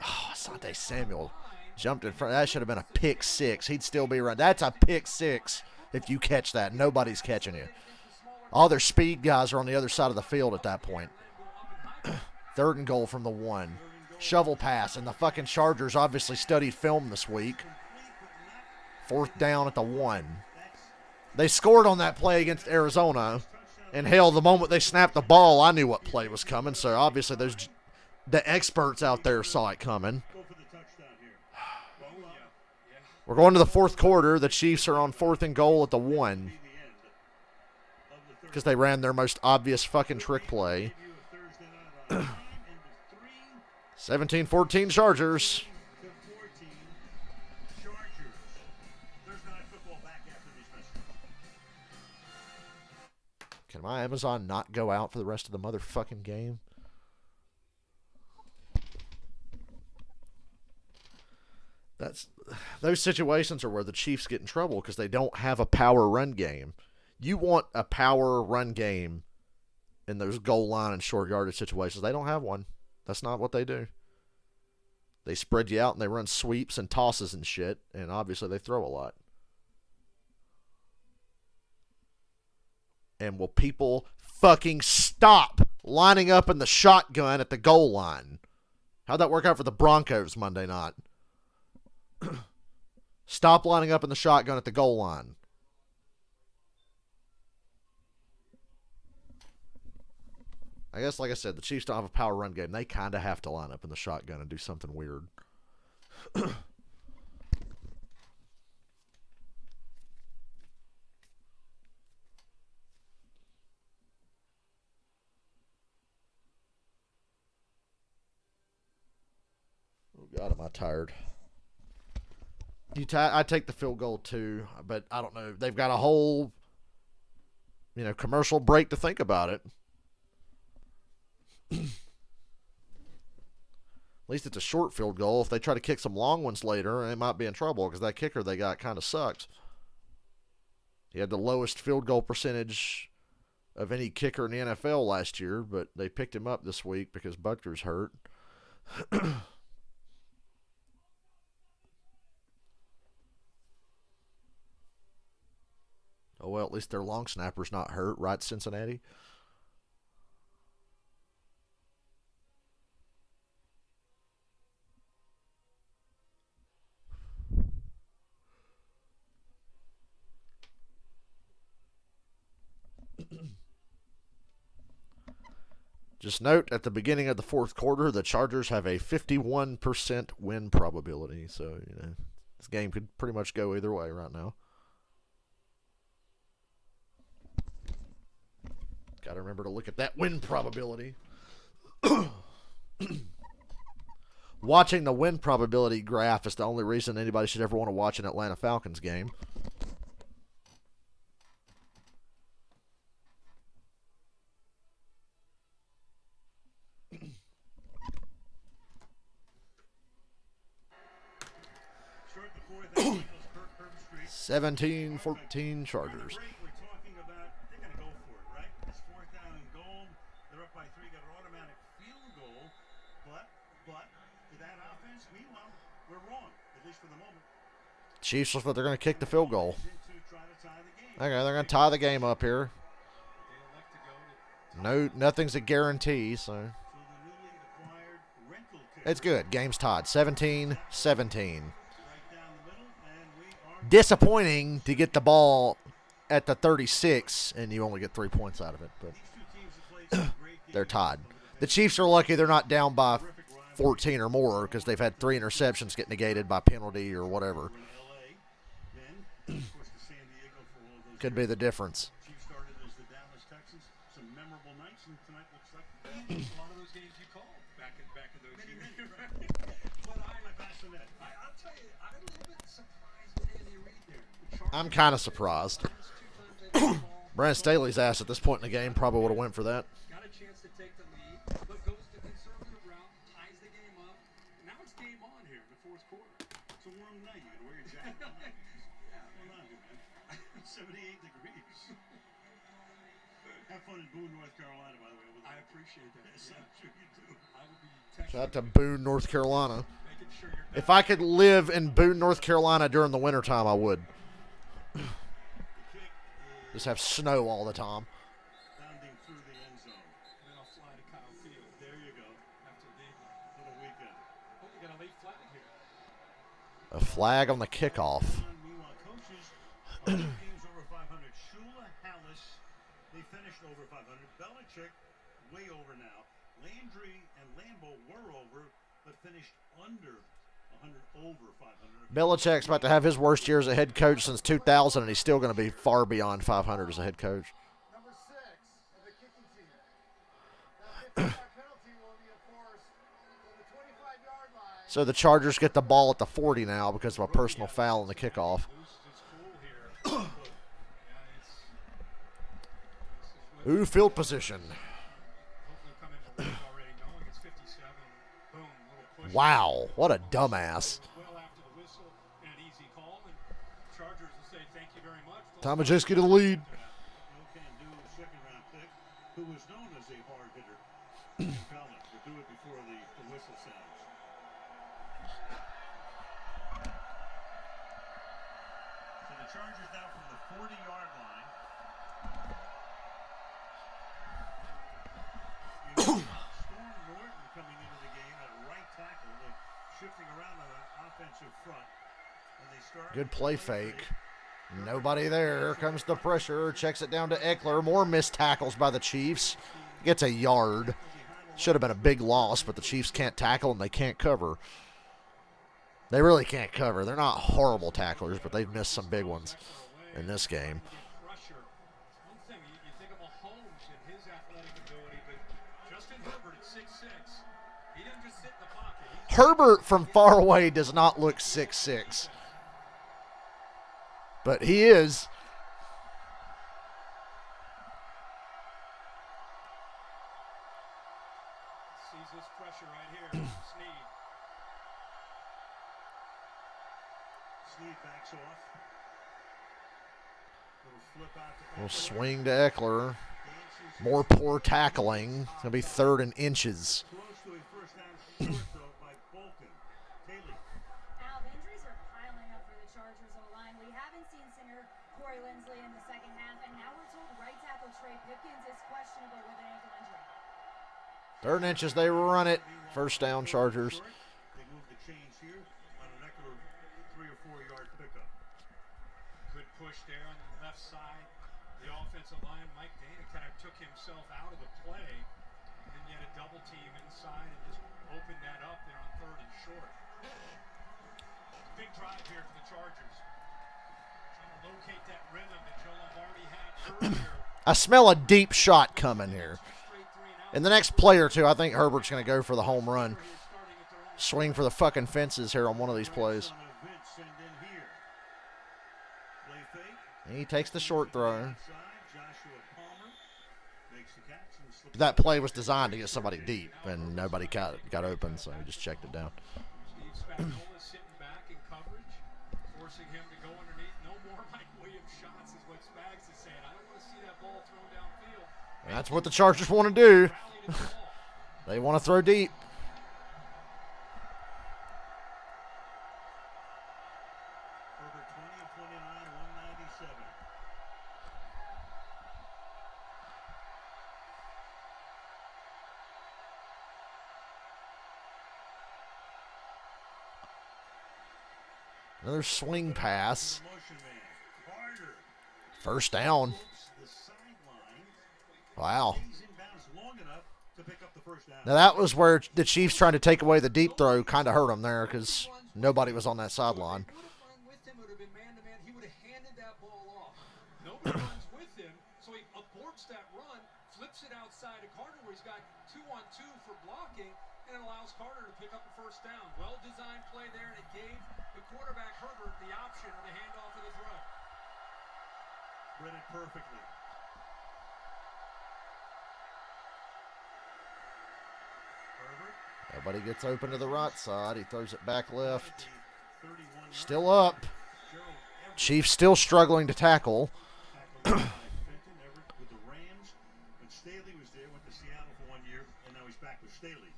Oh, Asante Samuel jumped in front. That should have been a pick 6. He'd still be right. That's a pick 6 if you catch that. Nobody's catching you. All their speed guys are on the other side of the field at that point. 3rd and goal from the 1. Shovel pass, and the fucking Chargers obviously studied film this week. 4th down at the 1. They scored on that play against Arizona, and hell, the moment they snapped the ball, I knew what play was coming, so obviously the experts out there saw it coming. We're going to the 4th quarter. The Chiefs are on 4th and goal at the 1 because they ran their most obvious fucking trick play. 17-14 Chargers. Can my Amazon not go out for the rest of the motherfucking game? Those situations are where the Chiefs get in trouble because they don't have a power run game. You want a power run game in those goal line and short yardage situations. They don't have one. That's not what they do. They spread you out and they run sweeps and tosses and shit, and obviously they throw a lot. And will people fucking stop lining up in the shotgun at the goal line? How'd that work out for the Broncos Monday night? Stop lining up in the shotgun at the goal line. I guess, like I said, the Chiefs don't have a power run game. They kind of have to line up in the shotgun and do something weird. Oh, God, am I tired. I take the field goal too, but I don't know. They've got a whole, commercial break to think about it. At least it's a short field goal. If they try to kick some long ones later, they might be in trouble because that kicker they got kind of sucks. He had the lowest field goal percentage of any kicker in the NFL last year, but they picked him up this week because Butker's hurt. Oh, well, at least their long snapper's not hurt, right, Cincinnati? Just note, at the beginning of the 4th quarter, the Chargers have a 51% win probability. So, this game could pretty much go either way right now. Got to remember to look at that win probability. Watching the win probability graph is the only reason anybody should ever want to watch an Atlanta Falcons game. Short the 4th, Eagles, Herbert Street. 17-14 Chargers. We're talking about they're going to go for it, right? It's 4th down and goal. They're up by 3, got an automatic field goal. But to that offense, meanwhile, we're wrong, at least for the moment. Chiefs look like they're going to kick the field goal. To try to tie the game. Okay, they're going to tie the game up here. They elect to go to Nothing's a guarantee, so So the newly acquired rental kicker it's good. Game's tied, 17-17. right down the middle, and we are Disappointing to get the ball at the 36, and you only get 3 points out of it, but these two teams have played some great games they're tied. over the The past Chiefs are lucky they're not down by terrific rivalry 14 or more because they've had 3 interceptions get negated by penalty or whatever. in LA. Then, of course, to San Diego for all those Could be years. the difference. Chiefs started as the Dallas Texans. Some memorable nights, and tonight looks like a lot of those games you called back in those Many, years. many. But my bassinet. I'll tell you, I'm a little bit surprised with Andy Reid there. The Chargers I'm kind of surprised. last 2 times they got the ball, Brandon Staley's ass at this point in the game probably would have went for that. got a chance to take the lead, but goes the conservative route, ties the game up. Now it's game on here in the fourth quarter. It's a warm night. You gotta wear your jacket. Hold on, man. 78 degrees. Have fun in Boone, North Carolina, by the way. I appreciate that. Yes, I'm sure you do. I will be texting, Shout out to Boone, North Carolina. making sure you're If I could live in Boone, North Carolina during the wintertime, I would. The kick is Just have snow all the time. bounding through the end zone. then I'll fly to Kyle Field There you go. after the game. What a weekend. Oh, we got a late flag here. A flag on the kickoff. Meanwhile, coaches, other teams over 500. Shula, Hallis, they finished over 500. Belichick, way over now. Landry and Lambeau were over, but finished under 100, over 500. Belichick's about to have his worst year as a head coach since 2000, and he's still going to be far beyond 500 as a head coach. Number 6 of the kicking team. That 55 penalty will be enforced from the 25-yard line. So the Chargers get the ball at the 40 now because of a personal foul in the kickoff. Loses its cool here. Yeah, this is what Ooh, field position. hopefully come into work already knowing it's 57. Boom, little push. Wow, what a dumbass. Well after the whistle, and an easy call, and Chargers will say thank you very much. Time to just get a lead. No can do second-round pick, who was known as a hard hitter in college, but do it before the whistle sounds. So the Chargers now from the 40-yard line. Storm Norton coming into the game at right tackle. They're shifting around on an offensive front. And they start Good play fake. Nobody there. Here comes the pressure. Checks it down to Eckler. More missed tackles by the Chiefs. Gets a yard. Should have been a big loss, but the Chiefs can't tackle and they can't cover. They really can't cover. They're not horrible tacklers, but they've missed some big ones in this game. Pressure. One thing, you think of Mahomes and his athletic ability, but Justin Herbert at 6'6", he doesn't just sit in the pocket. Herbert from far away does not look 6'6", but he is. Sees this pressure right here. Snead. Snead backs off. Little flip out to Little Eckler. swing to Eckler. Dances More poor tackling. It's going to be 3rd and inches. close to a first down short throw by Bolton. Taylor. Al, the injuries are piling up for the Chargers O-line. We haven't seen center Corey Lindsley in the second half, and now we're told right tackle Trey Pipkins is questionable with an ankle injury. 3rd and inches, they run it. First down, Chargers. They move the chains here on an Eckler 3 or 4 yard pickup. Good push there on the left side. The offensive line, Mike Dana kind of took himself out of the play, and yet a double team inside and just opened that up there on 3rd and short. Big drive here for the Chargers. Trying to locate that rhythm that Joe Lombardi had earlier. I smell a deep shot coming here. Straight 3 and out. In the next play or two, I think Herbert's going to go for the home run. Swing for the fucking fences here on one of these plays. Son of Vince send in here. Play fake. He takes the short throw. Outside. Joshua Palmer makes the catch and slips. That play was designed to get somebody deep, and nobody got open, so he just checked it down. Steve Spagnuolo sitting back in coverage, forcing him to go underneath. No more Mike Williams shots is what Spags is saying. I don't want to see that ball thrown downfield. And that's what the Chargers want to do. Rally to the ball. They want to throw deep. Another swing pass. Motion man. Carter. First down. Loops the sideline. Wow. Stays in bounds long enough to pick up the first down. Now that was where the Chiefs trying to take away the deep throw kind of hurt them there because nobody was on that sideline. Would have run with him, it would have been man-to-man. He would have handed that ball off. Nobody runs with him, so he aborts that run, flips it outside to Carter where he's got 2-on-2 for blocking, and it allows Carter to pick up the first down. Well-designed play there, and it gave the quarterback Herbert the option of the handoff of the throw. Read it perfectly. Herbert. Nobody gets open to the right side. He throws it back left. 31 Still up. Chiefs still struggling to tackle. Fenton Everett with the Rams. When Staley was there, went to Seattle for 1 year, and now he's back with Staley.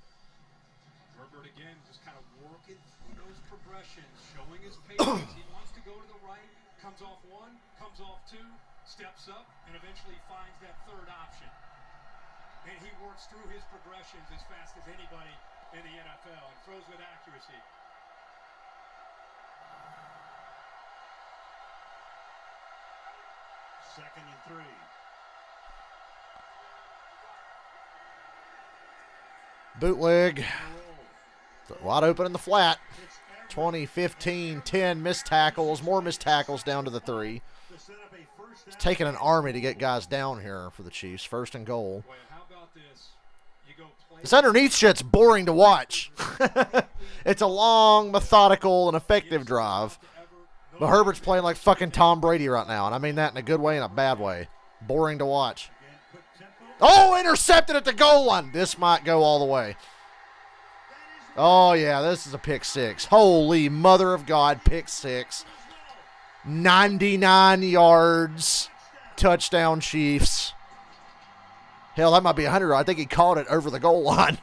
Herbert again just kind of working through those progressions, showing his patience. He wants to go to the right, comes off one, comes off two, steps up, and eventually finds that third option. And he works through his progressions as fast as anybody in the NFL and throws with accuracy. Second and 3. Bootleg. Wide open in the flat. 20, 15, 10 missed tackles. More missed tackles down to the 3. It's taking an army to get guys down here for the Chiefs. First and goal. Boy, how about this? You go play This underneath shit's boring to watch. It's a long, methodical, and effective drive. But Herbert's playing like fucking Tom Brady right now, and I mean that in a good way and a bad way. Boring to watch. Oh, intercepted at the goal line. This might go all the way. Oh, yeah, this is a pick 6. Holy mother of God, pick 6. 99 yards. Touchdown, Chiefs. Hell, that might be 100. I think he caught it over the goal line.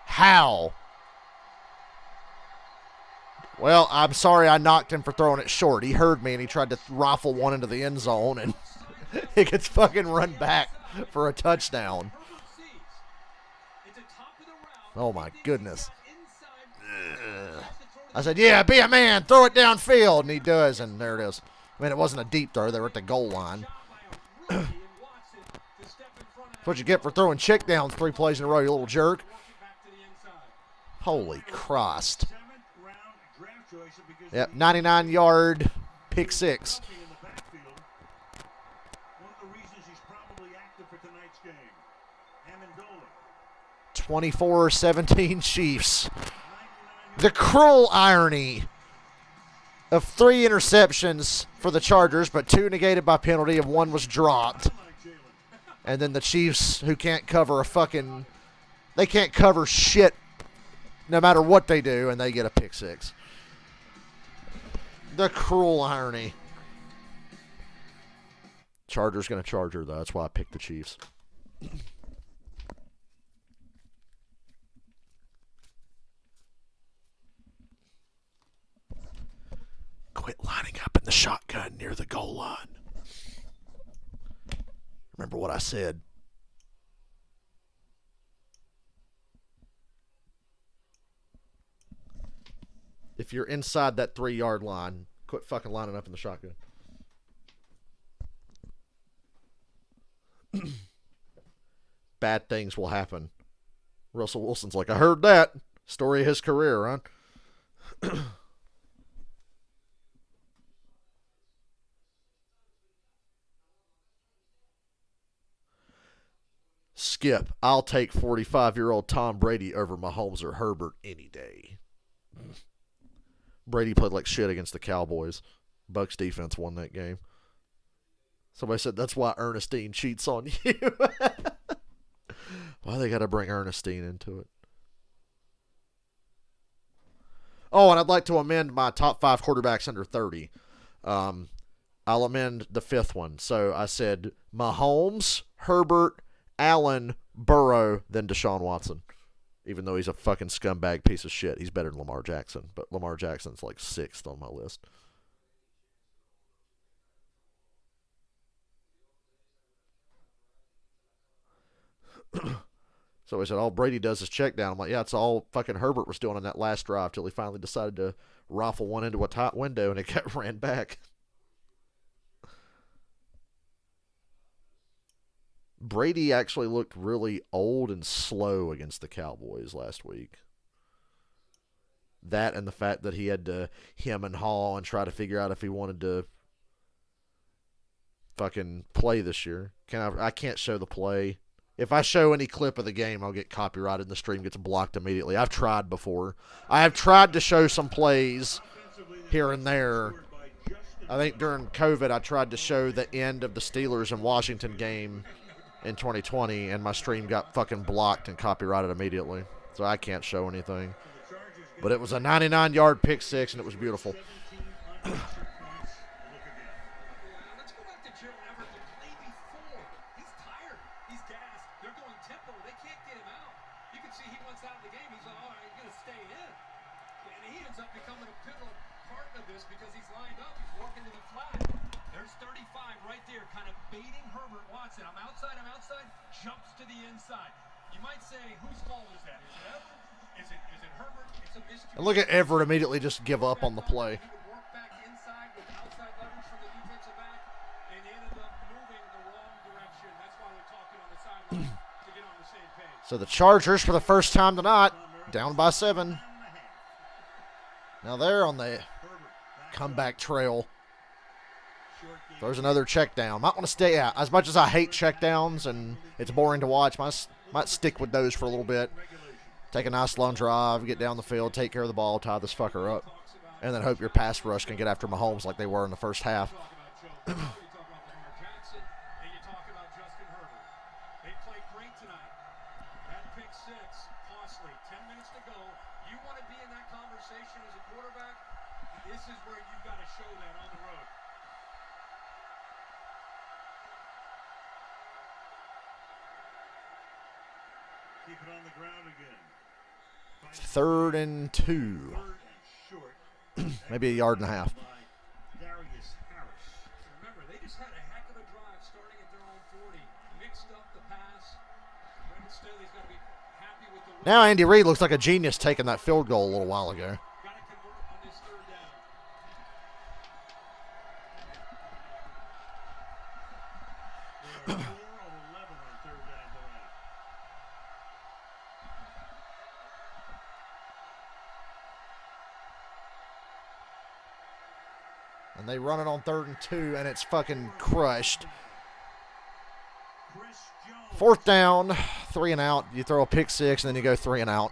How? Well, I'm sorry I knocked him for throwing it short. He heard me, and he tried to rifle one into the end zone, and he gets fucking run back for a touchdown. Oh, my goodness. Ugh. I said, yeah, be a man. Throw it downfield, and he does, and there it is. I mean, it wasn't a deep throw. They were at the goal line. That's what you get for throwing check downs 3 plays in a row, you little jerk. Holy Christ. Yep, 99-yard pick 6. One of the reasons he's probably active for tonight's game. Amendola. 24-17 Chiefs. The cruel irony of 3 interceptions for the Chargers, but 2 negated by penalty, and 1 was dropped. And then the Chiefs, who can't cover they can't cover shit no matter what they do, and they get a pick 6. The cruel irony. Chargers going to Charger, though. That's why I picked the Chiefs. Quit lining up in the shotgun near the goal line. Remember what I said. If you're inside that 3-yard line, quit fucking lining up in the shotgun. Bad things will happen. Russell Wilson's like, I heard that. Story of his career, huh? Skip, I'll take 45-year-old Tom Brady over Mahomes or Herbert any day. Brady played like shit against the Cowboys. Bucs defense won that game. Somebody said that's why Ernestine cheats on you. Why they got to bring Ernestine into it? Oh, and I'd like to amend my top 5 quarterbacks under 30. I'll amend the 5th one. So I said Mahomes, Herbert, Allen, Burrow, then Deshaun Watson. Even though he's a fucking scumbag piece of shit. He's better than Lamar Jackson. But Lamar Jackson's like 6th on my list. So he said, all Brady does is check down. I'm like, yeah, it's all fucking Herbert was doing on that last drive till he finally decided to rifle one into a tight window and it got ran back. Brady actually looked really old and slow against the Cowboys last week. That and the fact that he had to hem and haw and try to figure out if he wanted to fucking play this year. I can't show the play. If I show any clip of the game, I'll get copyrighted and the stream gets blocked immediately. I've tried before. I have tried to show some plays here and there. I think during COVID, I tried to show the end of the Steelers and Washington game in 2020, and my stream got fucking blocked and copyrighted immediately. So I can't show anything. But it was a 99-yard pick six, and it was beautiful. Because he's lined up, he's walking to the flat. There's 35 right there, kind of baiting Herbert. Watson, I'm outside, jumps to the inside. You might say, whose fault is that? Is it Everett? Is it Herbert? It's a miscue. And look at Everett immediately just give up on the play. He would work back inside with outside leverage from the defensive back and ended up moving the wrong direction. That's why they're talking on the sideline to get on the same page. So the Chargers, for the first time tonight, down by 7. Now they're on the comeback trail. There's another check down. Might want to stay out. As much as I hate check downs and it's boring to watch, might stick with those for a little bit. Take a nice long drive, get down the field, take care of the ball, tie this fucker up, and then hope your pass rush can get after Mahomes like they were in the first half. This is where you've got to show that on the road. Keep it on the ground again. 3rd and 2. Maybe a yard and a half. Remember, they just had a heck of a drive starting at their own 40. Mixed up the pass. Brandon Staley's got to be happy with the Now Andy Reid looks like a genius taking that field goal a little while ago. And they run it on 3rd and 2, and it's fucking crushed. 4th down, 3 and out. You throw a pick six, and then you go 3 and out.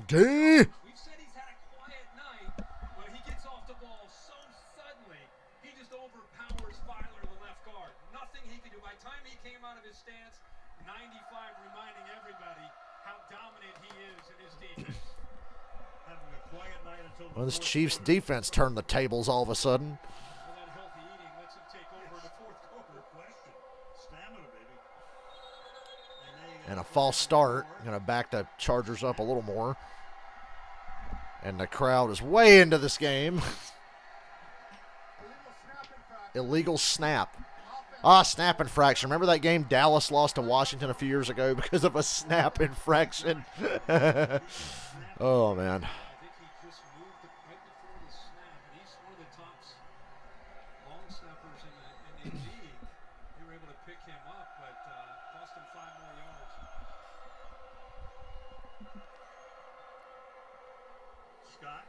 Gay. We've said he's had a quiet night, but he gets off the ball so suddenly, he just overpowers Filer, the left guard. Nothing he could do. By the time he came out of his stance, 95 reminding everybody how dominant he is in his defense. Having a quiet night until Well, this Chiefs defense turned the tables all of a sudden. Well, that healthy eating lets him take over the 4th quarter. Stamina, baby. And a false start. Going to back the Chargers up a little more. And the crowd is way into this game. Illegal snap. Snap infraction. Remember that game Dallas lost to Washington a few years ago because of a snap infraction? Oh, man. I think he just moved right before the snap, and he's one of the top long snappers in the league. They were able to pick him up, but cost him 5 more yards. Scott.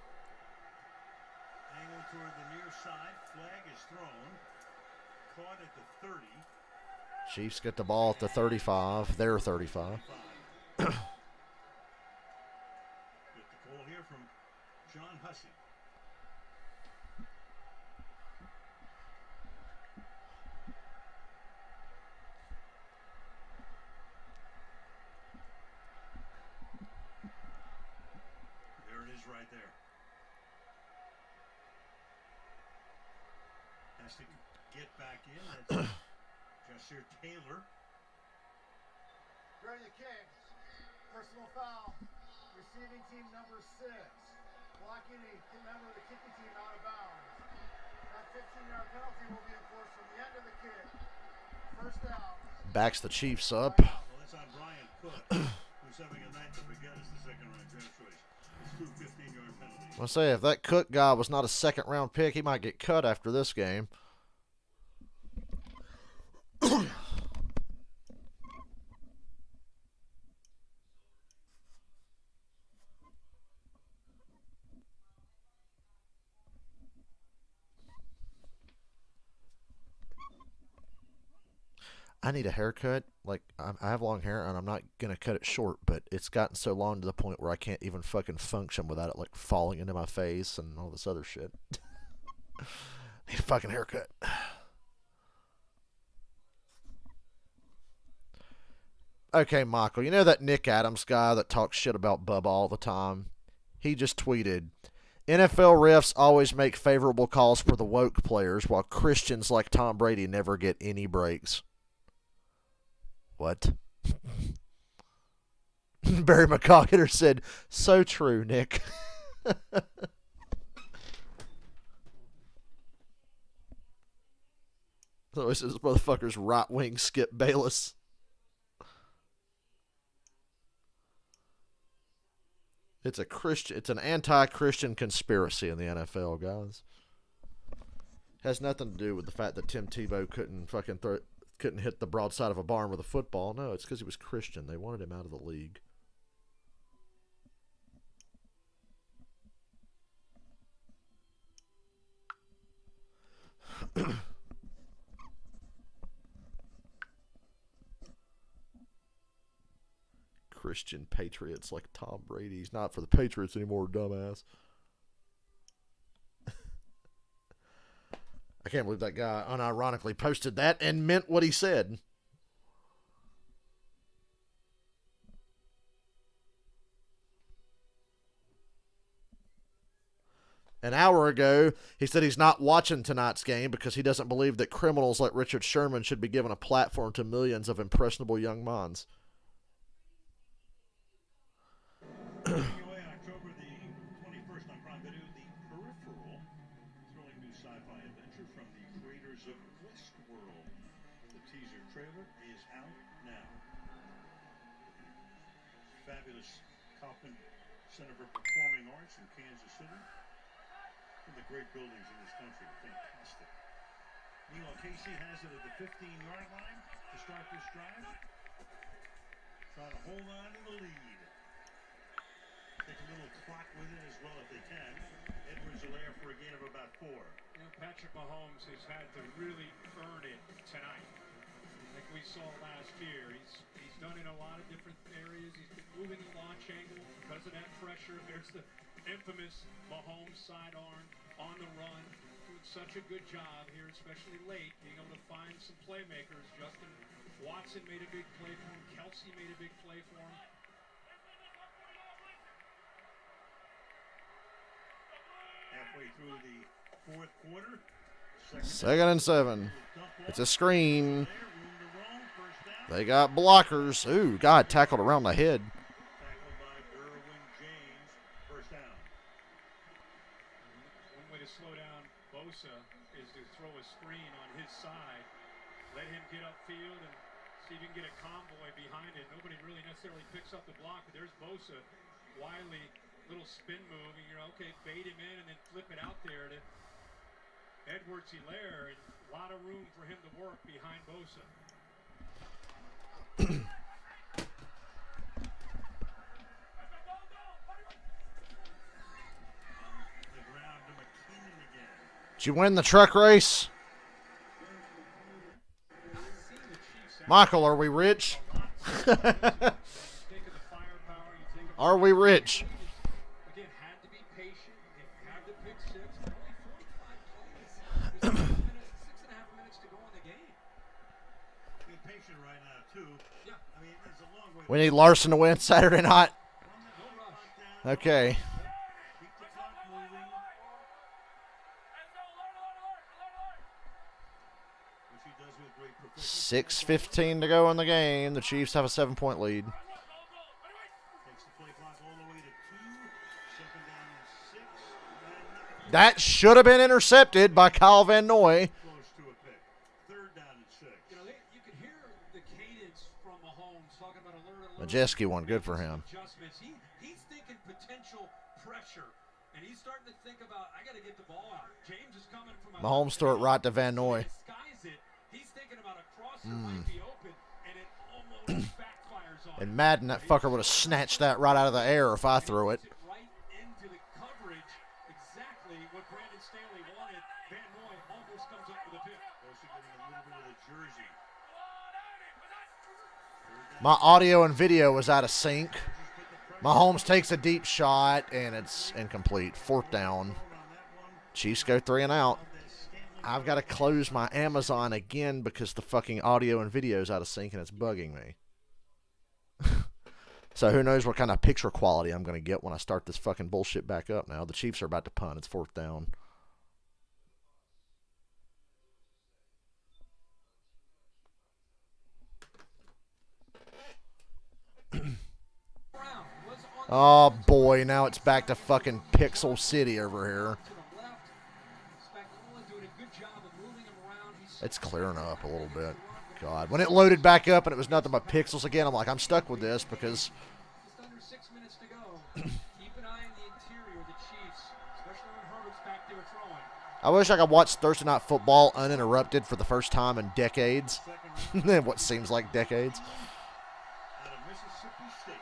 Angled toward the near side. Flag is thrown. Caught at the 30. Chiefs get the ball at the 35. They're 35. Get the call here from John Hussey. There it is right there. Has to get back in. That's Jasir Taylor. Brady King, personal foul, receiving team number 6, blocking a member of the kicking team out of bounds. 15-yard penalty will be enforced from the end of the kick. First down. Backs the Chiefs up. Well, it's on Brian Cook, who's having a night to forget as the second-round draft choice. It's 2 15-yard penalties. I'll say, if that Cook guy was not a second-round pick, he might get cut after this game. I need a haircut. Like, I have long hair, and I'm not going to cut it short, but it's gotten so long to the point where I can't even fucking function without it, like, falling into my face and all this other shit. Need a fucking haircut. Okay, Michael, you know that Nick Adams guy that talks shit about Bubba all the time? He just tweeted, NFL refs always make favorable calls for the woke players, while Christians like Tom Brady never get any breaks. What? Barry McCockett said, so true, Nick. So he says, this motherfucker's right-wing Skip Bayless. It's an anti-Christian conspiracy in the NFL, guys. Has nothing to do with the fact that Tim Tebow couldn't hit the broadside of a barn with a football. No, it's because he was Christian. They wanted him out of the league. Christian Patriots like Tom Brady. He's not for the Patriots anymore, dumbass. I can't believe that guy unironically posted that and meant what he said. An hour ago, he said he's not watching tonight's game because he doesn't believe that criminals like Richard Sherman should be given a platform to millions of impressionable young minds. Away October the 21st on Prime Video, The Peripheral, thrilling new sci-fi adventure from the creators of Westworld. The teaser trailer is out now. Fabulous Kaufman Center for Performing Arts in Kansas City. One of the great buildings in this country. Fantastic. Meanwhile, KC has it at the 15-yard line to start this drive. Trying to hold on to the lead. Take a little clock with it as well if they can. Edwards-Helaire for a gain of about 4. You know, Patrick Mahomes has had to really earn it tonight. Like we saw last year, he's done it in a lot of different areas. He's been moving the launch angle because of that pressure. There's the infamous Mahomes sidearm on the run. Doing such a good job here, especially late, being able to find some playmakers. Justin Watson made a big play for him. Kelsey made a big play for him. Halfway through the fourth quarter. Second and 7. It's a screen. They got blockers. Ooh, God, tackled around the head. Tackled by Derwin James. First down. One way to slow down Bosa is to throw a screen on his side. Let him get upfield and see if you can get a convoy behind it. Nobody really necessarily picks up the block, but there's Bosa. Wiley, little spin move, and you're okay, bait him in and then flip it out there to Edwards-Helaire, and a lot of room for him to work behind Bosa. Did you win the truck race? Michael, are we rich? Are we rich? Again, had to be patient. Had to pick 6. Only 45 plays. There's 6.5 minutes to go in the game. Be patient right now, too. Yeah. I mean, it's a long way. We need Larson to win Saturday night. Okay. Keep the clock moving. Which he does with great proficiency. 6:15 to go in the game. The Chiefs have a 7-point lead. Takes the play clock all the way to 2. Second down and 6. And That should have been intercepted by Kyle Van Noy. Close to a pick. Third down and 6. You know, you can hear the cadence from Mahomes talking about alert. Majeski one, good for him. Adjustments. He's thinking potential pressure, and he's starting to think about, I got to get the ball out. James is coming from Mahomes threw it right to Van Noy. He's thinking about a crosser might be open, and it almost backfires on In him. Madden, that fucker would have snatched that right out of the air if I threw it. Right into the coverage, exactly what Brandon Staley wanted. Van Noy almost comes up with a pick. Also getting a little bit of the jersey. My audio and video was out of sync. Mahomes takes a deep shot, and it's incomplete. Fourth down. Chiefs go 3 and out. I've got to close my Amazon again because the fucking audio and video is out of sync, and it's bugging me. So who knows what kind of picture quality I'm going to get when I start this fucking bullshit back up now. The Chiefs are about to punt. It's fourth down. Oh, boy. Now it's back to fucking Pixel City over here. It's clearing up a little bit. God. When it loaded back up and it was nothing but pixels again, I'm like, I'm stuck with this because... Just under 6 minutes to go. Keep an eye on the interior of the Chiefs, especially when Herbert's back there throwing. I wish I could watch Thursday Night Football uninterrupted for the first time in decades. What seems like decades. Out of Mississippi State.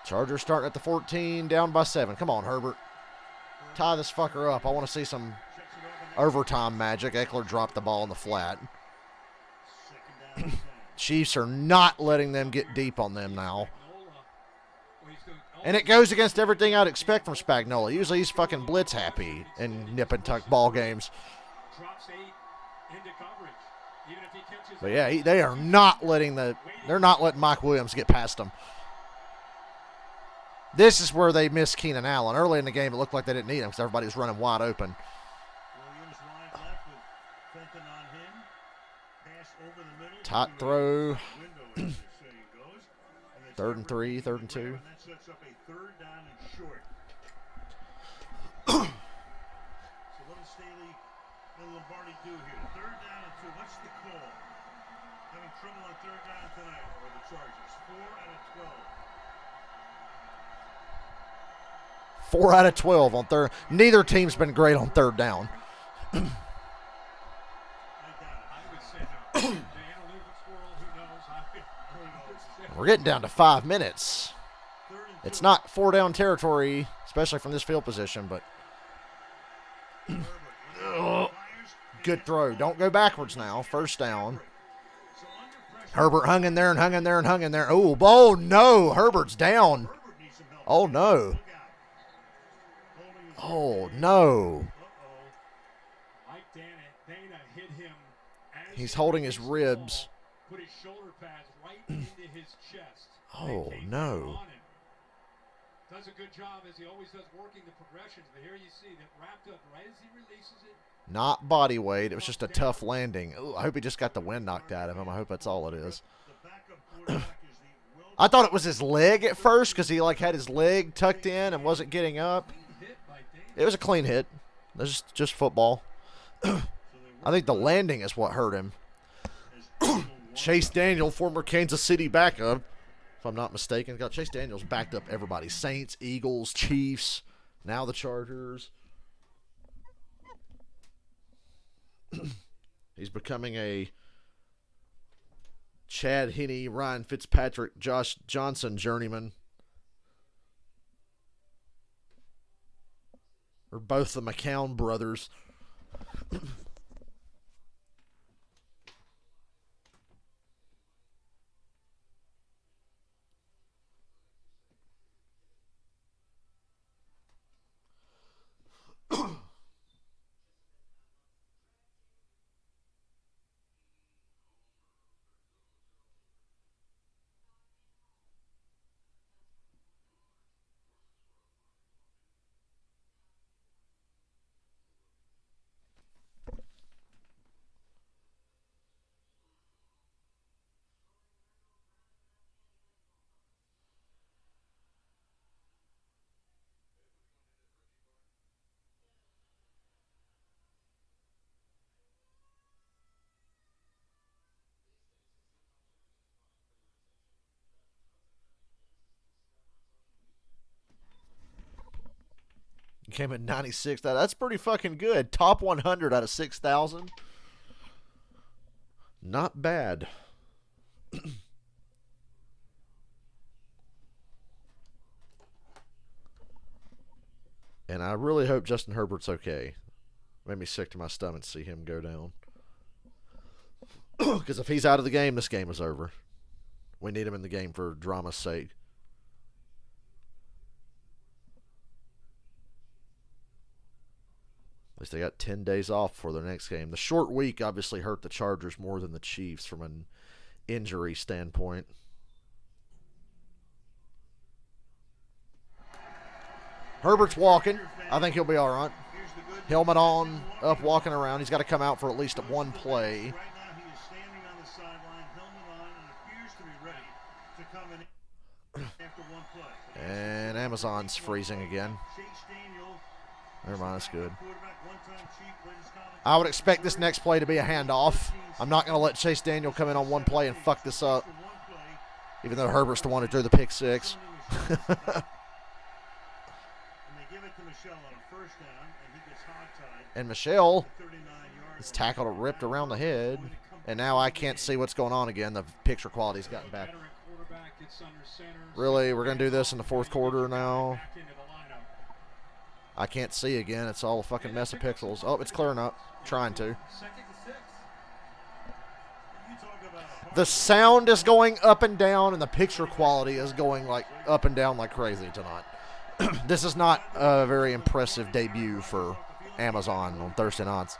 Chargers starting at the 14, down by 7. Come on, Herbert. Tie this fucker up. I want to see some overtime magic. Eckler dropped the ball in the flat. Chiefs are not letting them get deep on them now. And it goes against everything I'd expect from Spagnuolo. Usually he's fucking blitz happy in nip and tuck ball games. But yeah, they're not letting Mike Williams get past them. This is where they missed Keenan Allen. Early in the game, it looked like they didn't need him because everybody was running wide open. Williams wide left with Fenton on him. Pass over the middle. Tight throw. Window, as the saying goes. And 3rd and 3, 3rd and 2. And that sets up a third down and short. So what does Staley and Lombardi do here? Third down and 2. What's the call? Having trouble on third down tonight for the Chargers. 4 out of 12. 4 out of 12 on third. Neither team's been great on third down. We're getting down to 5 minutes. It's not 4-down territory, especially from this field position, but good throw. Don't go backwards now. First down. Herbert hung in there and hung in there and hung in there. Oh no. Herbert's down. Oh, no. Oh, no. He's holding his ribs. Put his shoulder pads right into his chest. Oh, no. Does a good job, as he always does, working the progressions. But here you see that wrapped up right as he releases it. Not body weight. It was just a tough landing. Ooh, I hope he just got the wind knocked out of him. I hope that's all it is. I thought it was his leg at first because he had his leg tucked in and wasn't getting up. It was a clean hit. This is just football. I think the landing is what hurt him. Chase Daniel, former Kansas City backup, if I'm not mistaken. God, Chase Daniel's backed up everybody. Saints, Eagles, Chiefs, now the Chargers. He's becoming a Chad Henne, Ryan Fitzpatrick, Josh Johnson journeyman. Or both the McCown brothers. Came in 96. That's pretty fucking good. Top 100 out of 6,000. Not bad. And I really hope Justin Herbert's okay. Made me sick to my stomach to see him go down. Because if he's out of the game, this game is over. We need him in the game for drama's sake. At least they got 10 days off for their next game. The short week obviously hurt the Chargers more than the Chiefs from an injury standpoint. Herbert's walking. I think he'll be all right. Helmet on, up, walking around. He's got to come out for at least one play. Right now he is standing on the sideline, helmet on, and appears to be ready to come in after one play. And Amazon's freezing again. Never mind, that's good. I would expect this next play to be a handoff. I'm not going to let Chase Daniel come in on one play and fuck this up. Even though Herbert's the one who threw the pick six. And Michelle is tackled or ripped around the head. And now I can't see what's going on again. The picture quality's gotten back. Really? We're going to do this in the fourth quarter now? I can't see again. It's all a fucking mess of pixels. Oh, it's clearing up. Trying to. The sound is going up and down, and the picture quality is going like up and down like crazy tonight. This is not a very impressive debut for Amazon on Thursday nights.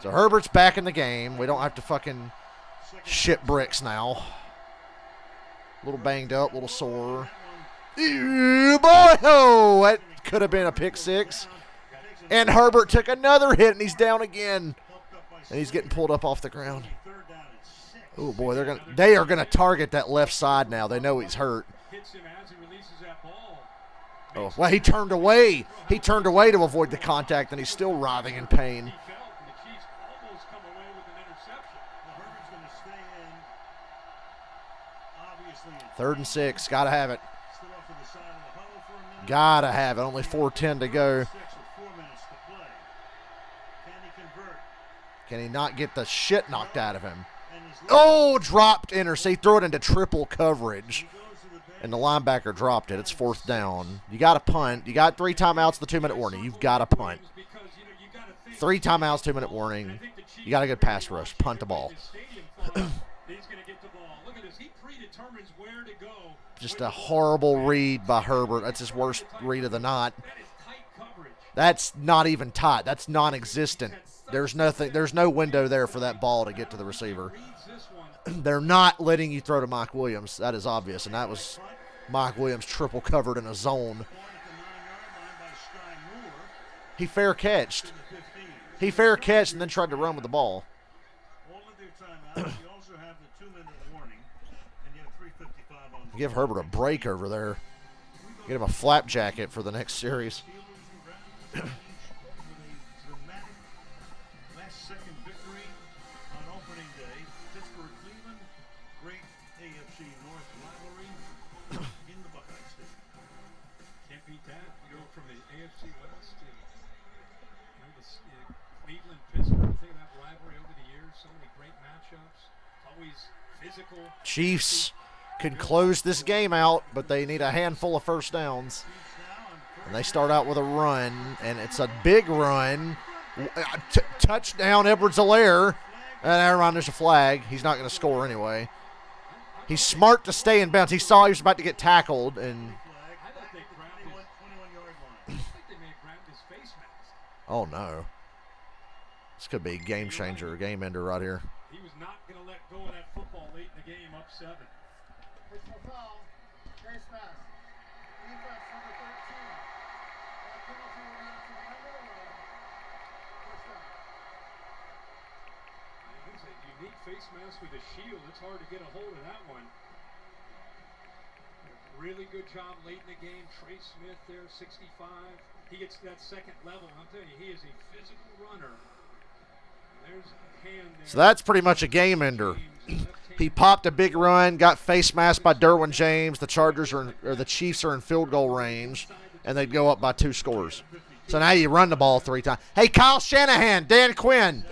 So Herbert's back in the game. We don't have to fucking shit bricks now. A little banged up, a little sore. Ew, boy, oh, that could have been a pick six. And Herbert took another hit, and he's down again. And he's getting pulled up off the ground. Oh boy, they are gonna target that left side now. They know he's hurt. Oh, well, he turned away. He turned away to avoid the contact, and he's still writhing in pain. Third and 6. Gotta have it. Gotta have it. Only 4:10 to go. Can he not get the shit knocked out of him? Oh, dropped intercept. He threw it into triple coverage. And the linebacker dropped it. It's 4th down. You got to punt. You got 3 timeouts, the 2-minute warning. You've got to punt. 3 timeouts, 2-minute warning. You got a good pass rush. Punt the ball. Just a horrible read by Herbert. That's his worst read of the night. That's not even tight. That's non-existent. There's nothing. There's no window there for that ball to get to the receiver. They're not letting you throw to Mike Williams. That is obvious, and that was Mike Williams triple covered in a zone. He fair catched. He fair catched and then tried to run with the ball. Give Herbert a break over there. Get him a flap jacket for the next series. Chiefs can close this game out, but they need a handful of first downs. And they start out with a run, and it's a big run. Touchdown, Edwards-Helaire. And there's a flag. He's not going to score anyway. He's smart to stay in bounds. He saw he was about to get tackled, and oh no. This could be a game changer, game ender right here. He was not going to let go of that football late in the game, up 7. Personal foul, face mask. Defense number 13. That penalty will be up to the end of the run. First down. It's a unique face mask with a shield. It's hard to get a hold of that one. Really good job late in the game. Trey Smith there, 65. He gets to that second level. I'm telling you, he is a physical runner. There's a hand there. So that's pretty much a game ender. He popped a big run, got face masked by Derwin James. The Chargers or the Chiefs are in field goal range. and they'd go up by 2 scores. So now you run the ball 3 times. Hey, Kyle Shanahan, Dan Quinn,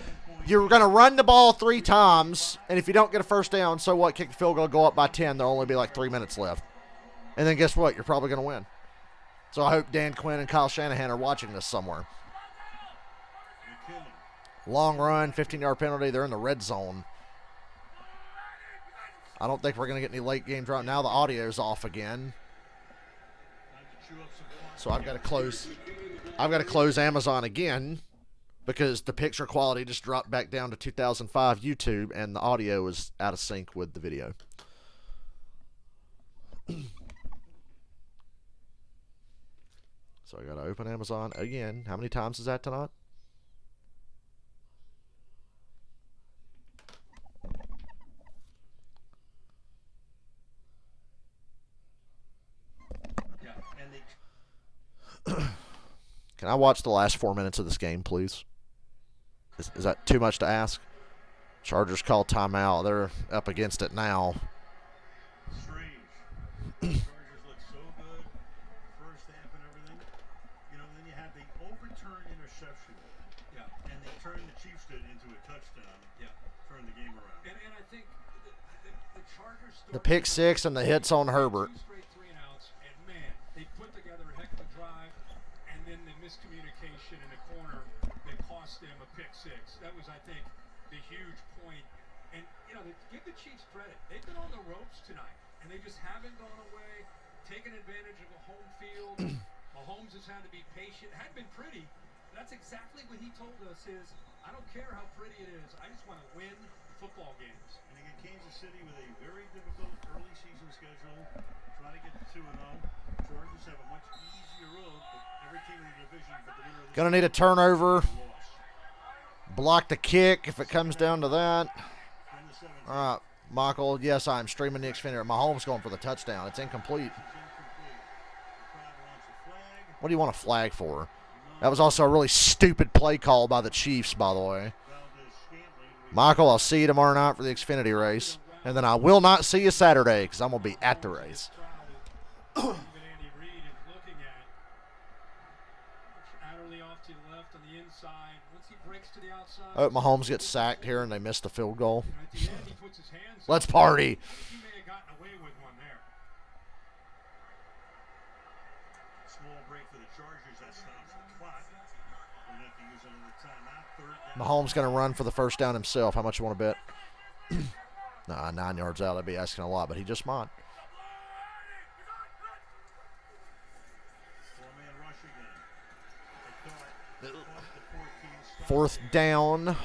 you're going to run the ball 3 times, and if you don't get a first down, so what? Kick the field goal, go up by 10. There'll only be like 3 minutes left. And then guess what? You're probably going to win. So I hope Dan Quinn and Kyle Shanahan are watching this somewhere. Long run, 15-yard penalty. They're in the red zone. I don't think we're going to get any late game drive. Now the audio's off again. So I've got to close Amazon again because the picture quality just dropped back down to 2005 YouTube and the audio is out of sync with the video. So I got to open Amazon again. How many times is that tonight? Can I watch the last 4 minutes of this game, please? Is that too much to ask? Chargers call timeout. They're up against it now. Strange. Chargers look so good. First half and everything. You know, then you have the overturned interception. Yeah. And they turned the Chiefs into a touchdown. Yeah. Turned the game around. And I think the Chargers started The pick six and the hits on Herbert. 2 straight 3-and-outs, and man, they put together a heck of a drive, and then the miscommunication in the corner that cost them a pick six. That was, I think, the huge point. And, you know, give the Chiefs credit. They've been on the ropes tonight, and they just haven't gone away, taken advantage of a home field. Mahomes has had to be patient. It hadn't been pretty. That's exactly what he told us is, I don't care how pretty it is. I just want to win football games. And again, Kansas City with a very difficult early season schedule, trying to get to 2-0. Chargers have a much easier road, but every team in the division, but the winner of the Gonna need a turnover. Block the kick if it comes down to that. All right, Michael. Yes, I'm streaming the Xfinity. Mahomes going for the touchdown. It's incomplete. What do you want a flag for? That was also a really stupid play call by the Chiefs, by the way. Michael, I'll see you tomorrow night for the Xfinity race. And then I will not see you Saturday because I'm going to be at the race. Oh, Mahomes gets sacked here and they missed the field goal. Let's party. Mahomes going to run for the first down himself. How much you want to bet? Nah, 9 yards out. I'd be asking a lot, but he just might. Fourth down.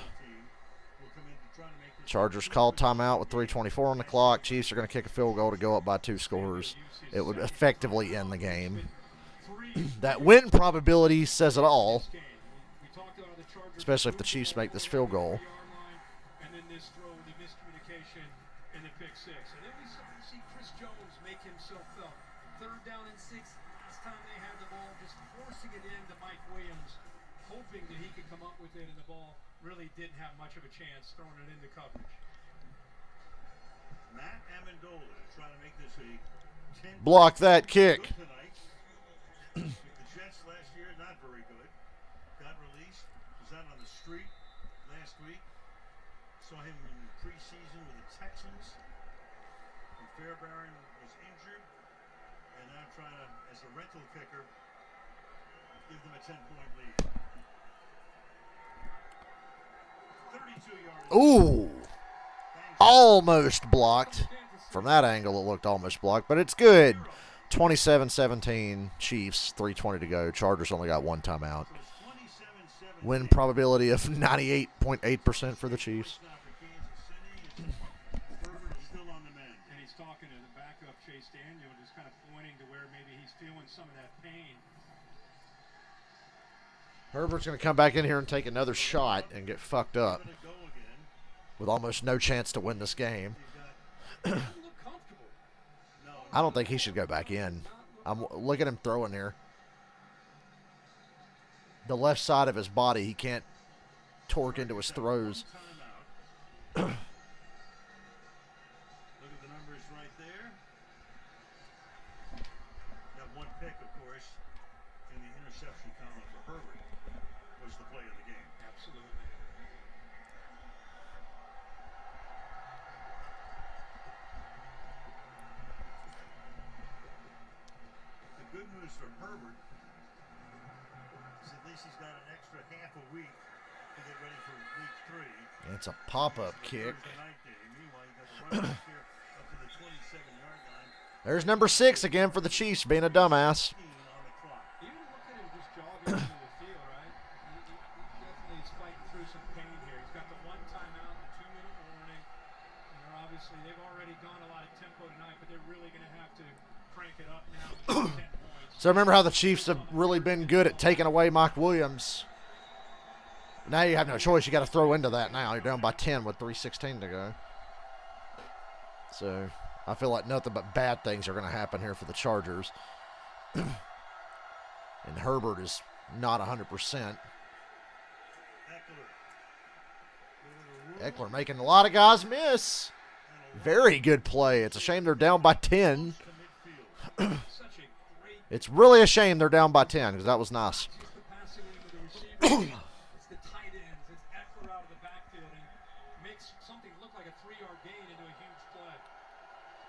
Chargers call timeout with 3:24 on the clock. Chiefs are going to kick a field goal to go up by 2 scores. It would effectively end the game. That win probability says it all. Especially if the Chiefs make this field goal. And then this throw, the miscommunication, and the pick six. And then we started to see Chris Jones make himself felt. 3rd down and 6. Last time they had the ball, just forcing it into Mike Williams, hoping that he could come up with it, and the ball really didn't have much of a chance throwing it into coverage. Matt Amendola is trying to make this a 10 block that kick. The Jets last year, not very good. Got released. Was out on the street last week. Saw him in preseason with the Texans. And Fairbairn was injured. And now trying to, as a rental kicker, give them a 10-point lead. 32 yards. Ooh. Almost blocked. From that angle, it looked almost blocked, but it's good. 27-17, Chiefs, 3:20 to go. Chargers only got 1 timeout. Win probability of 98.8% for the Chiefs. Herbert is still on the mend. And he's talking to the backup, Chase Daniel, just kind of pointing to where maybe he's feeling some of that pain. Herbert's going to come back in here and take another shot and get fucked up with almost no chance to win this game. I don't think he should go back in. Look at him throwing here. The left side of his body, he can't torque into his throws. Look at the numbers right there. Got 1 pick, of course. news for Herbert is at least he's got an extra half a week to get ready for week 3. It's a pop-up kick. Thursday night game. Meanwhile, you got the running back here up to the 27-yard line. There's number 6 again for the Chiefs, being a dumbass. 15 on the clock. Even look at him just jogging through the field, right? He definitely is fighting through some pain here. He's got the 1 timeout, the 2-minute warning. And they're obviously, they've already gone a lot of tempo tonight, but they're really going to have to crank it up now to 10 points. So remember how the Chiefs have really been good at taking away Mike Williams. Now you have no choice. You got to throw into that now. You're down by 10 with 3:16 to go. So I feel like nothing but bad things are going to happen here for the Chargers. And Herbert is not 100%. Eckler making a lot of guys miss. Very good play. It's a shame they're down by 10. It's really a shame they're down by 10 because that was nice. It's the tight ends. It's Eckler out of the backfield and makes something look like a 3-yard gain into a huge play.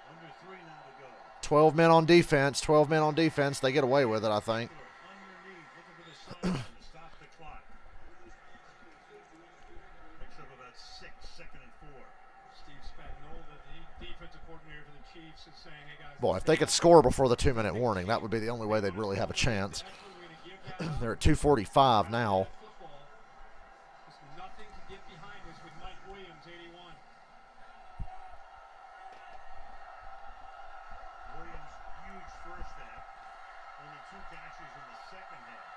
Under 3 now to go. 12 men on defense. 12 men on defense. They get away with it, I think. Underneath, looking for the sideline to stop the clock. Picks up about 6, 2nd and 4. Steve Spagnuolo, the defensive coordinator for the Chiefs, is saying, hey guys. Boy, if they could score before the 2-minute warning, that would be the only way they'd really have a chance. They're at 2:45 now. There's nothing to get behind this with Mike Williams, 81. Williams, huge first half. Only 2 catches in the second half.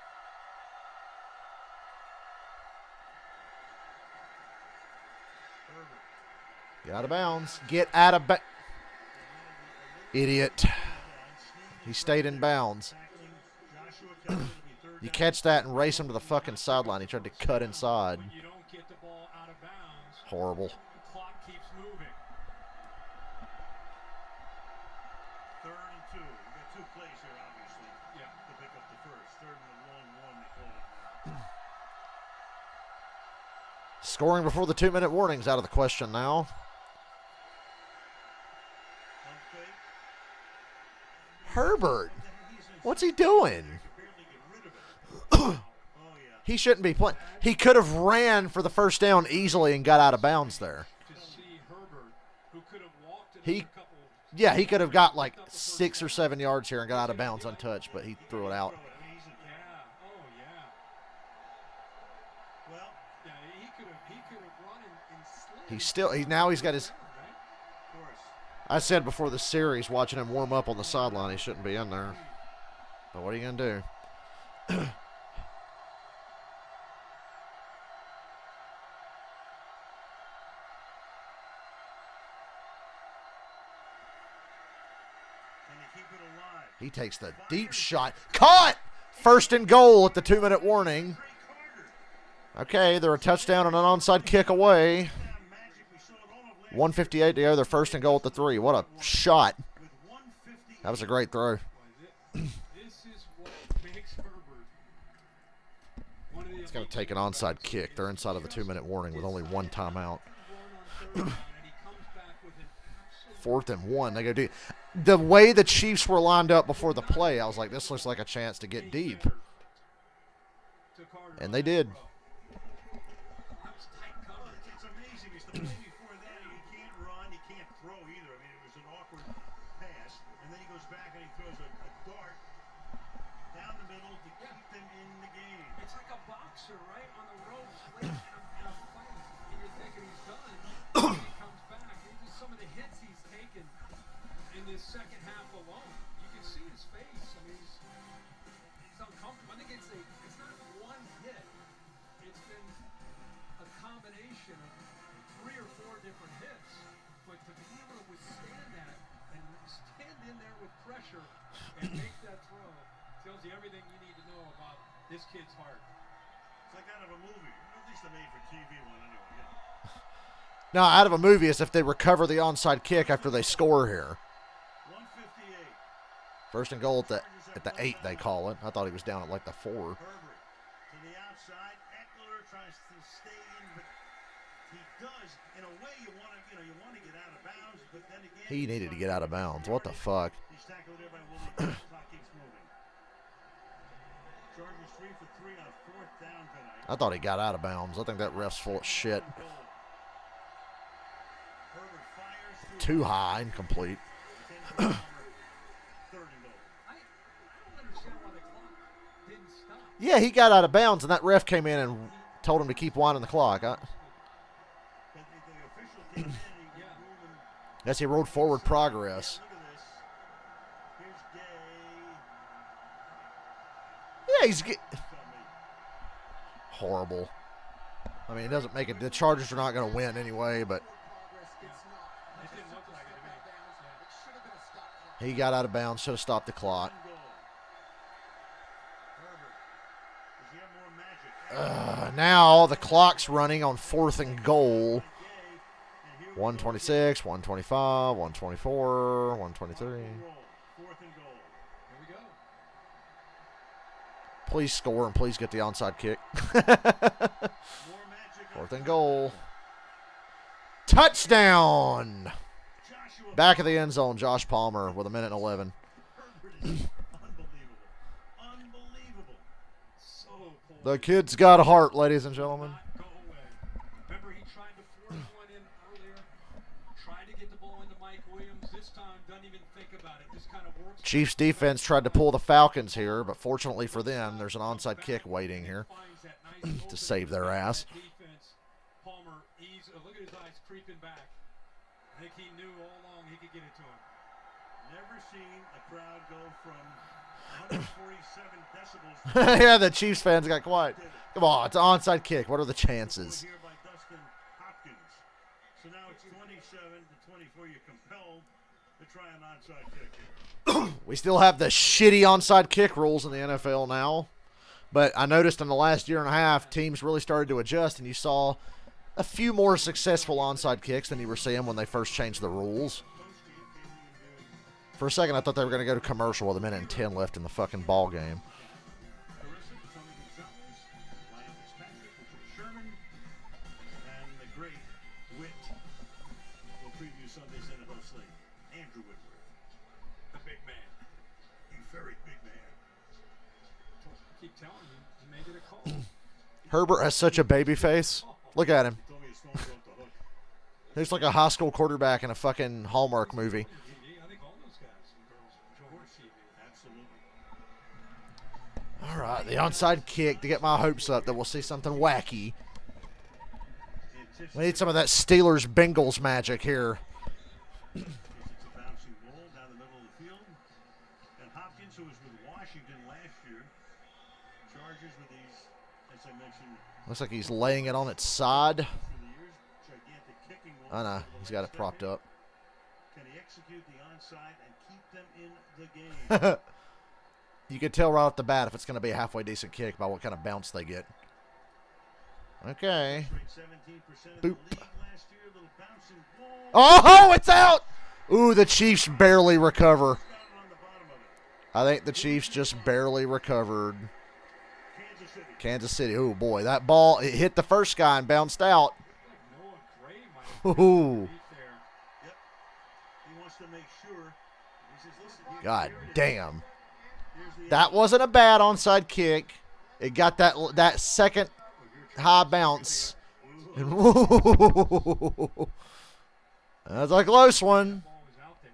Herbert. Get out of bounds. Get out of bounds. Idiot. He stayed in bounds. You catch that and race him to the fucking sideline. He tried to cut inside. When you don't get the ball out of bounds, Horrible. the clock keeps moving. 3rd and 2. We've got 2 plays here, obviously. Yeah. To pick up the first. 3rd and a long 1, they call it. Scoring before the 2-minute warning's out of the question now. Pump fake. Herbert. What's he doing? He shouldn't be playing. He could have ran for the first down easily and got out of bounds there. To see Herbert, who could have walked it He, a couple. yeah, he could have got like 6 or 7 yards here and got out of bounds untouched, but he threw it out. Yeah. Oh yeah. Well, Yeah. He could have run and slid. He's got his. of course. I said before the series, watching him warm up on the sideline, he shouldn't be in there. But what are you gonna do? He takes the deep shot. Caught! 1st and goal at the 2-minute warning. Okay, they're a touchdown and an onside kick away. 1:58 to go. They're 1st and goal at the 3. What a shot. That was a great throw. This is what makes Herbert one of the. It's going to take an onside kick. They're inside of the 2-minute warning with only 1 timeout. 4th and 1. They go deep. The way the Chiefs were lined up before the play, I was like, this looks like a chance to get deep. And they did. It's amazing. It's the play before that. He can't run. He can't throw either. I mean, it was an awkward pass. And then he goes back and he throws a dart down the middle to keep them in the game. It's like a boxer, right, on the ropes, late in a fight, and you're thinking he's done. He comes back. Just some of the hits he's taken in this second half alone. You can see his face. I mean, he's uncomfortable. I think it's not one hit. It's been a combination of 3 or 4 different hits. But to be able to withstand that and stand in there with pressure and make that throw tells you everything you need to know about this kid's heart. It's like out of a movie. At least a made-for-TV one anyway. Yeah. Now, out of a movie is if they recover the onside kick after they score here. 158. 1st and goal at the 8, they call it. I thought he was down at like the 4. Herbert to the outside. Eckler tries to stay in, but he does. In a way, you want to get out of bounds, but then again, He needed to get out of bounds. What the fuck? he's tackled there by Williams. Clock keeps moving. Chargers 3 for 3 on 4th down tonight. I thought he got out of bounds. I think that ref's full of shit. Herbert fires through Too high, incomplete. 10 for Palmer, 3rd and goal. I don't understand why the clock didn't stop. Yeah, he got out of bounds, and that ref came in and told him to keep winding the clock. But the official came in, he was moving. Guess he rolled forward progress. Look at this. Here's Gay. Yeah, he's horrible. I mean, it doesn't make it. The Chargers are not going to win anyway, but It didn't look like it to me. he got out of bounds. Should have stopped the clock. Goal. Herbert. Does he have more magic? Now the clock's running on 4th and goal. 126, 125, 124, 123. 4th and goal. Here we go. Please score and please get the onside kick. More magic. 4th and goal. Touchdown! Joshua Back of the end zone, Josh Palmer with 1:11. Herbert is unbelievable. Unbelievable. So poor. The kid's got a heart, ladies and gentlemen. Not go away. Remember, he tried to force one in earlier. Tried to get the ball into Mike Williams. This time, doesn't even think about it. Just kind of works. Chiefs defense tried to pull the Falcons here, but fortunately for them, there's an onside kick waiting here Finds that nice to save their ass. That defense. Palmer, look at his eyes creeping back. I think he knew all along he could get it to him. Never seen a crowd go from 147 decibels Yeah, the Chiefs fans got quiet. Come on, it's an onside kick. What are the chances? here by Dustin Hopkins. So now it's 27 to 24. You're compelled to try an onside kick here. We still have the shitty onside kick rules in the NFL now. But I noticed in the last year and a half, teams really started to adjust, and you saw a few more successful onside kicks than you were seeing when they first changed the rules. For a second, I thought they were going to go to commercial with 1:10 left in the fucking ball game. Carissa, Tony Gonzalez, Ryan Fitzpatrick, Richard Sherman, and the great Whit will preview Sunday's NFL slate. Andrew Whitworth, The big man. you very big man. I keep telling you, he may get a call. Herbert has such a baby face. Look at him. Told me his phone's off the hook. He's like a high school quarterback in a fucking Hallmark movie. I think all those guys and girls enjoy TV. Absolutely. All right, the onside kick to get my hopes up that we'll see something wacky. We need some of that Steelers-Bengals magic here. It's a bouncing ball down the middle of the field. And Hopkins, who was with Washington last year, Chargers with these, as I mentioned, Looks like he's laying it on its side. through the years, gigantic kicking Oh, ones no, over the he's got it last propped decade. up. Can he execute the onside and keep them in the game? You can tell right off the bat if it's going to be a halfway decent kick by what kind of bounce they get. Okay. Straight 17% of Boop. the league last year, little bouncing ball. Oh, it's out! Ooh, the Chiefs barely recover. Got it on the bottom of it. I think the Chiefs just barely recovered. Kansas City. Kansas City. Oh, boy. That ball, it hit the first guy and bounced out. Noah Gray might have Ooh. beat there. Yep. He wants to make sure. He says, listen, God here it is. damn. Here's the That wasn't a bad onside kick. It got that second high bounce. And that's a close one. Ball was out there.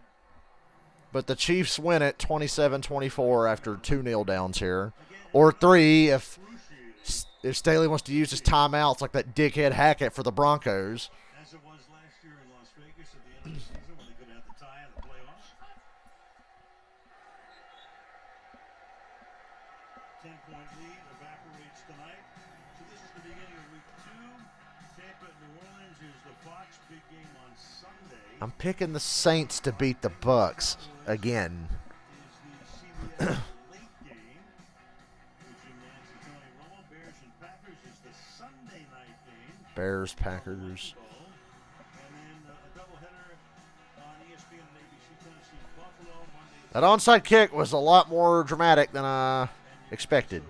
But the Chiefs win it 27-24 after 2 kneel downs here. Or 3 if Staley wants to use his timeouts like that dickhead Hackett for the Broncos. As it was last year in Las Vegas at the end of the season when they could have the tie in the playoffs. 10-point lead evaporates tonight. So this is the beginning of week 2. Tampa at New Orleans is the Fox big game on Sunday. I'm picking the Saints to beat the Bucks again. Is the CBS late game, which in Nancy Tony Romo, Bears and Packers is the Sunday night game. Bears, Packers. And then a doubleheader on ESPN and ABC, Tennessee, Buffalo, Monday. That onside kick was a lot more dramatic than I expected.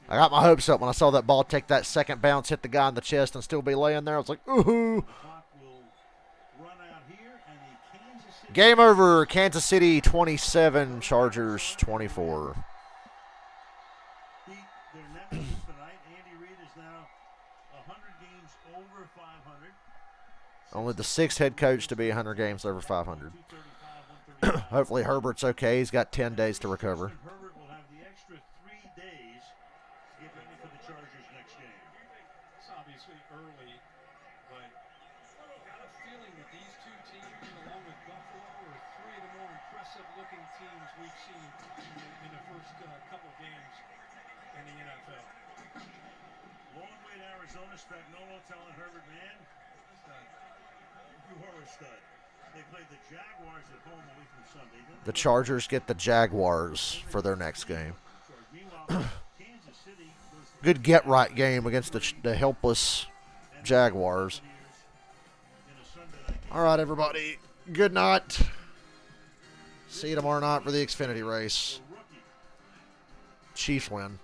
I got my hopes up when I saw that ball take that second bounce, hit the guy in the chest, and still be laying there. I was like, ooh. Clock will run out here, and the Kansas City Game over. Kansas City 27, Chargers 24. beat Only the sixth head coach to be 100 games over 500. Hopefully Herbert's okay. He's got 10 days to recover. Herbert will have the extra 3 days to get ready for the Chargers next game. It's obviously early, but I got a feeling that these two teams, along with Buffalo, are 3 of the more impressive-looking teams we've seen in the first couple games in the NFL. Long way to Arizona. Spagnuolo telling Herbert, man, you are a stud. They played the Jaguars at home a week from Sunday. The Chargers get the Jaguars for their next game. Good get-right game against the helpless Jaguars. All right, everybody. Good night. See you tomorrow night for the Xfinity race. Chiefs win.